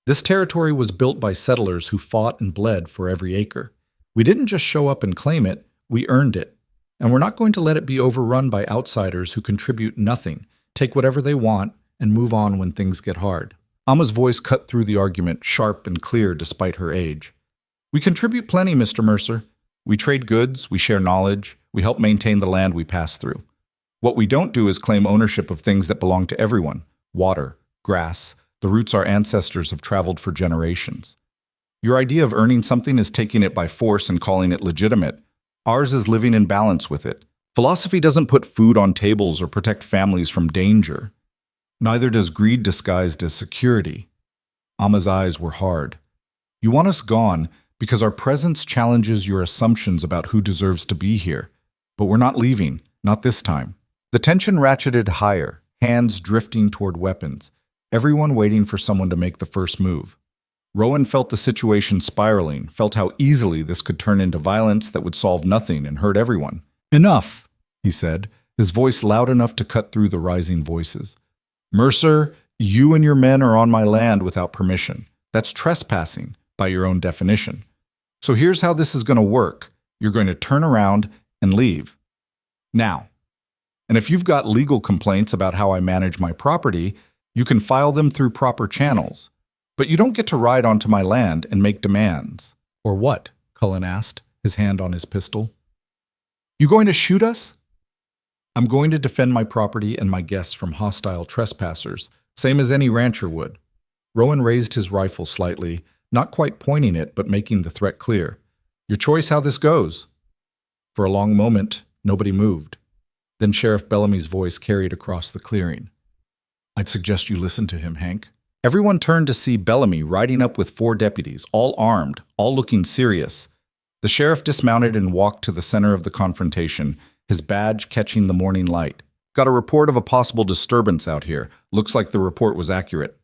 This territory was built by settlers who fought and bled for every acre. We didn't just show up and claim it, we earned it. And we're not going to let it be overrun by outsiders who contribute nothing, take whatever they want, and move on when things get hard." Amma's voice cut through the argument, sharp and clear despite her age. "We contribute plenty, Mr. Mercer. We trade goods, we share knowledge, we help maintain the land we pass through. What we don't do is claim ownership of things that belong to everyone: water, grass, the routes our ancestors have traveled for generations. Your idea of earning something is taking it by force and calling it legitimate. Ours is living in balance with it. Philosophy doesn't put food on tables or protect families from danger. Neither does greed disguised as security." Amma's eyes were hard. "You want us gone because our presence challenges your assumptions about who deserves to be here. But we're not leaving, not this time." The tension ratcheted higher, hands drifting toward weapons, everyone waiting for someone to make the first move. Rowan felt the situation spiraling, felt how easily this could turn into violence that would solve nothing and hurt everyone. "Enough," he said, his voice loud enough to cut through the rising voices. "Mercer, you and your men are on my land without permission. That's trespassing, by your own definition. So here's how this is going to work. You're going to turn around and leave. Now. And if you've got legal complaints about how I manage my property, you can file them through proper channels. But you don't get to ride onto my land and make demands." "Or what?" Cullen asked, his hand on his pistol. "You going to shoot us?" "I'm going to defend my property and my guests from hostile trespassers, same as any rancher would." Rowan raised his rifle slightly, not quite pointing it, but making the threat clear. "Your choice how this goes." For a long moment, nobody moved. Then Sheriff Bellamy's voice carried across the clearing. I'd suggest you listen to him, Hank. Everyone turned to see Bellamy riding up with 4 deputies, all armed, all looking serious. The sheriff dismounted and walked to the center of the confrontation, his badge catching the morning light. Got a report of a possible disturbance out here. Looks like the report was accurate.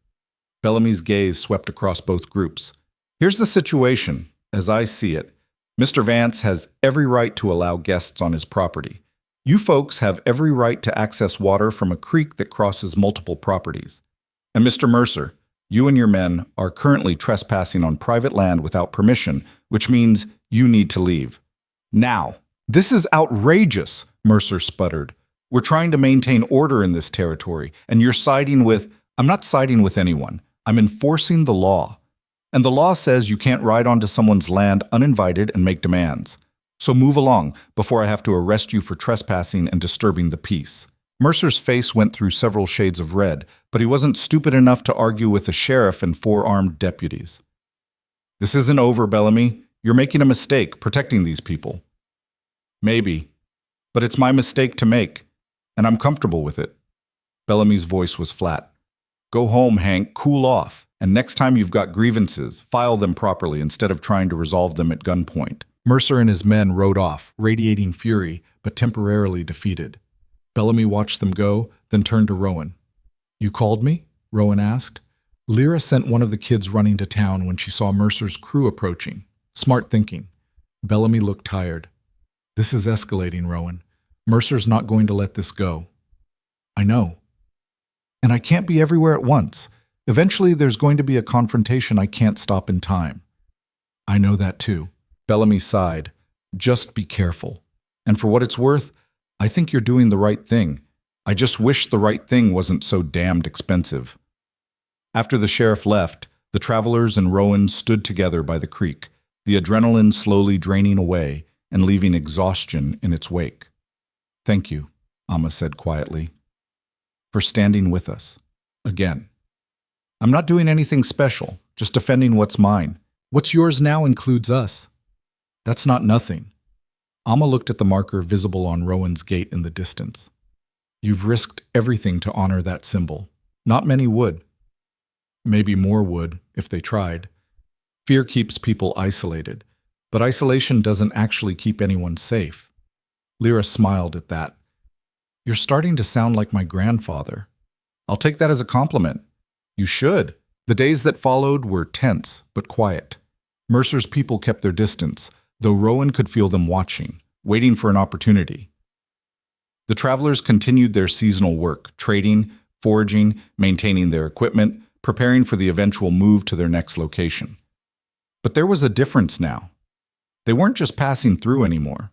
Bellamy's gaze swept across both groups. Here's the situation, as I see it. Mr. Vance has every right to allow guests on his property. You folks have every right to access water from a creek that crosses multiple properties. And Mr. Mercer, you and your men are currently trespassing on private land without permission, which means you need to leave. Now, this is outrageous, Mercer sputtered. We're trying to maintain order in this territory, and you're siding with— I'm not siding with anyone. I'm enforcing the law. And the law says you can't ride onto someone's land uninvited and make demands. So move along before I have to arrest you for trespassing and disturbing the peace. Mercer's face went through several shades of red, but he wasn't stupid enough to argue with a sheriff and 4 armed deputies. This isn't over, Bellamy. You're making a mistake protecting these people. Maybe, but it's my mistake to make, and I'm comfortable with it. Bellamy's voice was flat. Go home, Hank, cool off, and next time you've got grievances, file them properly instead of trying to resolve them at gunpoint. Mercer and his men rode off, radiating fury, but temporarily defeated. Bellamy watched them go, then turned to Rowan. You called me? Rowan asked. Lyra sent one of the kids running to town when she saw Mercer's crew approaching. Smart thinking. Bellamy looked tired. This is escalating, Rowan. Mercer's not going to let this go. I know. And I can't be everywhere at once. Eventually there's going to be a confrontation I can't stop in time. I know that too. Bellamy sighed. Just be careful. And for what it's worth, I think you're doing the right thing. I just wish the right thing wasn't so damned expensive. After the sheriff left, the travelers and Rowan stood together by the creek, the adrenaline slowly draining away and leaving exhaustion in its wake. Thank you, Amma said quietly, for standing with us. Again. I'm not doing anything special, just defending what's mine. What's yours now includes us. That's not nothing. Amma looked at the marker visible on Rowan's gate in the distance. You've risked everything to honor that symbol. Not many would. Maybe more would, if they tried. Fear keeps people isolated, but isolation doesn't actually keep anyone safe. Lyra smiled at that. You're starting to sound like my grandfather. I'll take that as a compliment. You should. The days that followed were tense, but quiet. Mercer's people kept their distance, though Rowan could feel them watching, waiting for an opportunity. The travelers continued their seasonal work, trading, foraging, maintaining their equipment, preparing for the eventual move to their next location. But there was a difference now. They weren't just passing through anymore.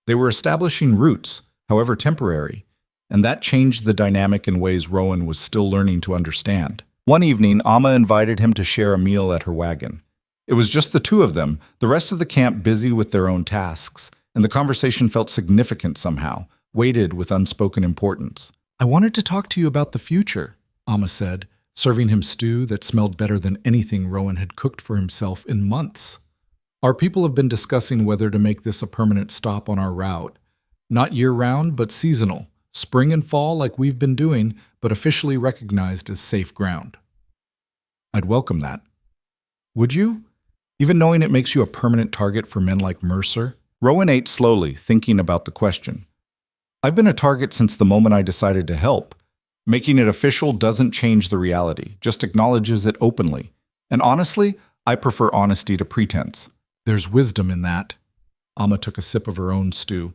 They were establishing roots, however temporary, and that changed the dynamic in ways Rowan was still learning to understand. One evening, Amma invited him to share a meal at her wagon. It was just the two of them, the rest of the camp busy with their own tasks, and the conversation felt significant somehow, weighted with unspoken importance. I wanted to talk to you about the future, Amma said, serving him stew that smelled better than anything Rowan had cooked for himself in months. Our people have been discussing whether to make this a permanent stop on our route. Not year-round, but seasonal. Spring and fall like we've been doing, but officially recognized as safe ground. I'd welcome that. Would you? Even knowing it makes you a permanent target for men like Mercer? Rowan ate slowly, thinking about the question. I've been a target since the moment I decided to help. Making it official doesn't change the reality, just acknowledges it openly. And honestly, I prefer honesty to pretense. There's wisdom in that. Amma took a sip of her own stew.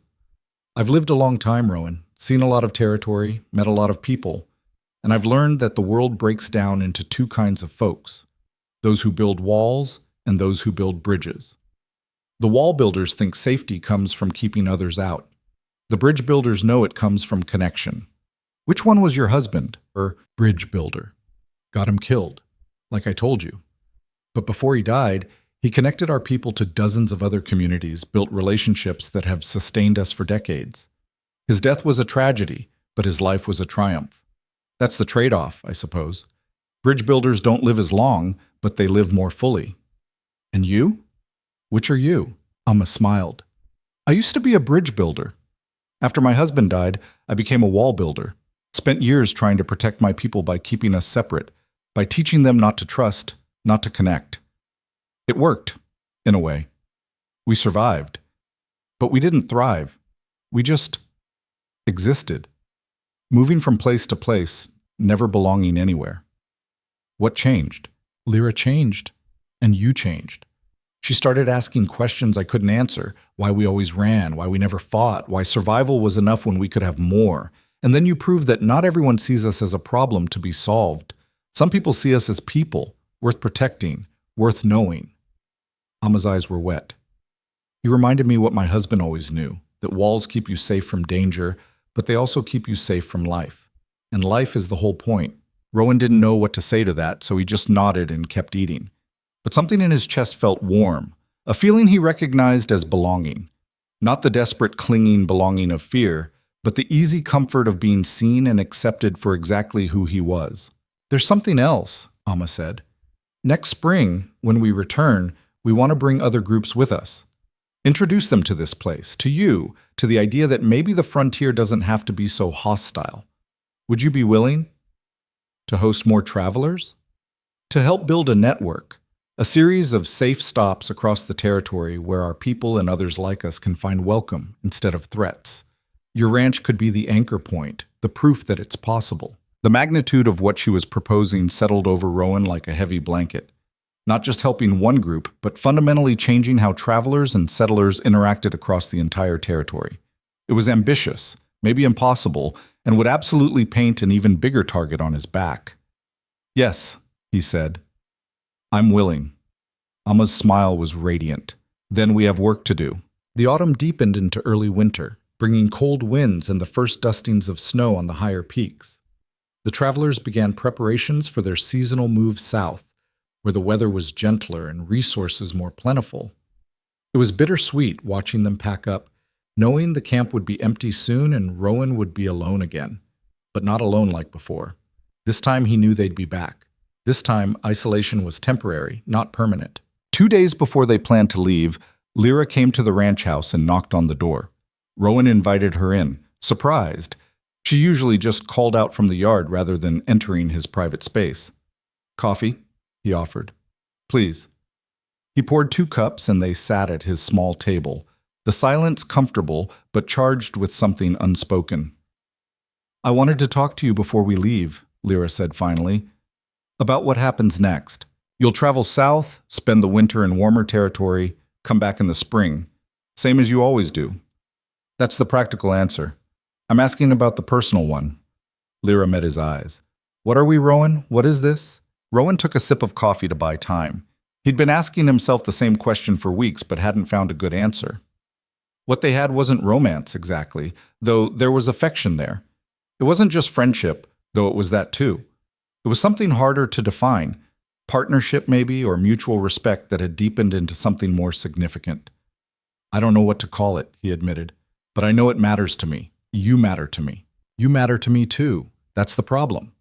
I've lived a long time, Rowan, seen a lot of territory, met a lot of people, and I've learned that the world breaks down into 2 kinds of folks, those who build walls and those who build bridges. The wall builders think safety comes from keeping others out. The bridge builders know it comes from connection. Which one was your husband, or bridge builder? Got him killed, like I told you. But before he died, he connected our people to dozens of other communities, built relationships that have sustained us for decades. His death was a tragedy, but his life was a triumph. That's the trade-off, I suppose. Bridge builders don't live as long, but they live more fully. And you? Which are you? Amma smiled. I used to be a bridge builder. After my husband died, I became a wall builder. Spent years trying to protect my people by keeping us separate, by teaching them not to trust, not to connect. It worked, in a way. We survived. But we didn't thrive. We just existed, moving from place to place, never belonging anywhere. What changed? Lyra changed, and you changed. She started asking questions I couldn't answer, why we always ran, why we never fought, why survival was enough when we could have more. And then you proved that not everyone sees us as a problem to be solved. Some people see us as people, worth protecting, worth knowing. Amma's eyes were wet. You reminded me what my husband always knew, that walls keep you safe from danger, but they also keep you safe from life. And life is the whole point. Rowan didn't know what to say to that, so he just nodded and kept eating. But something in his chest felt warm, a feeling he recognized as belonging. Not the desperate, clinging belonging of fear, but the easy comfort of being seen and accepted for exactly who he was. There's something else, Amma said. Next spring, when we return, we want to bring other groups with us. Introduce them to this place, to you, to the idea that maybe the frontier doesn't have to be so hostile. Would you be willing to host more travelers? To help build a network, a series of safe stops across the territory where our people and others like us can find welcome instead of threats. Your ranch could be the anchor point, the proof that it's possible. The magnitude of what she was proposing settled over Rowan like a heavy blanket. Not just helping one group, but fundamentally changing how travelers and settlers interacted across the entire territory. It was ambitious, maybe impossible, and would absolutely paint an even bigger target on his back. Yes, he said. I'm willing. Amma's smile was radiant. Then we have work to do. The autumn deepened into early winter, bringing cold winds and the first dustings of snow on the higher peaks. The travelers began preparations for their seasonal move south, where the weather was gentler and resources more plentiful. It was bittersweet watching them pack up, knowing the camp would be empty soon and Rowan would be alone again, but not alone like before. This time he knew they'd be back. This time, isolation was temporary, not permanent. 2 days before they planned to leave, Lyra came to the ranch house and knocked on the door. Rowan invited her in, surprised. She usually just called out from the yard rather than entering his private space. Coffee? He offered. Please. He poured 2 cups and they sat at his small table, the silence comfortable but charged with something unspoken. I wanted to talk to you before we leave, Lyra said finally, about what happens next. You'll travel south, spend the winter in warmer territory, come back in the spring, same as you always do. That's the practical answer. I'm asking about the personal one. Lyra met his eyes. What are we, Rowan? What is this? Rowan took a sip of coffee to buy time. He'd been asking himself the same question for weeks but hadn't found a good answer. What they had wasn't romance exactly, though there was affection there. It wasn't just friendship, though it was that too. It was something harder to define, partnership maybe, or mutual respect that had deepened into something more significant. I don't know what to call it, he admitted, but I know it matters to me. You matter to me. You matter to me too. That's the problem.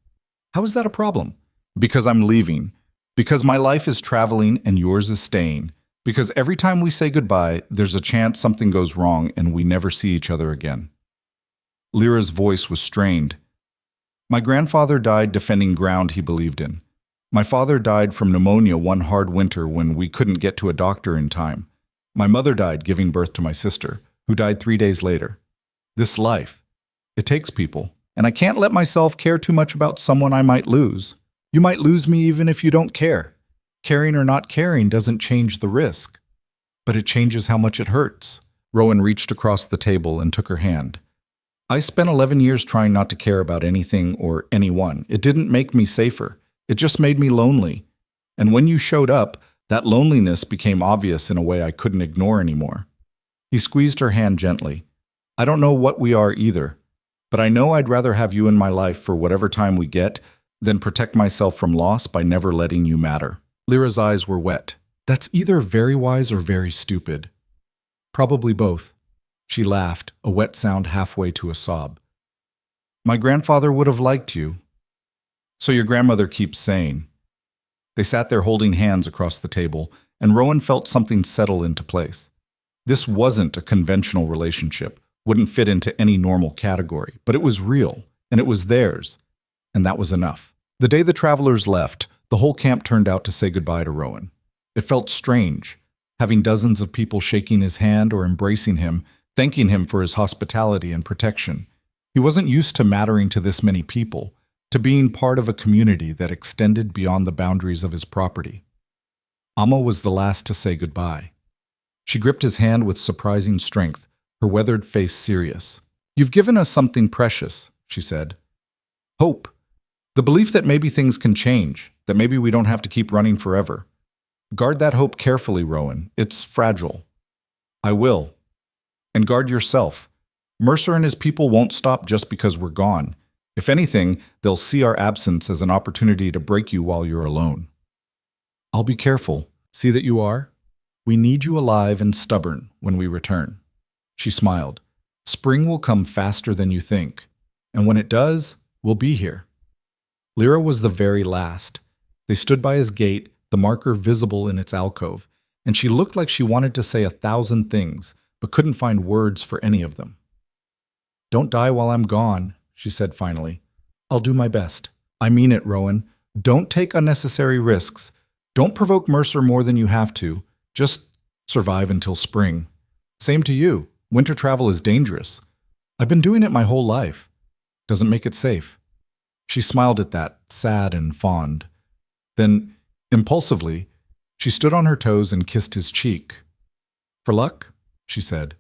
How is that a problem? Because I'm leaving. Because my life is traveling and yours is staying. Because every time we say goodbye, there's a chance something goes wrong and we never see each other again. Lyra's voice was strained. My grandfather died defending ground he believed in. My father died from pneumonia one hard winter when we couldn't get to a doctor in time. My mother died giving birth to my sister, who died 3 days later. This life, it takes people, and I can't let myself care too much about someone I might lose. You might lose me even if you don't care. Caring or not caring doesn't change the risk. But it changes how much it hurts. Rowan reached across the table and took her hand. I spent 11 years trying not to care about anything or anyone. It didn't make me safer. It just made me lonely. And when you showed up, that loneliness became obvious in a way I couldn't ignore anymore. He squeezed her hand gently. I don't know what we are either, but I know I'd rather have you in my life for whatever time we get than protect myself from loss by never letting you matter. Lyra's eyes were wet. That's either very wise or very stupid. Probably both. She laughed, a wet sound halfway to a sob. My grandfather would have liked you. So your grandmother keeps saying. They sat there holding hands across the table, and Rowan felt something settle into place. This wasn't a conventional relationship, wouldn't fit into any normal category, but it was real, and it was theirs, and that was enough. The day the travelers left, the whole camp turned out to say goodbye to Rowan. It felt strange, having dozens of people shaking his hand or embracing him, thanking him for his hospitality and protection. He wasn't used to mattering to this many people, to being part of a community that extended beyond the boundaries of his property. Amma was the last to say goodbye. She gripped his hand with surprising strength, her weathered face serious. "You've given us something precious," she said. "Hope. The belief that maybe things can change, that maybe we don't have to keep running forever. Guard that hope carefully, Rowan. It's fragile." "I will. And guard yourself. Mercer and his people won't stop just because we're gone. If anything, they'll see our absence as an opportunity to break you while you're alone." "I'll be careful. See that you are? We need you alive and stubborn when we return." She smiled. "Spring will come faster than you think, and when it does, we'll be here." Lyra was the very last. They stood by his gate, the marker visible in its alcove, and she looked like she wanted to say 1,000 things, but couldn't find words for any of them. "Don't die while I'm gone," she said finally. "I'll do my best. I mean it, Rowan. Don't take unnecessary risks. Don't provoke Mercer more than you have to. Just survive until spring. Same to you. Winter travel is dangerous. I've been doing it my whole life. Doesn't make it safe." She smiled at that, sad and fond. Then, impulsively, she stood on her toes and kissed his cheek. "For luck?" she said.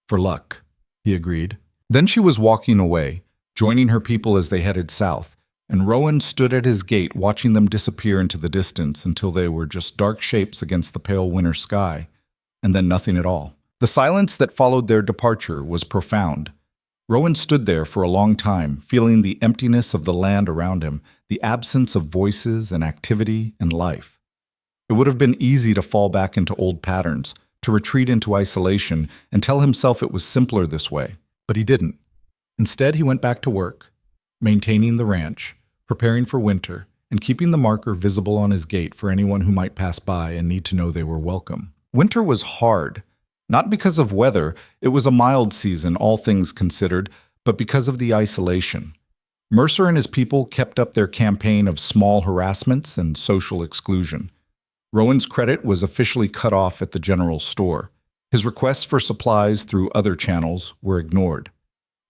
"For luck," he agreed. Then she was walking away, joining her people as they headed south, and Rowan stood at his gate watching them disappear into the distance until they were just dark shapes against the pale winter sky, and then nothing at all. The silence that followed their departure was profound. Rowan stood there for a long time, feeling the emptiness of the land around him, the absence of voices and activity and life. It would have been easy to fall back into old patterns, to retreat into isolation and tell himself it was simpler this way, but he didn't. Instead, he went back to work, maintaining the ranch, preparing for winter, and keeping the marker visible on his gate for anyone who might pass by and need to know they were welcome. Winter was hard. Not because of weather, it was a mild season, all things considered, but because of the isolation. Mercer and his people kept up their campaign of small harassments and social exclusion. Rowan's credit was officially cut off at the general store. His requests for supplies through other channels were ignored.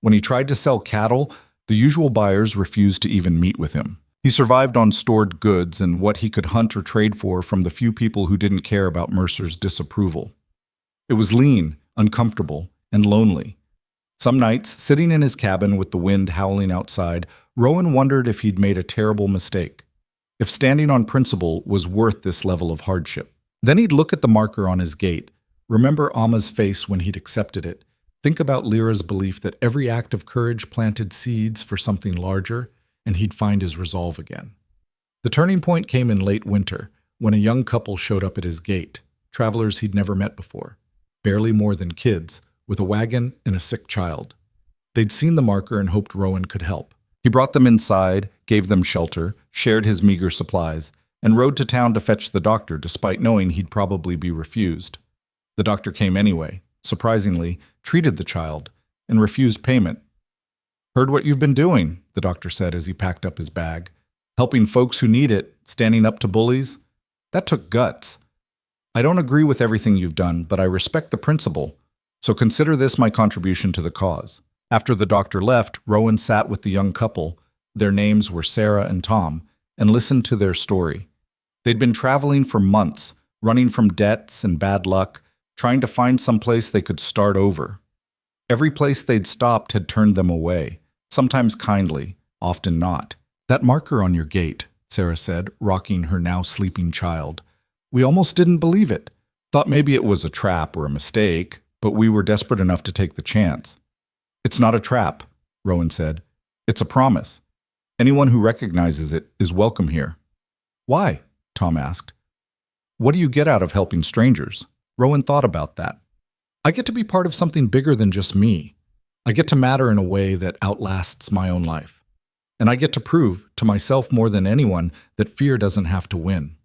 When he tried to sell cattle, the usual buyers refused to even meet with him. He survived on stored goods and what he could hunt or trade for from the few people who didn't care about Mercer's disapproval. It was lean, uncomfortable, and lonely. Some nights, sitting in his cabin with the wind howling outside, Rowan wondered if he'd made a terrible mistake, if standing on principle was worth this level of hardship. Then he'd look at the marker on his gate, remember Amma's face when he'd accepted it, think about Lyra's belief that every act of courage planted seeds for something larger, and he'd find his resolve again. The turning point came in late winter, when a young couple showed up at his gate, travelers he'd never met before. Barely more than kids, with a wagon and a sick child. They'd seen the marker and hoped Rowan could help. He brought them inside, gave them shelter, shared his meager supplies, and rode to town to fetch the doctor despite knowing he'd probably be refused. The doctor came anyway, surprisingly, treated the child, and refused payment. "Heard what you've been doing," the doctor said as he packed up his bag. "Helping folks who need it, standing up to bullies. That took guts. I don't agree with everything you've done, but I respect the principle, so consider this my contribution to the cause." After the doctor left, Rowan sat with the young couple, their names were Sarah and Tom, and listened to their story. They'd been traveling for months, running from debts and bad luck, trying to find some place they could start over. Every place they'd stopped had turned them away, sometimes kindly, often not. "That marker on your gate," Sarah said, rocking her now sleeping child. "We almost didn't believe it. Thought maybe it was a trap or a mistake, but we were desperate enough to take the chance." "It's not a trap," Rowan said. "It's a promise. Anyone who recognizes it is welcome here." "Why?" Tom asked. "What do you get out of helping strangers?" Rowan thought about that. "I get to be part of something bigger than just me. I get to matter in a way that outlasts my own life. And I get to prove, to myself more than anyone, that fear doesn't have to win."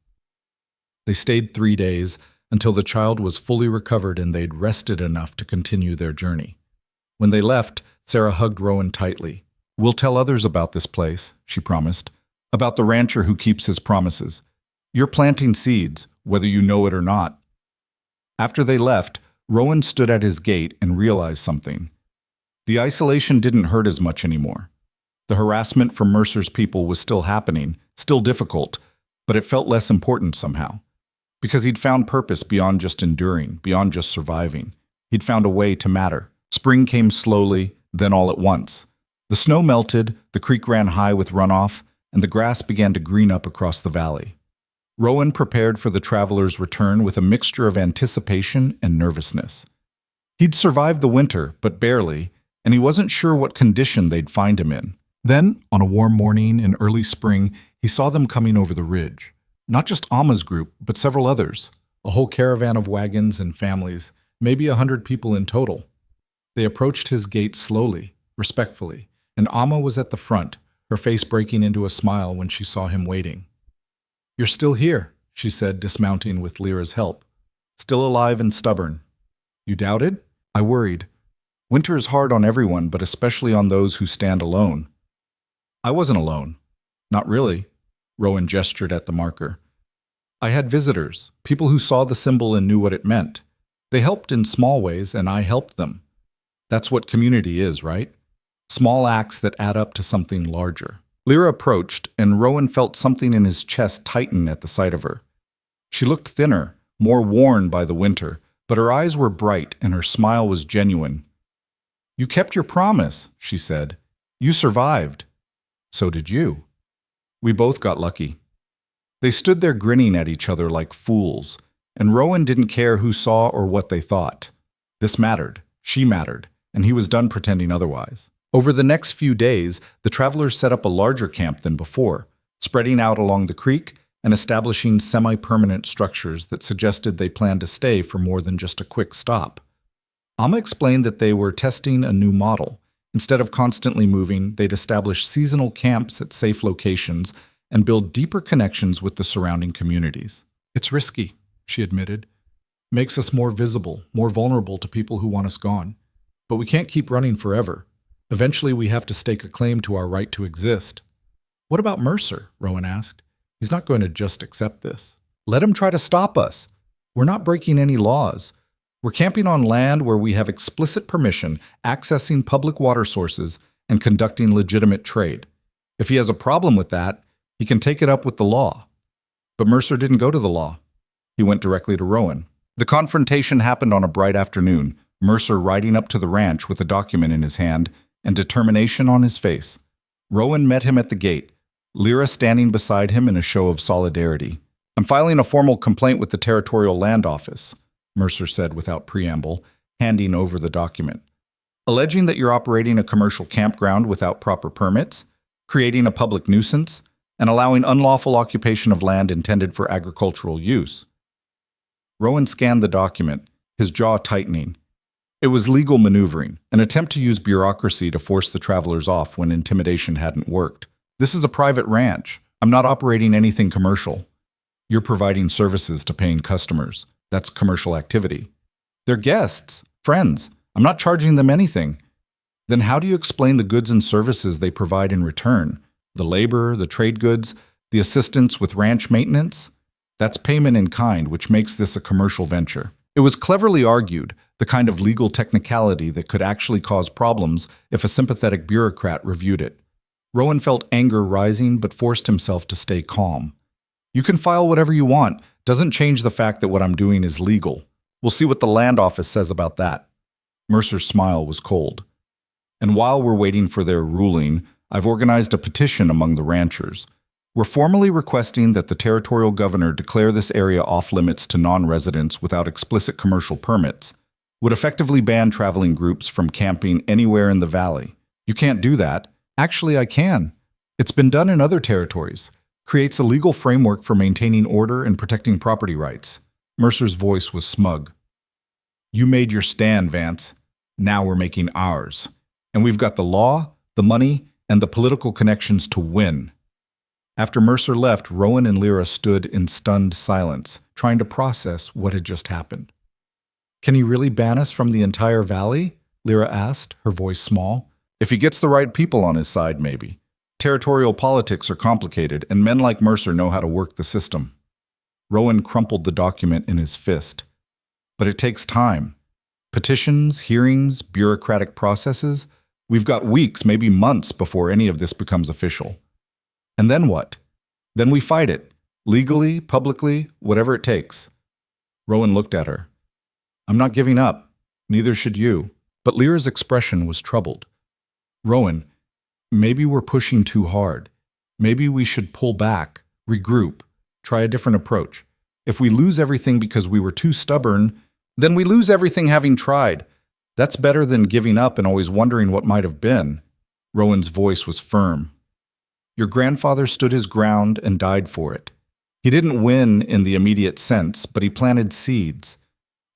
They stayed 3 days until the child was fully recovered and they'd rested enough to continue their journey. When they left, Sarah hugged Rowan tightly. "We'll tell others about this place," she promised. "About the rancher who keeps his promises. You're planting seeds, whether you know it or not." After they left, Rowan stood at his gate and realized something. The isolation didn't hurt as much anymore. The harassment from Mercer's people was still happening, still difficult, but it felt less important somehow. Because he'd found purpose beyond just enduring, beyond just surviving. He'd found a way to matter. Spring came slowly, then all at once. The snow melted, the creek ran high with runoff, and the grass began to green up across the valley. Rowan prepared for the traveler's return with a mixture of anticipation and nervousness. He'd survived the winter, but barely, and he wasn't sure what condition they'd find him in. Then, on a warm morning in early spring, he saw them coming over the ridge. Not just Amma's group, but several others. A whole caravan of wagons and families, maybe 100 people in total. They approached his gate slowly, respectfully, and Amma was at the front, her face breaking into a smile when she saw him waiting. "You're still here," she said, dismounting with Lyra's help. "Still alive and stubborn." "You doubted?" "I worried. Winter is hard on everyone, but especially on those who stand alone." "I wasn't alone." "Not really." Rowan gestured at the marker. "I had visitors, people who saw the symbol and knew what it meant. They helped in small ways, and I helped them. That's what community is, right? Small acts that add up to something larger." Lyra approached, and Rowan felt something in his chest tighten at the sight of her. She looked thinner, more worn by the winter, but her eyes were bright and her smile was genuine. "You kept your promise," she said. "You survived." "So did you." "We both got lucky." They stood there grinning at each other like fools, and Rowan didn't care who saw or what they thought. This mattered, she mattered, and he was done pretending otherwise. Over the next few days, the travelers set up a larger camp than before, spreading out along the creek and establishing semi-permanent structures that suggested they planned to stay for more than just a quick stop. Amma explained that they were testing a new model. Instead of constantly moving, they'd establish seasonal camps at safe locations and build deeper connections with the surrounding communities. "It's risky," she admitted. "Makes us more visible, more vulnerable to people who want us gone. But we can't keep running forever. Eventually we have to stake a claim to our right to exist." "What about Mercer?" Rowan asked. "He's not going to just accept this." "Let him try to stop us. We're not breaking any laws. We're camping on land where we have explicit permission, accessing public water sources, and conducting legitimate trade. If he has a problem with that, he can take it up with the law." But Mercer didn't go to the law. He went directly to Rowan. The confrontation happened on a bright afternoon, Mercer riding up to the ranch with a document in his hand and determination on his face. Rowan met him at the gate, Lyra standing beside him in a show of solidarity. "I'm filing a formal complaint with the Territorial Land Office," Mercer said without preamble, handing over the document. "Alleging that you're operating a commercial campground without proper permits, creating a public nuisance, and allowing unlawful occupation of land intended for agricultural use." Rowan scanned the document, his jaw tightening. It was legal maneuvering, an attempt to use bureaucracy to force the travelers off when intimidation hadn't worked. "This is a private ranch. I'm not operating anything commercial. You're providing services to paying customers. That's commercial activity. They're guests, friends. I'm not charging them anything." "Then how do you explain the goods and services they provide in return? The labor, the trade goods, the assistance with ranch maintenance? That's payment in kind, which makes this a commercial venture." It was cleverly argued, the kind of legal technicality that could actually cause problems if a sympathetic bureaucrat reviewed it. Rowan felt anger rising but forced himself to stay calm. "You can file whatever you want. Doesn't change the fact that what I'm doing is legal. We'll see what the land office says about that." Mercer's smile was cold. "And while we're waiting for their ruling, I've organized a petition among the ranchers. We're formally requesting that the territorial governor declare this area off-limits to non-residents without explicit commercial permits. Would effectively ban traveling groups from camping anywhere in the valley." "You can't do that." "Actually, I can. It's been done in other territories. Creates a legal framework for maintaining order and protecting property rights." Mercer's voice was smug. "You made your stand, Vance. Now we're making ours. And we've got the law, the money, and the political connections to win." After Mercer left, Rowan and Lyra stood in stunned silence, trying to process what had just happened. "Can he really ban us from the entire valley?" Lyra asked, her voice small. If he gets the right people on his side, maybe. Territorial politics are complicated, and men like Mercer know how to work the system. Rowan crumpled the document in his fist. But it takes time. Petitions, hearings, bureaucratic processes. We've got weeks, maybe months before any of this becomes official. And then what? Then we fight it. Legally, publicly, whatever it takes. Rowan looked at her. I'm not giving up. Neither should you. But Lyra's expression was troubled. Rowan, maybe we're pushing too hard. Maybe we should pull back, regroup, try a different approach. If we lose everything because we were too stubborn, then we lose everything having tried. That's better than giving up and always wondering what might have been. Rowan's voice was firm. Your grandfather stood his ground and died for it. He didn't win in the immediate sense, but he planted seeds.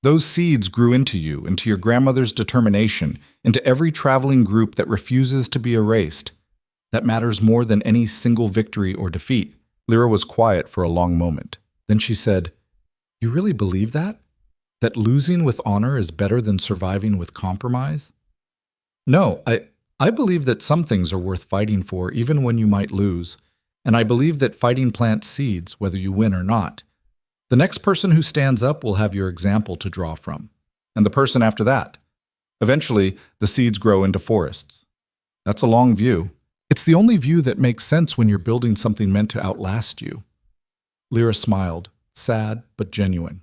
Those seeds grew into you, into your grandmother's determination, into every traveling group that refuses to be erased. That matters more than any single victory or defeat. Lyra was quiet for a long moment. Then she said, You really believe that? That losing with honor is better than surviving with compromise? No, I believe that some things are worth fighting for even when you might lose. And I believe that fighting plants seeds, whether you win or not. The next person who stands up will have your example to draw from. And the person after that. Eventually, the seeds grow into forests. That's a long view. It's the only view that makes sense when you're building something meant to outlast you. Lyra smiled, sad but genuine.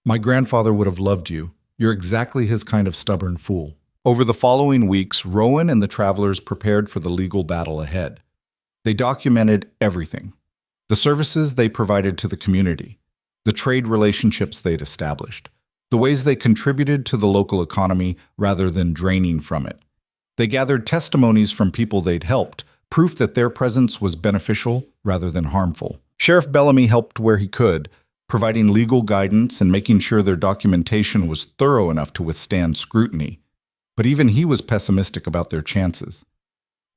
My grandfather would have loved you. You're exactly his kind of stubborn fool. Over the following weeks, Rowan and the travelers prepared for the legal battle ahead. They documented everything. The services they provided to the community, the trade relationships they'd established, the ways they contributed to the local economy rather than draining from it. They gathered testimonies from people they'd helped, proof that their presence was beneficial rather than harmful. Sheriff Bellamy helped where he could, providing legal guidance and making sure their documentation was thorough enough to withstand scrutiny. But even he was pessimistic about their chances.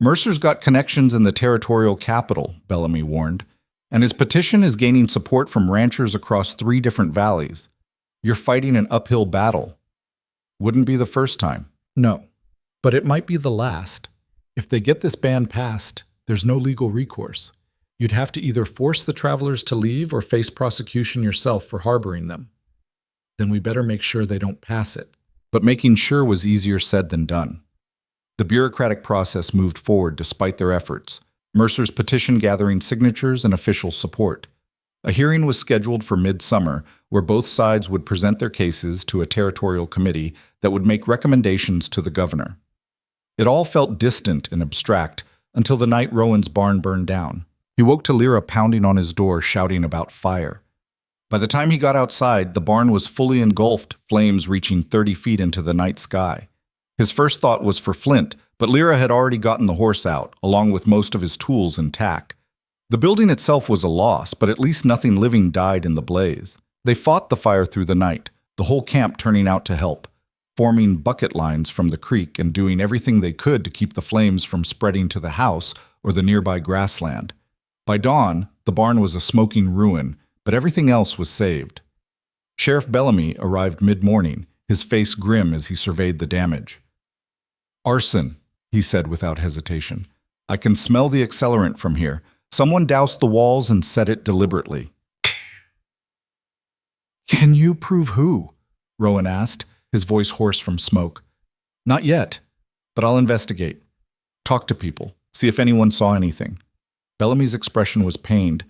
Mercer's got connections in the territorial capital, Bellamy warned, and his petition is gaining support from ranchers across 3 different valleys. You're fighting an uphill battle. Wouldn't be the first time. No, but it might be the last. If they get this ban passed, there's no legal recourse. You'd have to either force the travelers to leave or face prosecution yourself for harboring them. Then we better make sure they don't pass it. But making sure was easier said than done. The bureaucratic process moved forward despite their efforts, Mercer's petition gathering signatures and official support. A hearing was scheduled for midsummer, where both sides would present their cases to a territorial committee that would make recommendations to the governor. It all felt distant and abstract until the night Rowan's barn burned down. He woke to Lyra pounding on his door, shouting about fire. By the time he got outside, the barn was fully engulfed, flames reaching 30 feet into the night sky. His first thought was for Flint, but Lyra had already gotten the horse out, along with most of his tools and tack. The building itself was a loss, but at least nothing living died in the blaze. They fought the fire through the night, the whole camp turning out to help, forming bucket lines from the creek and doing everything they could to keep the flames from spreading to the house or the nearby grassland. By dawn, the barn was a smoking ruin, but everything else was saved. Sheriff Bellamy arrived mid-morning, his face grim as he surveyed the damage. Arson, he said without hesitation. I can smell the accelerant from here. Someone doused the walls and set it deliberately. Can you prove who? Rowan asked, his voice hoarse from smoke. Not yet, but I'll investigate. Talk to people, see if anyone saw anything. Bellamy's expression was pained.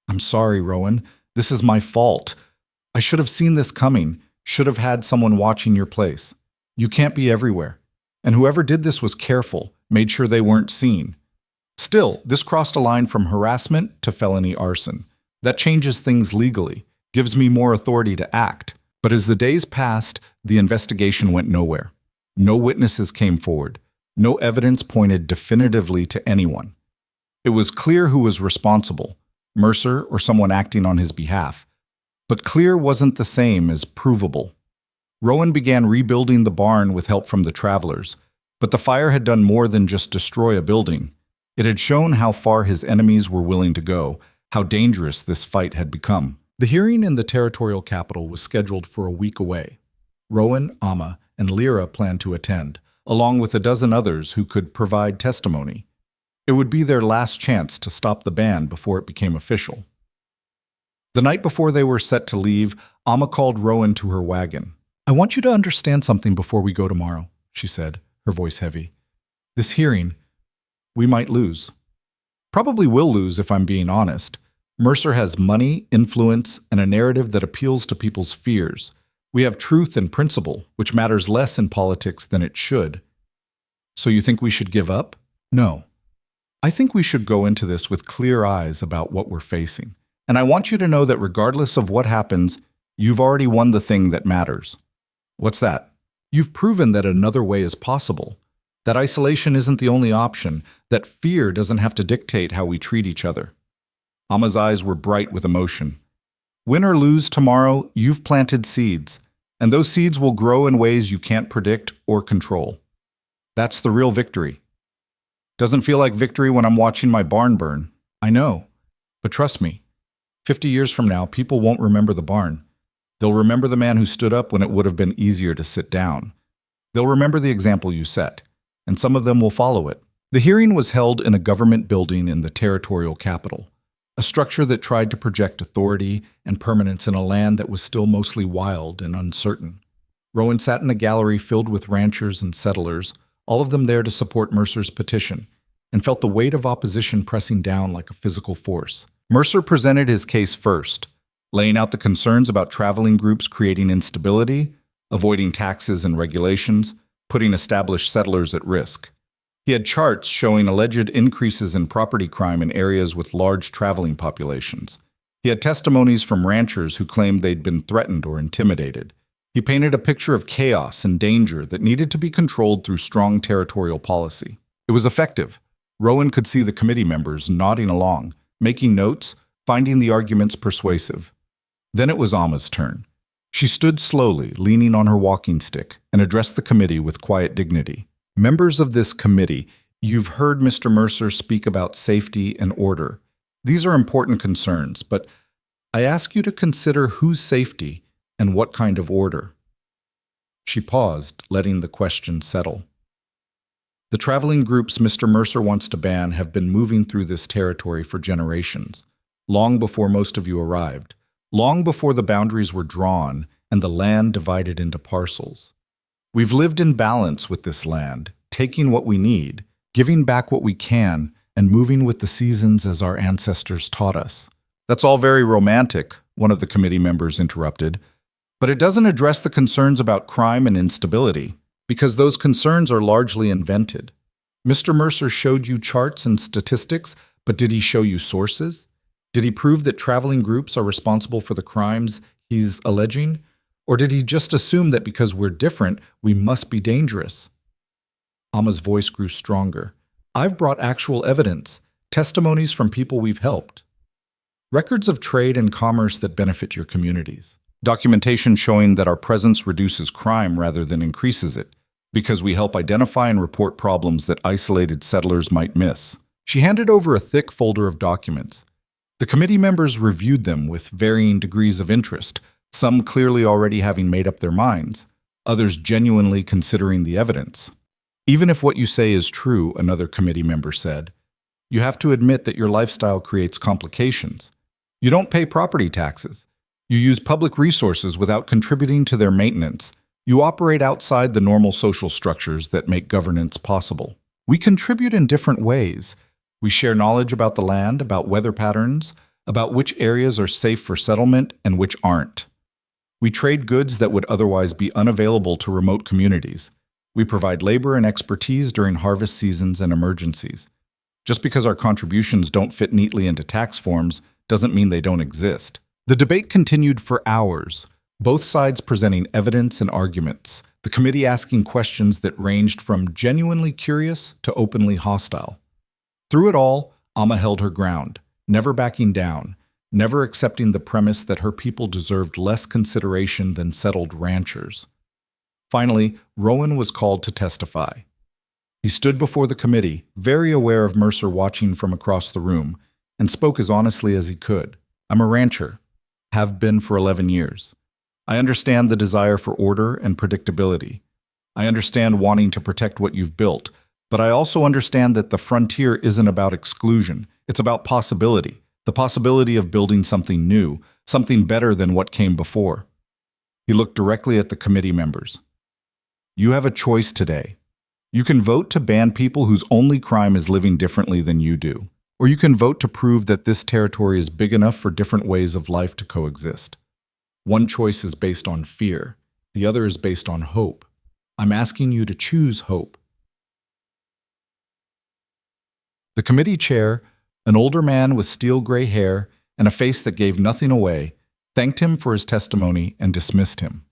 I'm sorry, Rowan. This is my fault. I should have seen this coming, should have had someone watching your place. You can't be everywhere. And whoever did this was careful, made sure they weren't seen. Still, this crossed a line from harassment to felony arson. That changes things legally, gives me more authority to act. But as the days passed, the investigation went nowhere. No witnesses came forward. No evidence pointed definitively to anyone. It was clear who was responsible, Mercer or someone acting on his behalf. But clear wasn't the same as provable. Rowan began rebuilding the barn with help from the travelers, but the fire had done more than just destroy a building. It had shown how far his enemies were willing to go, how dangerous this fight had become. The hearing in the territorial capital was scheduled for a week away. Rowan, Amma, and Lyra planned to attend, along with a dozen others who could provide testimony. It would be their last chance to stop the ban before it became official. The night before they were set to leave, Amma called Rowan to her wagon. "I want you to understand something before we go tomorrow," she said, her voice heavy. "This hearing, we might lose. Probably will lose if I'm being honest. Mercer has money, influence, and a narrative that appeals to people's fears. We have truth and principle, which matters less in politics than it should. So you think we should give up? No. I think we should go into this with clear eyes about what we're facing. And I want you to know that regardless of what happens, you've already won the thing that matters." "What's that?" "You've proven that another way is possible, that isolation isn't the only option, that fear doesn't have to dictate how we treat each other." Amma's eyes were bright with emotion. "Win or lose tomorrow, you've planted seeds, and those seeds will grow in ways you can't predict or control. That's the real victory. Doesn't feel like victory when I'm watching my barn burn. I know. But trust me, 50 years from now, people won't remember the barn. They'll remember the man who stood up when it would have been easier to sit down. They'll remember the example you set, and some of them will follow it." The hearing was held in a government building in the territorial capital, a structure that tried to project authority and permanence in a land that was still mostly wild and uncertain. Rowan sat in a gallery filled with ranchers and settlers, all of them there to support Mercer's petition, and felt the weight of opposition pressing down like a physical force. Mercer presented his case first, laying out the concerns about traveling groups creating instability, avoiding taxes and regulations, putting established settlers at risk. He had charts showing alleged increases in property crime in areas with large traveling populations. He had testimonies from ranchers who claimed they'd been threatened or intimidated. He painted a picture of chaos and danger that needed to be controlled through strong territorial policy. It was effective. Rowan could see the committee members nodding along, making notes, finding the arguments persuasive. Then it was Amma's turn. She stood slowly, leaning on her walking stick, and addressed the committee with quiet dignity. "Members of this committee, you've heard Mr. Mercer speak about safety and order. These are important concerns, but I ask you to consider whose safety and what kind of order." She paused, letting the question settle. "The traveling groups Mr. Mercer wants to ban have been moving through this territory for generations, long before most of you arrived, long before the boundaries were drawn and the land divided into parcels. We've lived in balance with this land, taking what we need, giving back what we can, and moving with the seasons as our ancestors taught us." "That's all very romantic," one of the committee members interrupted, "but it doesn't address the concerns about crime and instability, because those concerns are largely invented. Mr. Mercer showed you charts and statistics, but did he show you sources? Did he prove that traveling groups are responsible for the crimes he's alleging? Or did he just assume that because we're different, we must be dangerous?" Amma's voice grew stronger. "I've brought actual evidence, testimonies from people we've helped. Records of trade and commerce that benefit your communities. Documentation showing that our presence reduces crime rather than increases it, because we help identify and report problems that isolated settlers might miss." She handed over a thick folder of documents. The committee members reviewed them with varying degrees of interest, some clearly already having made up their minds, others genuinely considering the evidence. "Even if what you say is true," another committee member said, "you have to admit that your lifestyle creates complications. You don't pay property taxes. You use public resources without contributing to their maintenance. You operate outside the normal social structures that make governance possible. We contribute in different ways. We share knowledge about the land, about weather patterns, about which areas are safe for settlement and which aren't. We trade goods that would otherwise be unavailable to remote communities. We provide labor and expertise during harvest seasons and emergencies. Just because our contributions don't fit neatly into tax forms doesn't mean they don't exist." The debate continued for hours, both sides presenting evidence and arguments, the committee asking questions that ranged from genuinely curious to openly hostile. Through it all, Amma held her ground, never backing down, never accepting the premise that her people deserved less consideration than settled ranchers. Finally, Rowan was called to testify. He stood before the committee, very aware of Mercer watching from across the room, and spoke as honestly as he could. "I'm a rancher, have been for 11 years. I understand the desire for order and predictability. I understand wanting to protect what you've built, but I also understand that the frontier isn't about exclusion. It's about possibility. The possibility of building something new, something better than what came before. He looked directly at the committee members. You have a choice today. You can vote to ban people whose only crime is living differently than you do. Or you can vote to prove that this territory is big enough for different ways of life to coexist. One choice is based on fear. The other is based on hope. I'm asking you to choose hope. The committee chair, an older man with steel gray hair and a face that gave nothing away, thanked him for his testimony and dismissed him.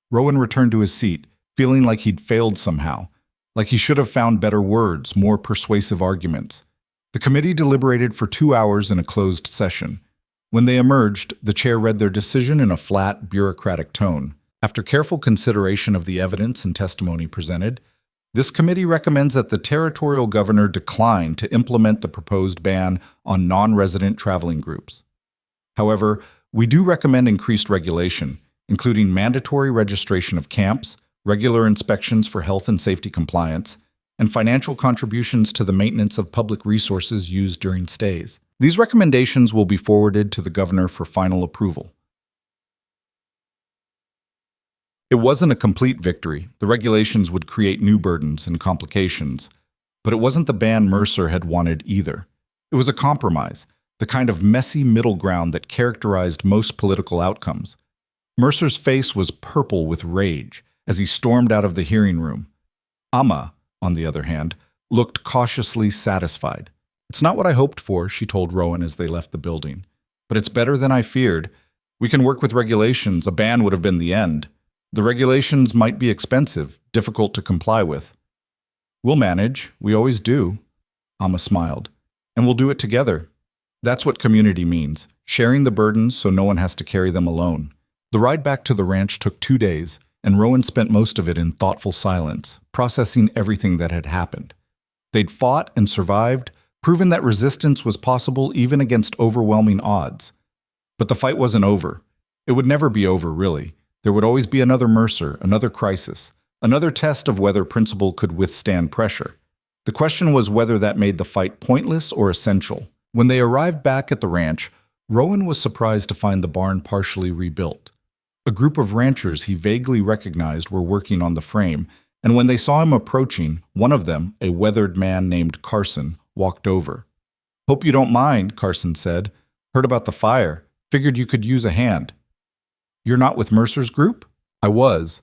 Rowan returned to his seat, feeling like he'd failed somehow, like he should have found better words, more persuasive arguments. The committee deliberated for 2 hours in a closed session. When they emerged, the chair read their decision in a flat, bureaucratic tone. After careful consideration of the evidence and testimony presented, this committee recommends that the territorial governor decline to implement the proposed ban on non-resident traveling groups. However, we do recommend increased regulation, including mandatory registration of camps, regular inspections for health and safety compliance, and financial contributions to the maintenance of public resources used during stays. These recommendations will be forwarded to the governor for final approval. It wasn't a complete victory. The regulations would create new burdens and complications, but it wasn't the ban Mercer had wanted either. It was a compromise, the kind of messy middle ground that characterized most political outcomes. Mercer's face was purple with rage as he stormed out of the hearing room. Amma, on the other hand, looked cautiously satisfied. It's not what I hoped for, she told Rowan as they left the building. But it's better than I feared. We can work with regulations. A ban would have been the end. The regulations might be expensive, difficult to comply with. We'll manage. We always do. Amma smiled. And we'll do it together. That's what community means, sharing the burdens so no one has to carry them alone. The ride back to the ranch took 2 days, and Rowan spent most of it in thoughtful silence, processing everything that had happened. They'd fought and survived, proven that resistance was possible even against overwhelming odds. But the fight wasn't over. It would never be over, really. There would always be another Mercer, another crisis, another test of whether principle could withstand pressure. The question was whether that made the fight pointless or essential. When they arrived back at the ranch, Rowan was surprised to find the barn partially rebuilt. A group of ranchers he vaguely recognized were working on the frame, and when they saw him approaching, one of them, a weathered man named Carson, walked over. "Hope you don't mind," Carson said. "Heard about the fire. Figured you could use a hand." "You're not with Mercer's group?" "I was.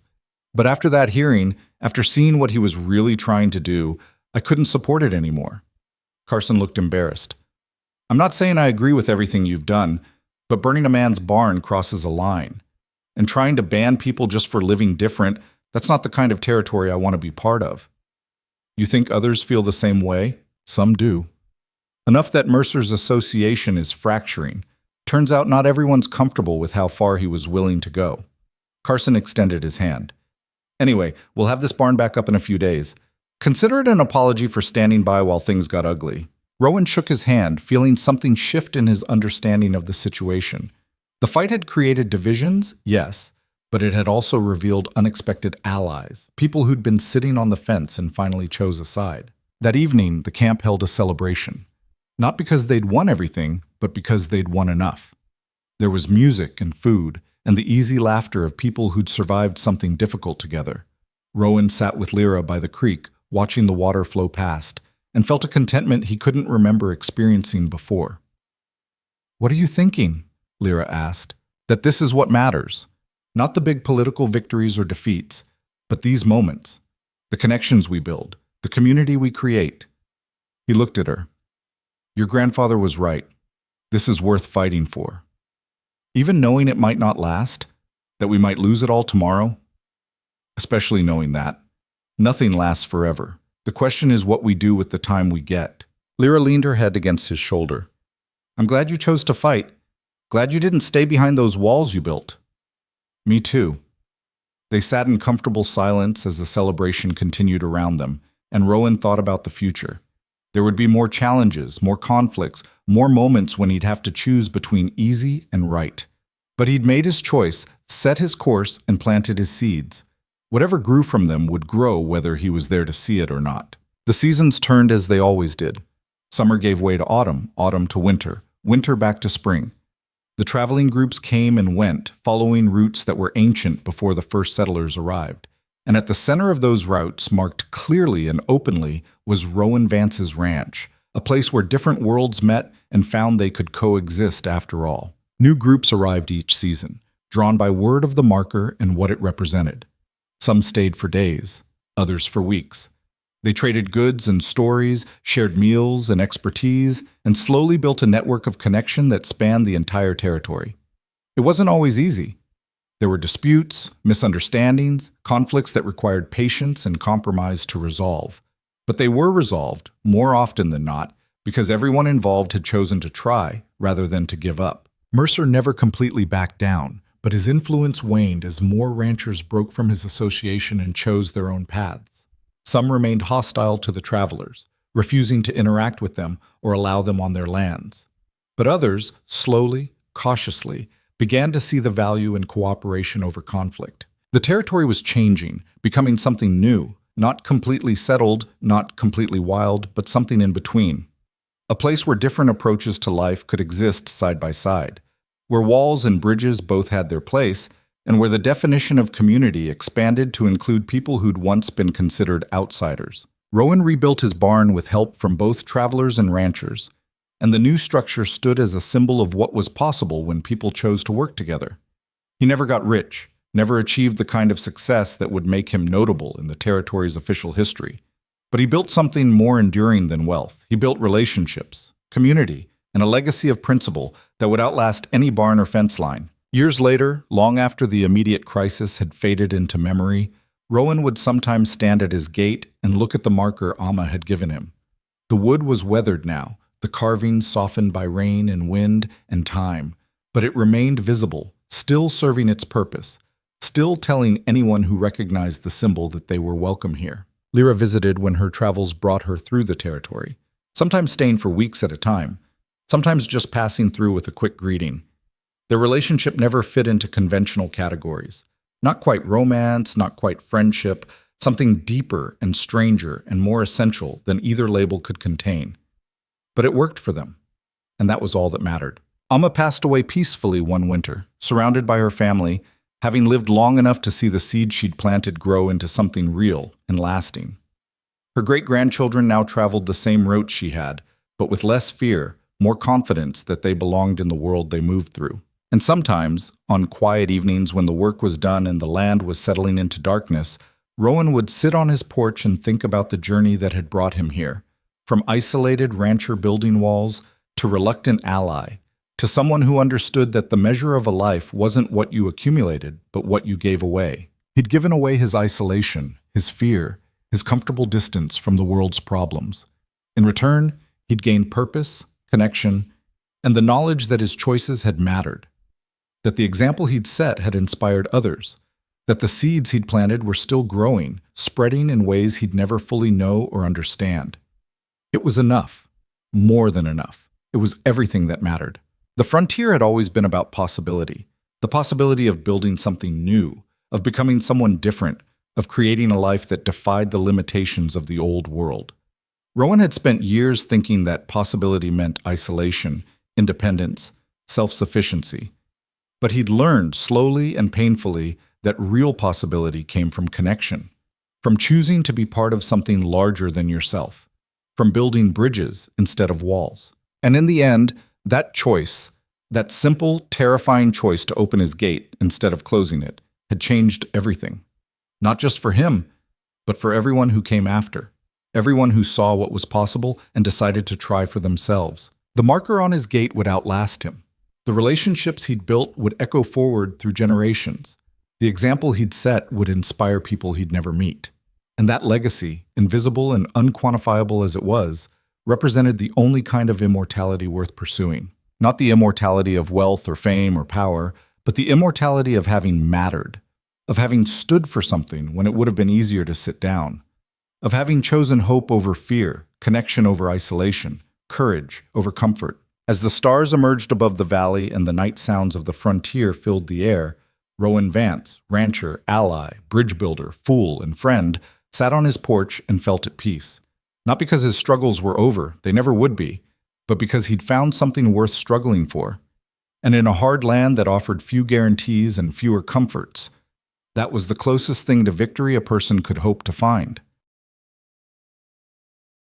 But after that hearing, after seeing what he was really trying to do, I couldn't support it anymore." Carson looked embarrassed. "I'm not saying I agree with everything you've done, but burning a man's barn crosses a line. And trying to ban people just for living different, that's not the kind of territory I want to be part of." "You think others feel the same way?" "Some do. Enough that Mercer's association is fracturing. Turns out not everyone's comfortable with how far he was willing to go." Carson extended his hand. "Anyway, we'll have this barn back up in a few days. Consider it an apology for standing by while things got ugly." Rowan shook his hand, feeling something shift in his understanding of the situation. The fight had created divisions, yes, but it had also revealed unexpected allies, people who'd been sitting on the fence and finally chose a side. That evening, the camp held a celebration. Not because they'd won everything, but because they'd won enough. There was music and food, and the easy laughter of people who'd survived something difficult together. Rowan sat with Lyra by the creek, watching the water flow past, and felt a contentment he couldn't remember experiencing before. "What are you thinking?" Lyra asked. "That this is what matters. Not the big political victories or defeats, but these moments, the connections we build, the community we create." He looked at her. "Your grandfather was right. This is worth fighting for. Even knowing it might not last, that we might lose it all tomorrow, especially knowing that nothing lasts forever. The question is what we do with the time we get." Lyra leaned her head against his shoulder. "I'm glad you chose to fight. Glad you didn't stay behind those walls you built." "Me too." They sat in comfortable silence as the celebration continued around them, and Rowan thought about the future. There would be more challenges, more conflicts, more moments when he'd have to choose between easy and right. But he'd made his choice, set his course, and planted his seeds. Whatever grew from them would grow whether he was there to see it or not. The seasons turned as they always did. Summer gave way to autumn, autumn to winter, winter back to spring. The traveling groups came and went, following routes that were ancient before the first settlers arrived. And at the center of those routes, marked clearly and openly, was Rowan Vance's ranch, a place where different worlds met and found they could coexist after all. New groups arrived each season, drawn by word of the marker and what it represented. Some stayed for days, others for weeks. They traded goods and stories, shared meals and expertise, and slowly built a network of connection that spanned the entire territory. It wasn't always easy. There were disputes, misunderstandings, conflicts that required patience and compromise to resolve. But they were resolved, more often than not, because everyone involved had chosen to try rather than to give up. Mercer never completely backed down, but his influence waned as more ranchers broke from his association and chose their own paths. Some remained hostile to the travelers, refusing to interact with them or allow them on their lands. But others, slowly, cautiously, began to see the value in cooperation over conflict. The territory was changing, becoming something new, not completely settled, not completely wild, but something in between. A place where different approaches to life could exist side by side, where walls and bridges both had their place, and where the definition of community expanded to include people who'd once been considered outsiders. Rowan rebuilt his barn with help from both travelers and ranchers, and the new structure stood as a symbol of what was possible when people chose to work together. He never got rich, never achieved the kind of success that would make him notable in the territory's official history. But he built something more enduring than wealth. He built relationships, community, and a legacy of principle that would outlast any barn or fence line. Years later, long after the immediate crisis had faded into memory, Rowan would sometimes stand at his gate and look at the marker Amma had given him. The wood was weathered now, the carvings softened by rain and wind and time, but it remained visible, still serving its purpose, still telling anyone who recognized the symbol that they were welcome here. Lyra visited when her travels brought her through the territory, sometimes staying for weeks at a time, sometimes just passing through with a quick greeting. Their relationship never fit into conventional categories. Not quite romance, not quite friendship, something deeper and stranger and more essential than either label could contain. But it worked for them, and that was all that mattered. Amma passed away peacefully one winter, surrounded by her family, having lived long enough to see the seed she'd planted grow into something real and lasting. Her great-grandchildren now traveled the same route she had, but with less fear, more confidence that they belonged in the world they moved through. And sometimes, on quiet evenings when the work was done and the land was settling into darkness, Rowan would sit on his porch and think about the journey that had brought him here. From isolated rancher building walls to reluctant ally, to someone who understood that the measure of a life wasn't what you accumulated, but what you gave away. He'd given away his isolation, his fear, his comfortable distance from the world's problems. In return, he'd gained purpose, connection, and the knowledge that his choices had mattered, that the example he'd set had inspired others, that the seeds he'd planted were still growing, spreading in ways he'd never fully know or understand. It was enough, more than enough. It was everything that mattered. The frontier had always been about possibility, the possibility of building something new, of becoming someone different, of creating a life that defied the limitations of the old world. Rowan had spent years thinking that possibility meant isolation, independence, self-sufficiency. But he'd learned slowly and painfully that real possibility came from connection, from choosing to be part of something larger than yourself, from building bridges instead of walls. And in the end, that choice, that simple, terrifying choice to open his gate instead of closing it, had changed everything. Not just for him, but for everyone who came after, everyone who saw what was possible and decided to try for themselves. The marker on his gate would outlast him. The relationships he'd built would echo forward through generations. The example he'd set would inspire people he'd never meet. And that legacy, invisible and unquantifiable as it was, represented the only kind of immortality worth pursuing. Not the immortality of wealth or fame or power, but the immortality of having mattered, of having stood for something when it would have been easier to sit down, of having chosen hope over fear, connection over isolation, courage over comfort. As the stars emerged above the valley and the night sounds of the frontier filled the air, Rowan Vance, rancher, ally, bridge builder, fool, and friend, sat on his porch and felt at peace. Not because his struggles were over, they never would be, but because he'd found something worth struggling for. And in a hard land that offered few guarantees and fewer comforts, that was the closest thing to victory a person could hope to find.